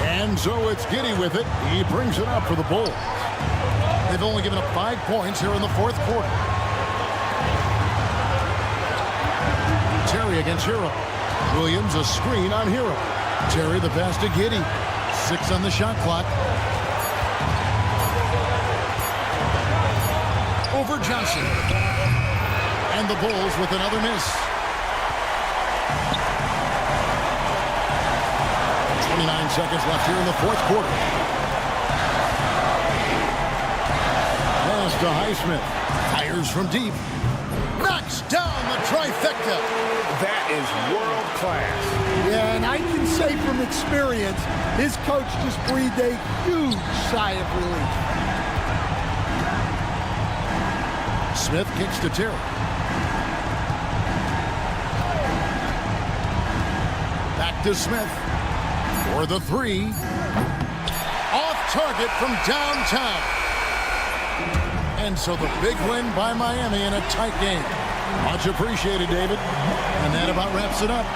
And so it's Giddey with it. He brings it up for the Bulls. They've only given up 5 points here in the fourth quarter. Terry against Hero. Williams a screen on Hero. Terry the pass to Giddey. 6 on the shot clock. Over Johnson. And the Bulls with another miss. 29 seconds left here in the fourth quarter. Pass to Highsmith. Fires from deep. Knocks down the trifecta. That is world class. Yeah, and I can say from experience, his coach just breathed a huge sigh of relief. Smith kicks to Terry. Back to Smith for the three. Off target from downtown. And so the big win by Miami in a tight game. Much appreciated, David. And that about wraps it up.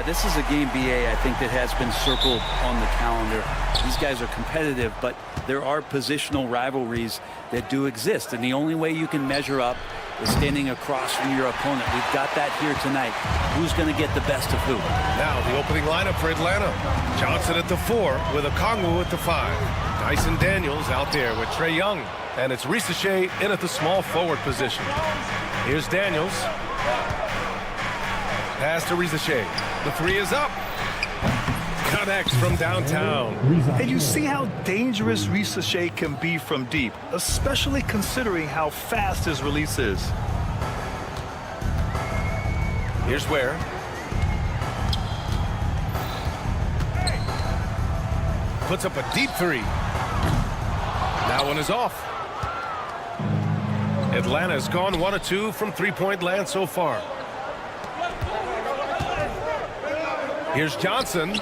this is a game, BA, I think that has been circled on the calendar. These guys are competitive, but there are positional rivalries that do exist, and the only way you can measure up is standing across from your opponent. We've got that here tonight. Who's going to get the best of who? Now the opening lineup for Atlanta. Johnson at the 4 with Okongwu at the 5. Dyson Daniels out there with Trae Young. And it's Risache in at the small forward position. Here's Daniels. Pass to Risache. The 3 is up. Connects from downtown. And you see how dangerous Risache can be from deep, especially considering how fast his release is. Here's Ware. Puts up a deep 3. That one is off. Atlanta's gone 1 of 2 from three-point land so far. Here's Johnson.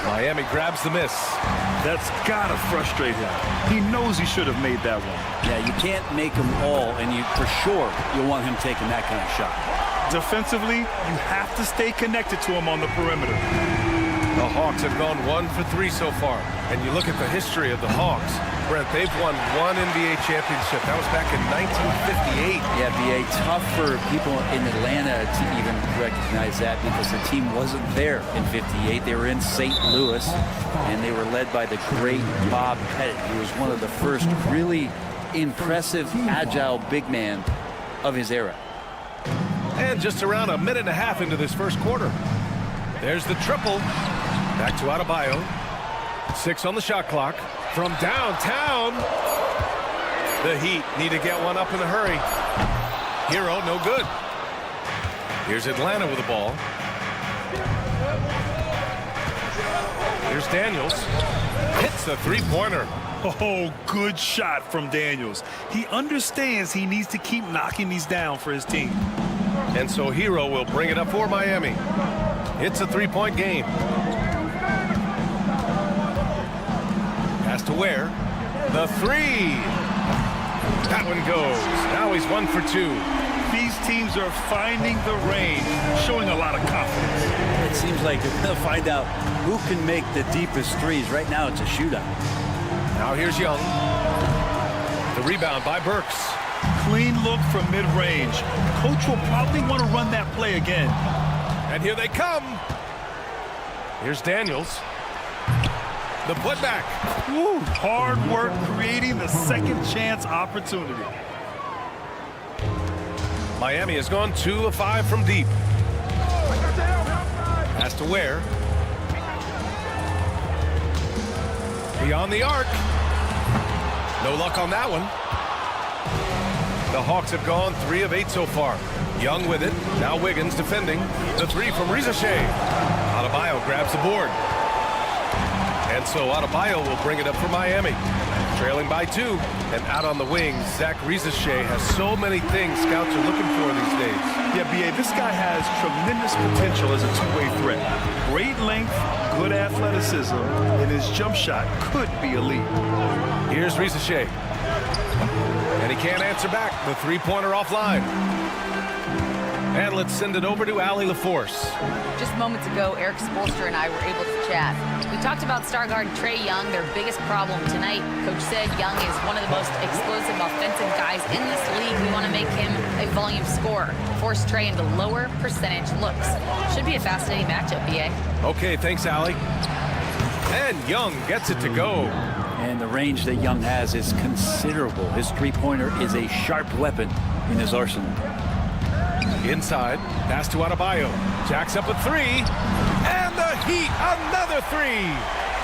Miami grabs the miss. That's gotta frustrate him. He knows he should have made that one. Yeah, you can't make them all, and you for sure you'll want him taking that kind of shot. Defensively, you have to stay connected to him on the perimeter. The Hawks have gone 1 for 3 so far. And you look at the history of the Hawks. Brent, they've won 1 NBA championship. That was back in 1958. Yeah, BA, tough for people in Atlanta to even recognize that because the team wasn't there in 58. They were in St. Louis, and they were led by the great Bob Pettit. He was one of the first really impressive, agile big man of his era. And just around a minute and a half into this first quarter. There's the triple. Back to Adebayo. 6 on the shot clock. From downtown. The Heat need to get one up in a hurry. Hero, no good. Here's Atlanta with the ball. Here's Daniels. Hits the three-pointer. Oh, good shot from Daniels. He understands he needs to keep knocking these down for his team. And so Hero will bring it up for Miami. It's a three-point game. Pass to Ware. The 3. That one goes. Now he's 1 for 2. These teams are finding the range, showing a lot of confidence. It seems like they'll find out who can make the deepest threes. Right now it's a shootout. Now here's Young. The rebound by Burks. Clean look from mid-range. Coach will probably want to run that play again. And here they come. Here's Daniels. The putback. Woo, hard work creating the second chance opportunity. Miami has gone 2 of 5 from deep. Pass to Ware. Beyond the arc. No luck on that one. The Hawks have gone 3 of 8 so far. Young with it. Now Wiggins defending. The 3 from Risache. Adebayo grabs the board. And so Adebayo will bring it up for Miami. Trailing by 2. And out on the wings, Zach Risache has so many things scouts are looking for these days. Yeah, B.A., this guy has tremendous potential as a two-way threat. Great length, good athleticism, and his jump shot could be elite. Here's Risache. And he can't answer back. The three-pointer offline. And let's send it over to Allie LaForce. Just moments ago, Eric Spoelstra and I were able to chat. We talked about star guard Trae Young, their biggest problem tonight. Coach said Young is one of the most explosive offensive guys in this league. We want to make him a volume scorer, force Trae into lower percentage looks. Should be a fascinating matchup, BA. Okay, thanks, Allie. And Young gets it to go. And the range that Young has is considerable. His three-pointer is a sharp weapon in his arsenal. Inside, pass to Adebayo. Jacks up a 3. And the Heat, another 3.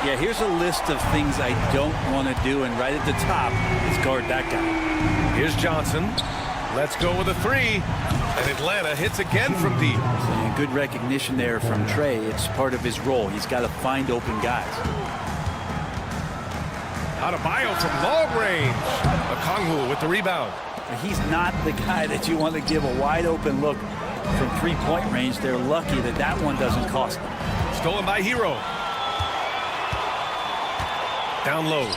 Yeah, here's a list of things I don't want to do, and right at the top is guard that guy. Here's Johnson. Let's go with a 3. And Atlanta hits again from deep. And good recognition there from Trae. It's part of his role. He's got to find open guys. Adebayo from long range. Okongwu with the rebound. He's not the guy that you want to give a wide open look from three-point range. They're lucky that that one doesn't cost them. Stolen by Hero. Down low.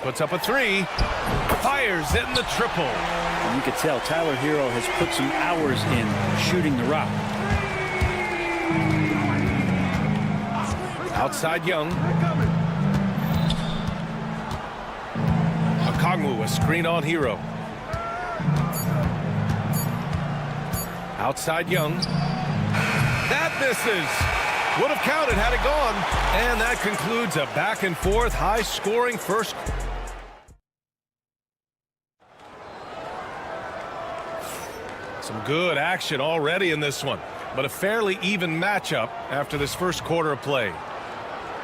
Puts up a three. Fires in the triple. And you can tell Tyler Hero has put some hours in shooting the rock. Outside Young. Okongwu, a screen on Hero. Outside Young. That misses. Would have counted had it gone. And that concludes a back and forth, high-scoring first. Some good action already in this one, but a fairly even matchup after this first quarter of play.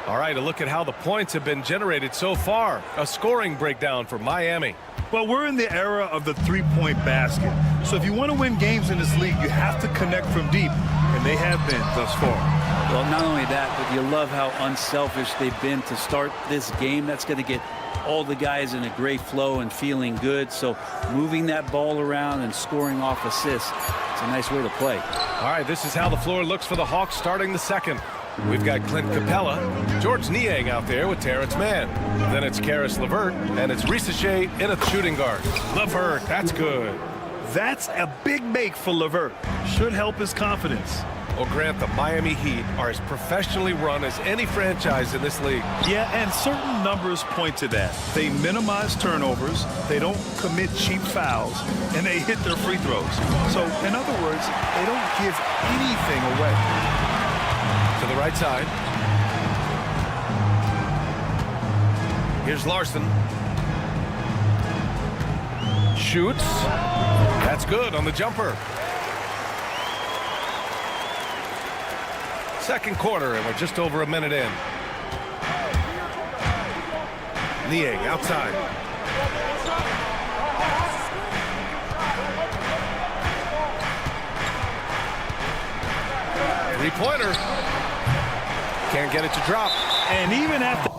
All right, a look at how the points have been generated so far. A scoring breakdown for Miami. Well, we're in the era of the three-point basket. So if you want to win games in this league, you have to connect from deep, and they have been thus far. Well, not only that, but you love how unselfish they've been to start this game. That's going to get all the guys in a great flow and feeling good. So moving that ball around and scoring off assists, it's a nice way to play. All right, this is how the floor looks for the Hawks starting the second. We've got Clint Capella, George Niang out there with Terrence Mann. Then it's Karis LeVert, and it's Risacher in a shooting guard. LeVert, that's good. That's a big make for LeVert. Should help his confidence. Well, Grant, the Miami Heat are as professionally run as any franchise in this league. Yeah, and certain numbers point to that. They minimize turnovers, they don't commit cheap fouls, and they hit their free throws. So, in other words, they don't give anything away. To the right side. Here's Larson. Shoots. That's good on the jumper. Second quarter, and we're just over a minute in. Niang outside. Three-pointer. Can't get it to drop. And even after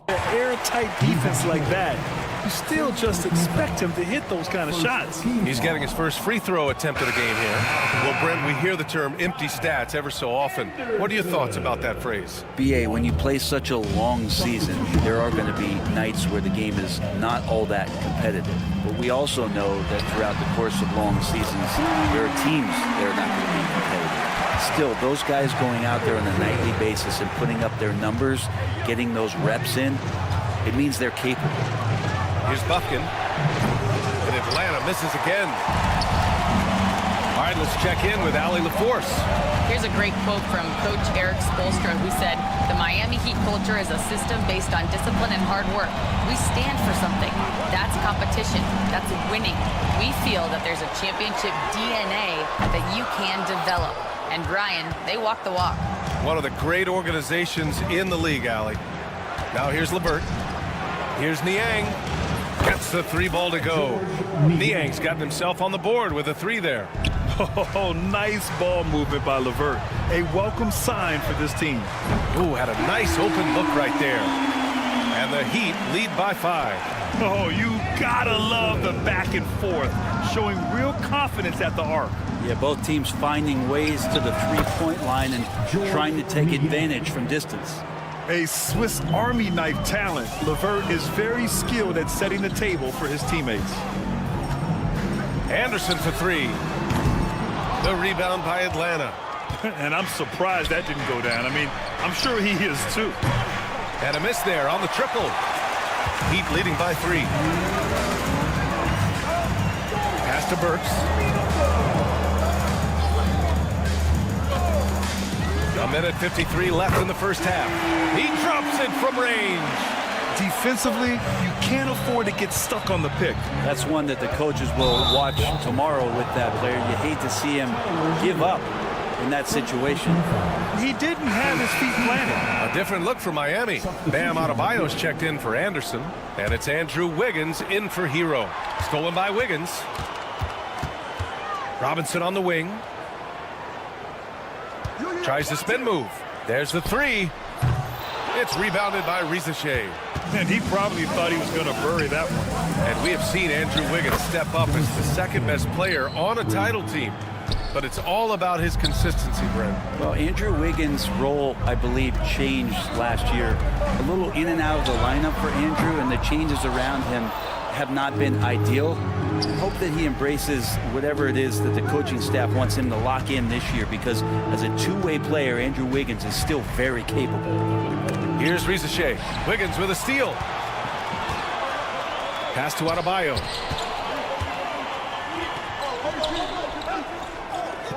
an airtight defense like that, you still just expect him to hit those kind of shots. He's getting his first free throw attempt of the game here. Well, Brent, we hear the term empty stats ever so often. What are your thoughts about that phrase? BA, when you play such a long season, there are going to be nights where the game is not all that competitive. But we also know that throughout the course of long seasons, there are teams that are not going to be competitive. Still, those guys going out there on a nightly basis and putting up their numbers, getting those reps in, it means they're capable. Here's Buffkin. And Atlanta misses again. All right, let's check in with Allie LaForce. Here's a great quote from Coach Eric Spoelstra, who said, "The Miami Heat culture is a system based on discipline and hard work. We stand for something. That's competition. That's winning. We feel that there's a championship DNA that you can develop." And Brian, they walk the walk. One of the great organizations in the league, Allie. Now here's LeVert. Here's Niang. Gets the three ball to go. Niang's gotten himself on the board with a three there. Oh, nice ball movement by LeVert. A welcome sign for this team. Ooh, had a nice open look right there. And the Heat lead by 5. Oh, you gotta love the back and forth, showing real confidence at the arc. Yeah, both teams finding ways to the three-point line and trying to take advantage from distance. A Swiss Army knife talent, LeVert is very skilled at setting the table for his teammates. Anderson for three. The rebound by Atlanta. And I'm surprised that didn't go down. I mean, I'm sure he is too. And a miss there on the triple. Heat leading by 3. Pass to Burks. A minute 53 left in the first half. He drops it from range. Defensively, you can't afford to get stuck on the pick. That's one that the coaches will watch tomorrow with that player. You hate to see him give up in that situation. He didn't have his feet planted. A different look for Miami. Bam Adebayo's checked in for Anderson. And it's Andrew Wiggins in for Hero. Stolen by Wiggins. Robinson on the wing. Tries the spin move. There's the 3. It's rebounded by Risacher. And he probably thought he was going to bury that one. And we have seen Andrew Wiggins step up as the second best player on a title team. but it's all about his consistency, Brent. Well, Andrew Wiggins' role, I believe, changed last year. A little in and out of the lineup for Andrew, and the changes around him have not been ideal. Hope that he embraces whatever it is that the coaching staff wants him to lock in this year, because as a two-way player, Andrew Wiggins is still very capable. Here's Rizachet. Wiggins with a steal. Pass to Adebayo.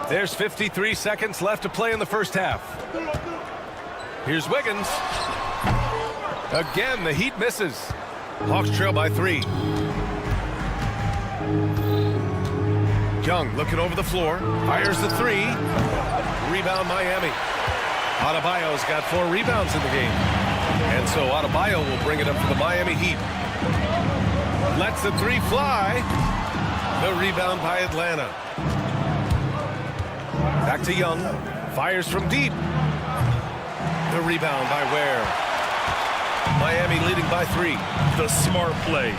There's 53 seconds left to play in the first half. Here's Wiggins. Again, the Heat misses. Hawks trail by 3. Young looking over the floor. Fires the 3. Rebound Miami. Adebayo's got 4 rebounds in the game. And so Adebayo will bring it up for the Miami Heat. Lets the 3 fly. The rebound by Atlanta. Back to Young. Fires from deep. The rebound by Ware. Miami leading by 3. The smart play.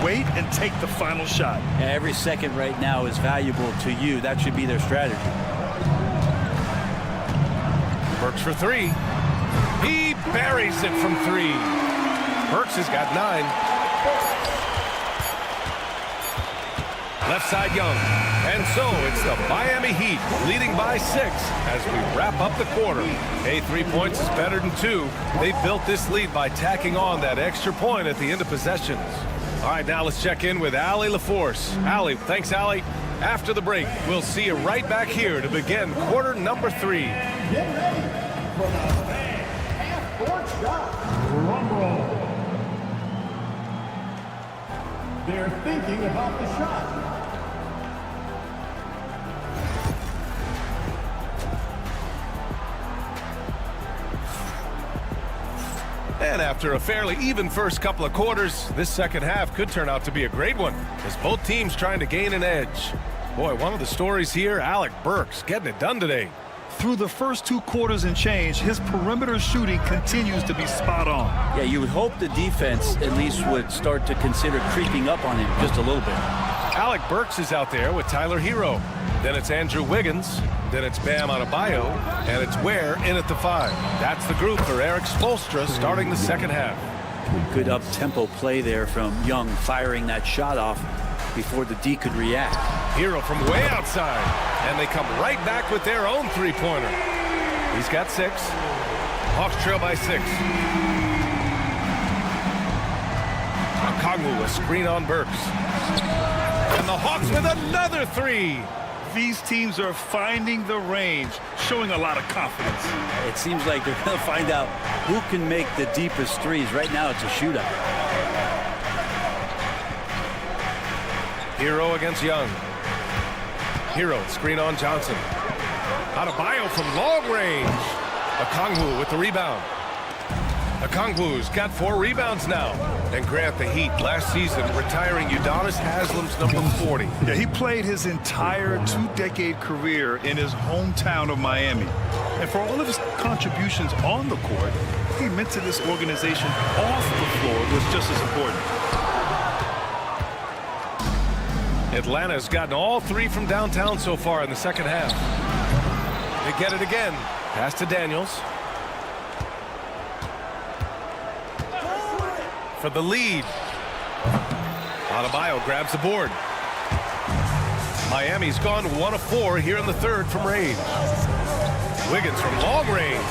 Wait and take the final shot. Yeah, every second right now is valuable to you. That should be their strategy. Burks for 3. He buries it from 3. Burks has got 9. Left side Young. And so it's the Miami Heat leading by 6 as we wrap up the quarter. 3 points is better than 2. They built this lead by tacking on that extra point at the end of possessions. All right, now let's check in with Allie LaForce. Allie, thanks, Allie. After the break, we'll see you right back here to begin quarter number 3. Get ready for the fan half-court shot. Drum roll. They're thinking about the shot. And after a fairly even first couple of quarters, this second half could turn out to be a great one as both teams trying to gain an edge. Boy, one of the stories here, Alec Burks getting it done today. Through the first 2 quarters and change, his perimeter shooting continues to be spot on. Yeah, you would hope the defense at least would start to consider creeping up on him just a little bit. Alec Burks is out there with Tyler Hero. Then it's Andrew Wiggins. Then it's Bam Adebayo. And it's Ware in at the 5. That's the group for Eric Spoelstra starting the second half. Good up-tempo play there from Young, firing that shot off before the D could react. Hero from way outside. And they come right back with their own three-pointer. He's got 6. Hawks trail by 6. Okongwu, a screen on Burks. And the Hawks with another 3. These teams are finding the range, showing a lot of confidence. It seems like they're going to find out who can make the deepest threes. Right now, it's a shootout. Hero against Young. Hero, screen on Johnson. Adebayo from long range. Okongwu with the rebound. Okongwu's got 4 rebounds now. And Grant, the Heat last season retiring Udonis Haslam's number 40. Yeah, he played his entire 2-decade career in his hometown of Miami. And for all of his contributions on the court, he meant to this organization off the floor was just as important. Atlanta's gotten all 3 from downtown so far in the second half. They get it again. Pass to Daniels. For the lead. Adebayo grabs the board. Miami's gone 1 of 4 here in the third from range. Wiggins from long range.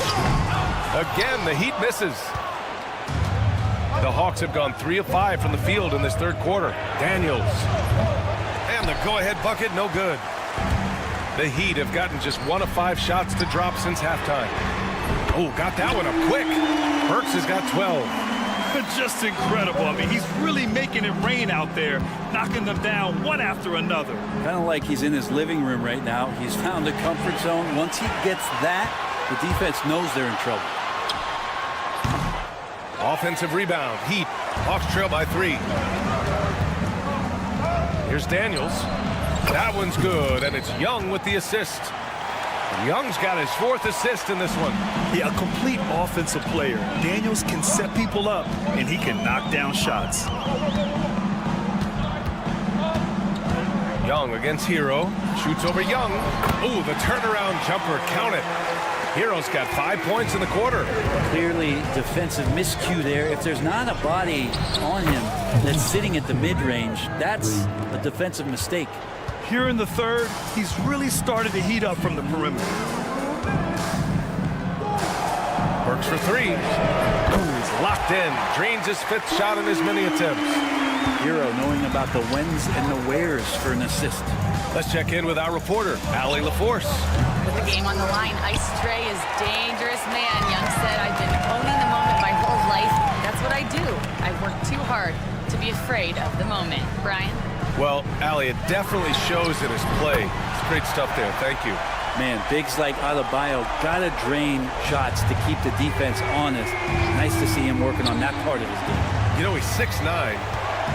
Again, the Heat misses. The Hawks have gone 3 of 5 from the field in this third quarter. Daniels. And the go-ahead bucket, no good. The Heat have gotten just 1 of 5 shots to drop since halftime. Oh, got that one up quick. Burks has got 12. Just incredible. I mean, he's really making it rain out there, knocking them down one after another. Kind of like he's in his living room right now. He's found a comfort zone. Once he gets that, the defense knows they're in trouble. Offensive rebound. Heat. Hawks trail by 3. Here's Daniels. That one's good, and it's Young with the assist. Young's got his 4th assist in this one. Yeah, a complete offensive player. Daniels can set people up, and he can knock down shots. Young against Hero. Shoots over Young. Ooh, the turnaround jumper. Count it. Hero's got 5 points in the quarter. Clearly defensive miscue there. If there's not a body on him that's sitting at the mid-range, that's a defensive mistake. Here in the third, he's really started to heat up from the perimeter. Works for three. Ooh, he's locked in. Drains his 5th shot in as many attempts. Hero knowing about the whens and the wheres for an assist. Let's check in with our reporter, Allie LaForce. With the game on the line, Ice Tray is dangerous, man. Young said, I've been owning the moment my whole life. That's what I do. I work too hard to be afraid of the moment. Brian? Well, Allie, it definitely shows in his play. It's great stuff there. Thank you. Man, bigs like Adebayo gotta drain shots to keep the defense honest. Nice to see him working on that part of his game. You know, he's 6'9".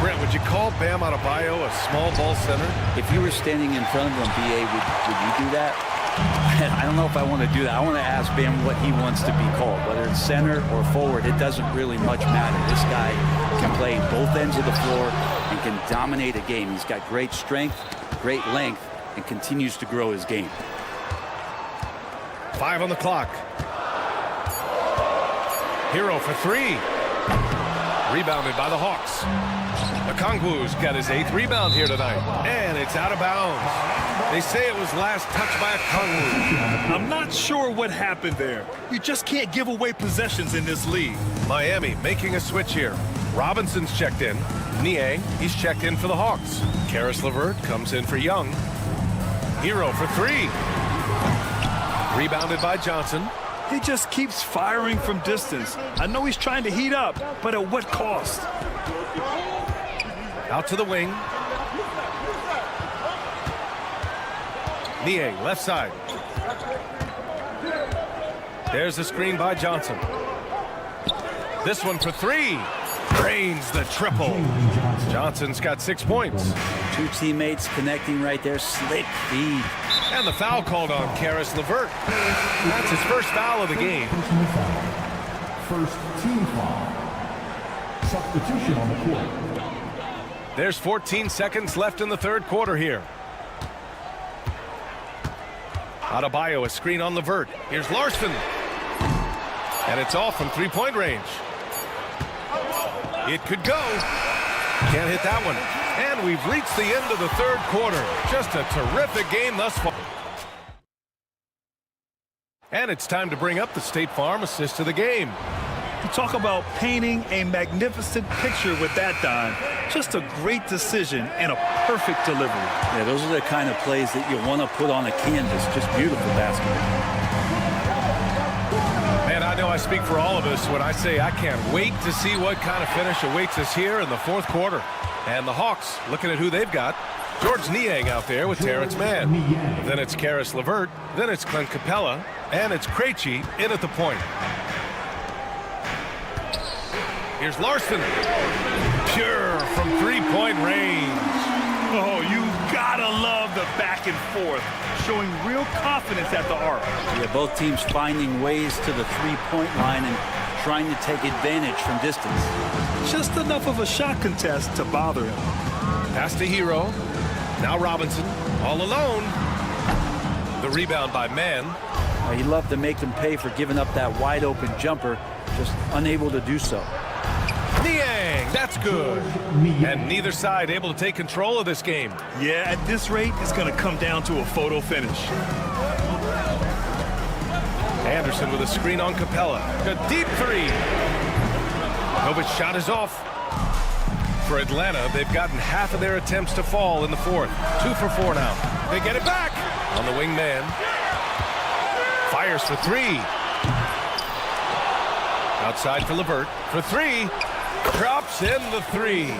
Brent, would you call Bam Adebayo a small ball center? If you were standing in front of him, BA, would you do that? I don't know if I want to do that. I want to ask Bam what he wants to be called, whether it's center or forward. It doesn't really much matter. This guy can play both ends of the floor and can dominate a game. He's got great strength, great length, and continues to grow his game. 5 on the clock. Hero for three. Rebounded by the Hawks. Okongwu's got his 8th rebound here tonight. And it's out of bounds. They say it was last touched by Okongwu. I'm not sure what happened there. You just can't give away possessions in this league. Miami making a switch here. Robinson's checked in. Niang, he's checked in for the Hawks. Karis LeVert comes in for Young. Hero for three. Rebounded by Johnson. He just keeps firing from distance. I know he's trying to heat up, but at what cost? Out to the wing. Niang, left side. There's the screen by Johnson. This one for three. Drains the triple. Johnson's got 6 points. Two teammates connecting right there. Slick feed. And the foul called on Karis LeVert. That's his first foul of the game. First team foul. Substitution on the court. There's 14 seconds left in the third quarter here. Adebayo, a screen on LeVert. Here's Larson. And it's off from three-point range. It could go. Can't hit that one. And we've reached the end of the third quarter. Just a terrific game thus far. And it's time to bring up the State Farm assist of the game. You talk about painting a magnificent picture with that dime. Just a great decision and a perfect delivery. Yeah, those are the kind of plays that you want to put on a canvas. Just beautiful basketball. Man, I know I speak for all of us when I say I can't wait to see what kind of finish awaits us here in the fourth quarter. And the Hawks, looking at who they've got. George Niang out there with Terrence Mann. Then it's Karis LeVert. Then it's Clint Capella. And it's Krejci in at the point. Here's Larson. Pure from three-point range. Oh, you gotta love the back and forth. Showing real confidence at the arc. Yeah, both teams finding ways to the three-point line and trying to take advantage from distance. Just enough of a shot contest to bother him. Pass to Hero. Now Robinson, all alone. The rebound by Mann. He loved to make them pay for giving up that wide-open jumper, just unable to do so. Niang, that's good. And neither side able to take control of this game. Yeah, at this rate, it's going to come down to a photo finish. Anderson with a screen on Capella. A deep three. Novic's shot is off. For Atlanta, they've gotten half of their attempts to fall in the fourth. 2 for 4 now. They get it back. On the wing man. Fires for three. Outside for LeVert. For three. Drops in the three.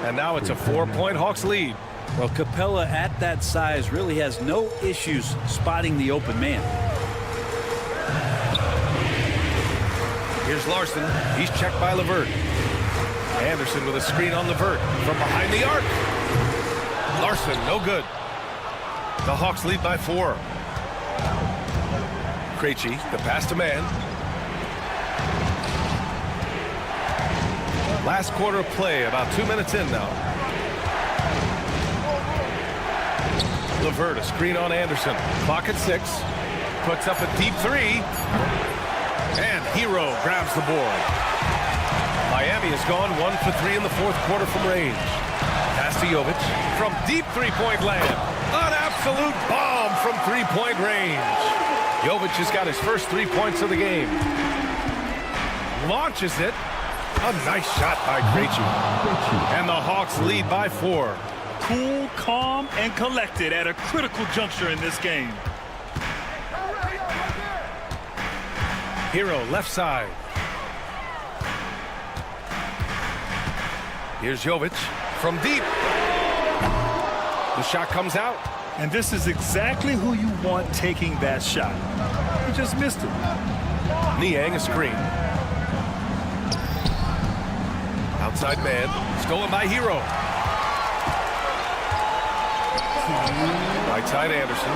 And now it's a 4-point Hawks lead. Well, Capella at that size really has no issues spotting the open man. Here's Larson. He's checked by LeVert. Anderson with a screen on LeVert from behind the arc. Larson, no good. The Hawks lead by 4. Krejci, the pass to Mann. Last quarter of play, about 2 minutes in now. LeVert, a screen on Anderson. Clock at 6. Puts up a deep 3. And Hero grabs the board. Miami has gone 1 for 3 in the fourth quarter from range. Pass to Jovic from deep three-point land. An absolute bomb from three-point range. Jovic has got his first 3 points of the game. Launches it. A nice shot by Krejci. And the Hawks lead by 4. Cool, calm, and collected at a critical juncture in this game. Hero left side. Here's Jovic from deep. The shot comes out. And this is exactly who you want taking that shot. He just missed it. Niang a screen. Outside man. Stolen by Hero. Right side Anderson.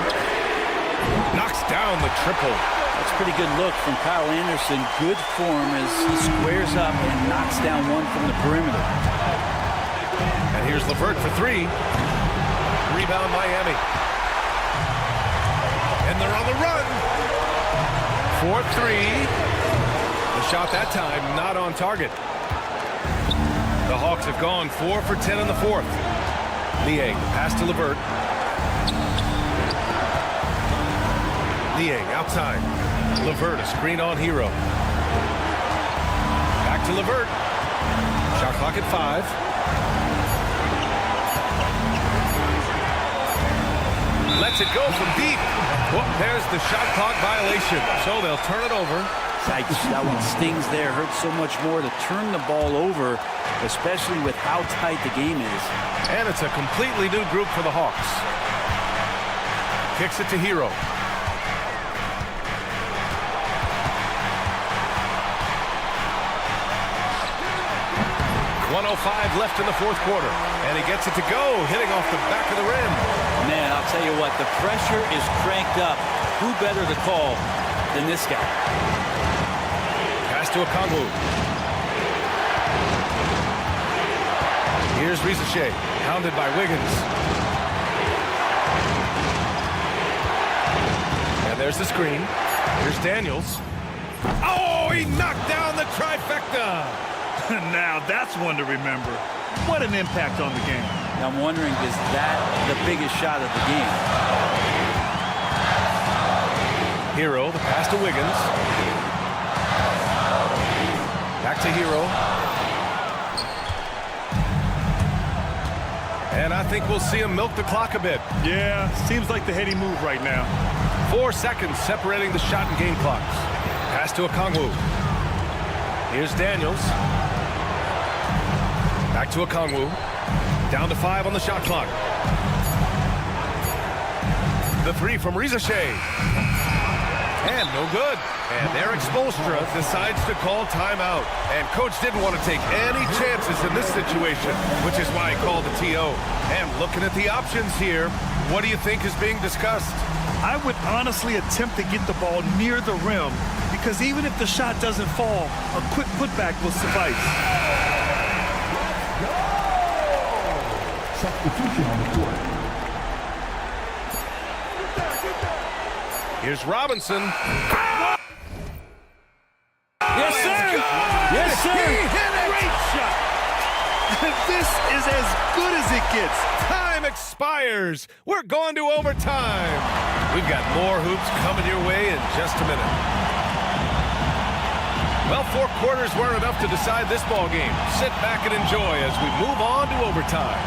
Knocks down the triple. That's a pretty good look from Kyle Anderson. Good form as he squares up and knocks down one from the perimeter. And here's LeVert for 3. Rebound Miami. And they're on the run. 4-3. The shot that time not on target. The Hawks have gone 4 for 10 in the fourth. Niang, pass to LeVert. Niang outside. LeVert, a screen on Hero. Back to LeVert. Shot clock at 5. Lets it go from deep. Well, there's the shot clock violation. So they'll turn it over. That one stings there. Hurts so much more to turn the ball over, especially with how tight the game is. And it's a completely new group for the Hawks. Kicks it to Hero. 1:05 left in the fourth quarter. And he gets it to go, hitting off the back of the rim. Man, I'll tell you what, the pressure is cranked up. Who better to call than this guy? Pass to Okongwu. Here's Risache, hounded by Wiggins. And there's the screen. Here's Daniels. Oh, he knocked down the trifecta. Now that's one to remember. What an impact on the game. I'm wondering, is that the biggest shot of the game? Hero, the pass to Wiggins. Back to Hero. And I think we'll see him milk the clock a bit. Yeah, seems like the heady move right now. 4 seconds separating the shot and game clocks. Pass to Okongwu. Here's Daniels. Back to Okongwu. Down to 5 on the shot clock. The 3 from Risache. And no good. And Eric Spoelstra decides to call timeout. And coach didn't want to take any chances in this situation, which is why he called the TO. And looking at the options here, what do you think is being discussed? I would honestly attempt to get the ball near the rim, because even if the shot doesn't fall, a quick putback will suffice. Substitution on the court. Here's Robinson. Yes, sir! Yes, sir! Great shot! This is as good as it gets. Time expires. We're going to overtime. We've got more hoops coming your way in just a minute. Well, 4 quarters weren't enough to decide this ball game. Sit back and enjoy as we move on to overtime.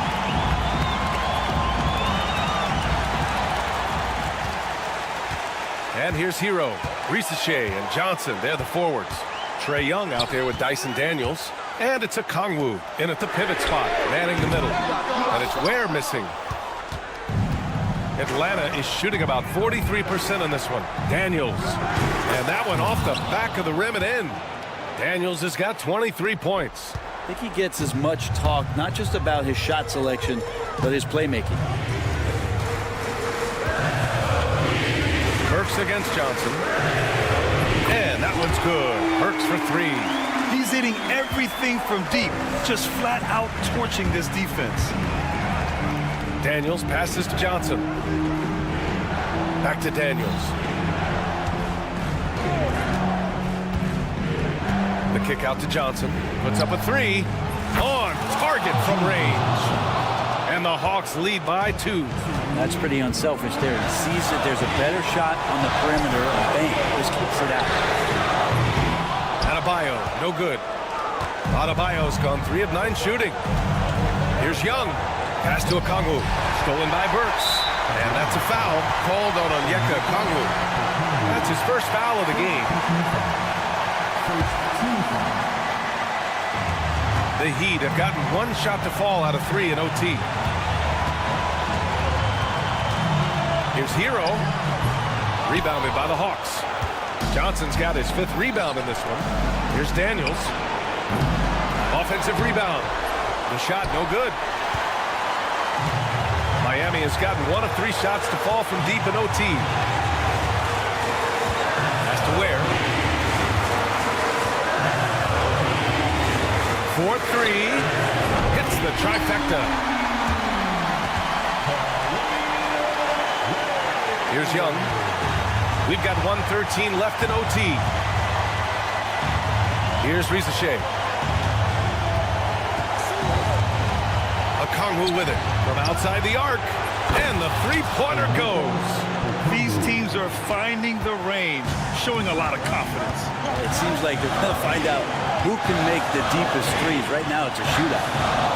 And here's Hero, Risache, and Johnson. They're the forwards. Trae Young out there with Dyson Daniels. And it's Okongwu in at the pivot spot, manning the middle. And it's Ware missing. Atlanta is shooting about 43% on this one. Daniels. And that one off the back of the rim and in. Daniels has got 23 points. I think he gets as much talk, not just about his shot selection, but his playmaking. Burks against Johnson. And that one's good. Burks for 3. He's hitting everything from deep, just flat out torching this defense. Daniels passes to Johnson. Back to Daniels. The kick out to Johnson. Puts up a three. On target from range. And the Hawks lead by 2. That's pretty unselfish there. He sees that there's a better shot on the perimeter. Bang, just kicks it out. Adebayo, no good. Adebayo's gone 3 of 9 shooting. Here's Young. Pass to Okongwu. Stolen by Burks. And that's a foul called on Onyeka Okongwu. That's his first foul of the game. The Heat have gotten 1 shot to fall out of 3 in OT. Here's Hero. Rebounded by the Hawks. Johnson's got his 5th rebound in this one. Here's Daniels. Offensive rebound. The shot no good. Miami has gotten 1 of 3 shots to fall from deep in OT. Has to Ware. 4-3. Hits the trifecta. Here's Young. We've got 1:13 left in OT. Here's Rizachet. Okongwu with it from outside the arc. And the 3-pointer goes. These teams are finding the range, showing a lot of confidence. It seems like they're going to find out who can make the deepest threes. Right now, it's a shootout.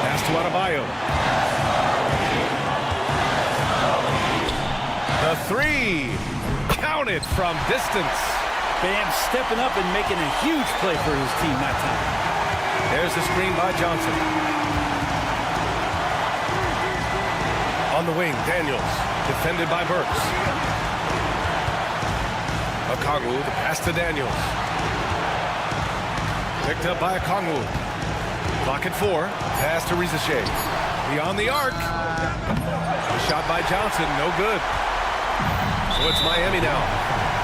Pass to Adebayo. The 3. Counted from distance. Bam stepping up and making a huge play for his team that time. There's the screen by Johnson. On the wing, Daniels. Defended by Burks. Okongwu, the pass to Daniels. Picked up by Okongwu. Clock at 4. Pass to Rizachet. Beyond the arc. The shot by Johnson, no good. So it's Miami now.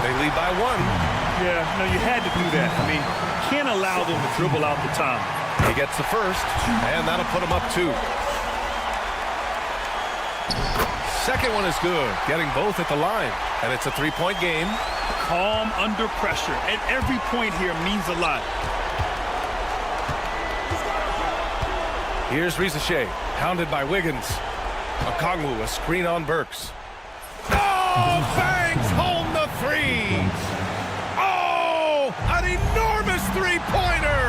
They lead by 1. Yeah, no, you had to do that. I mean, can't allow them to dribble out the time. He gets the first, and that'll put him up 2. Second one is good, getting both at the line. And it's a 3-point game. Calm under pressure. And every point here means a lot. Here's Rizachet, hounded by Wiggins. Okongwu, a screen on Burks. Oh, bangs home the 3. Oh, an enormous 3-pointer.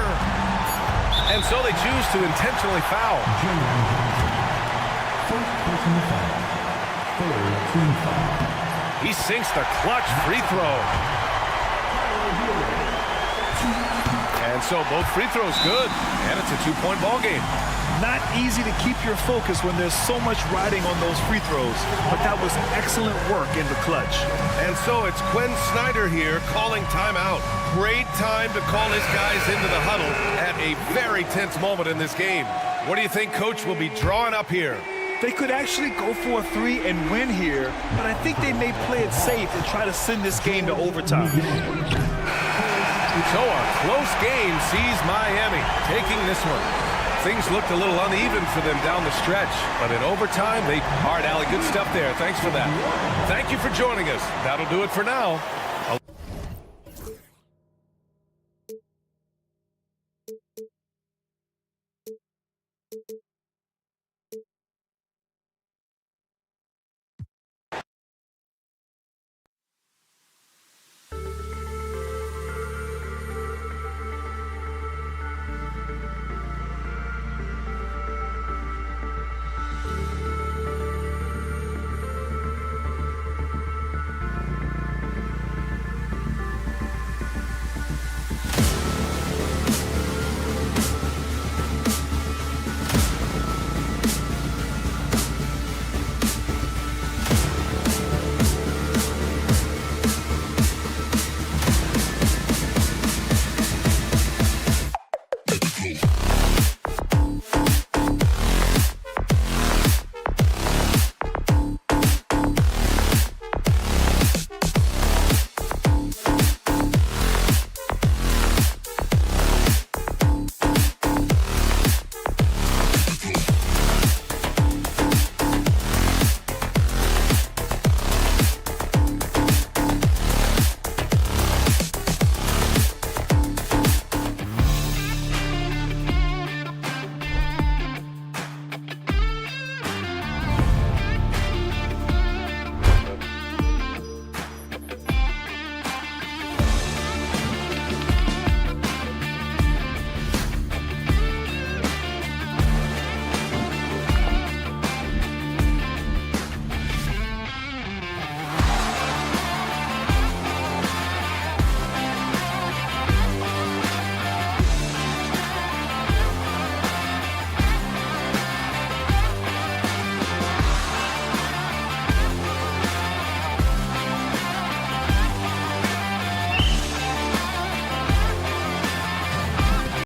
And so they choose to intentionally foul. He sinks the clutch free throw. And so both free throws good. And it's a 2-point ball game. Not easy to keep your focus when there's so much riding on those free throws. But that was excellent work in the clutch. And so it's Quinn Snyder here calling timeout. Great time to call his guys into the huddle at a very tense moment in this game. What do you think Coach will be drawing up here? They could actually go for a 3 and win here, but I think they may play it safe and try to send this game to overtime. So a close game sees Miami taking this one. Things looked a little uneven for them down the stretch, but in overtime, all right, Allie, good stuff there. Thanks for that. Thank you for joining us. That'll do it for now.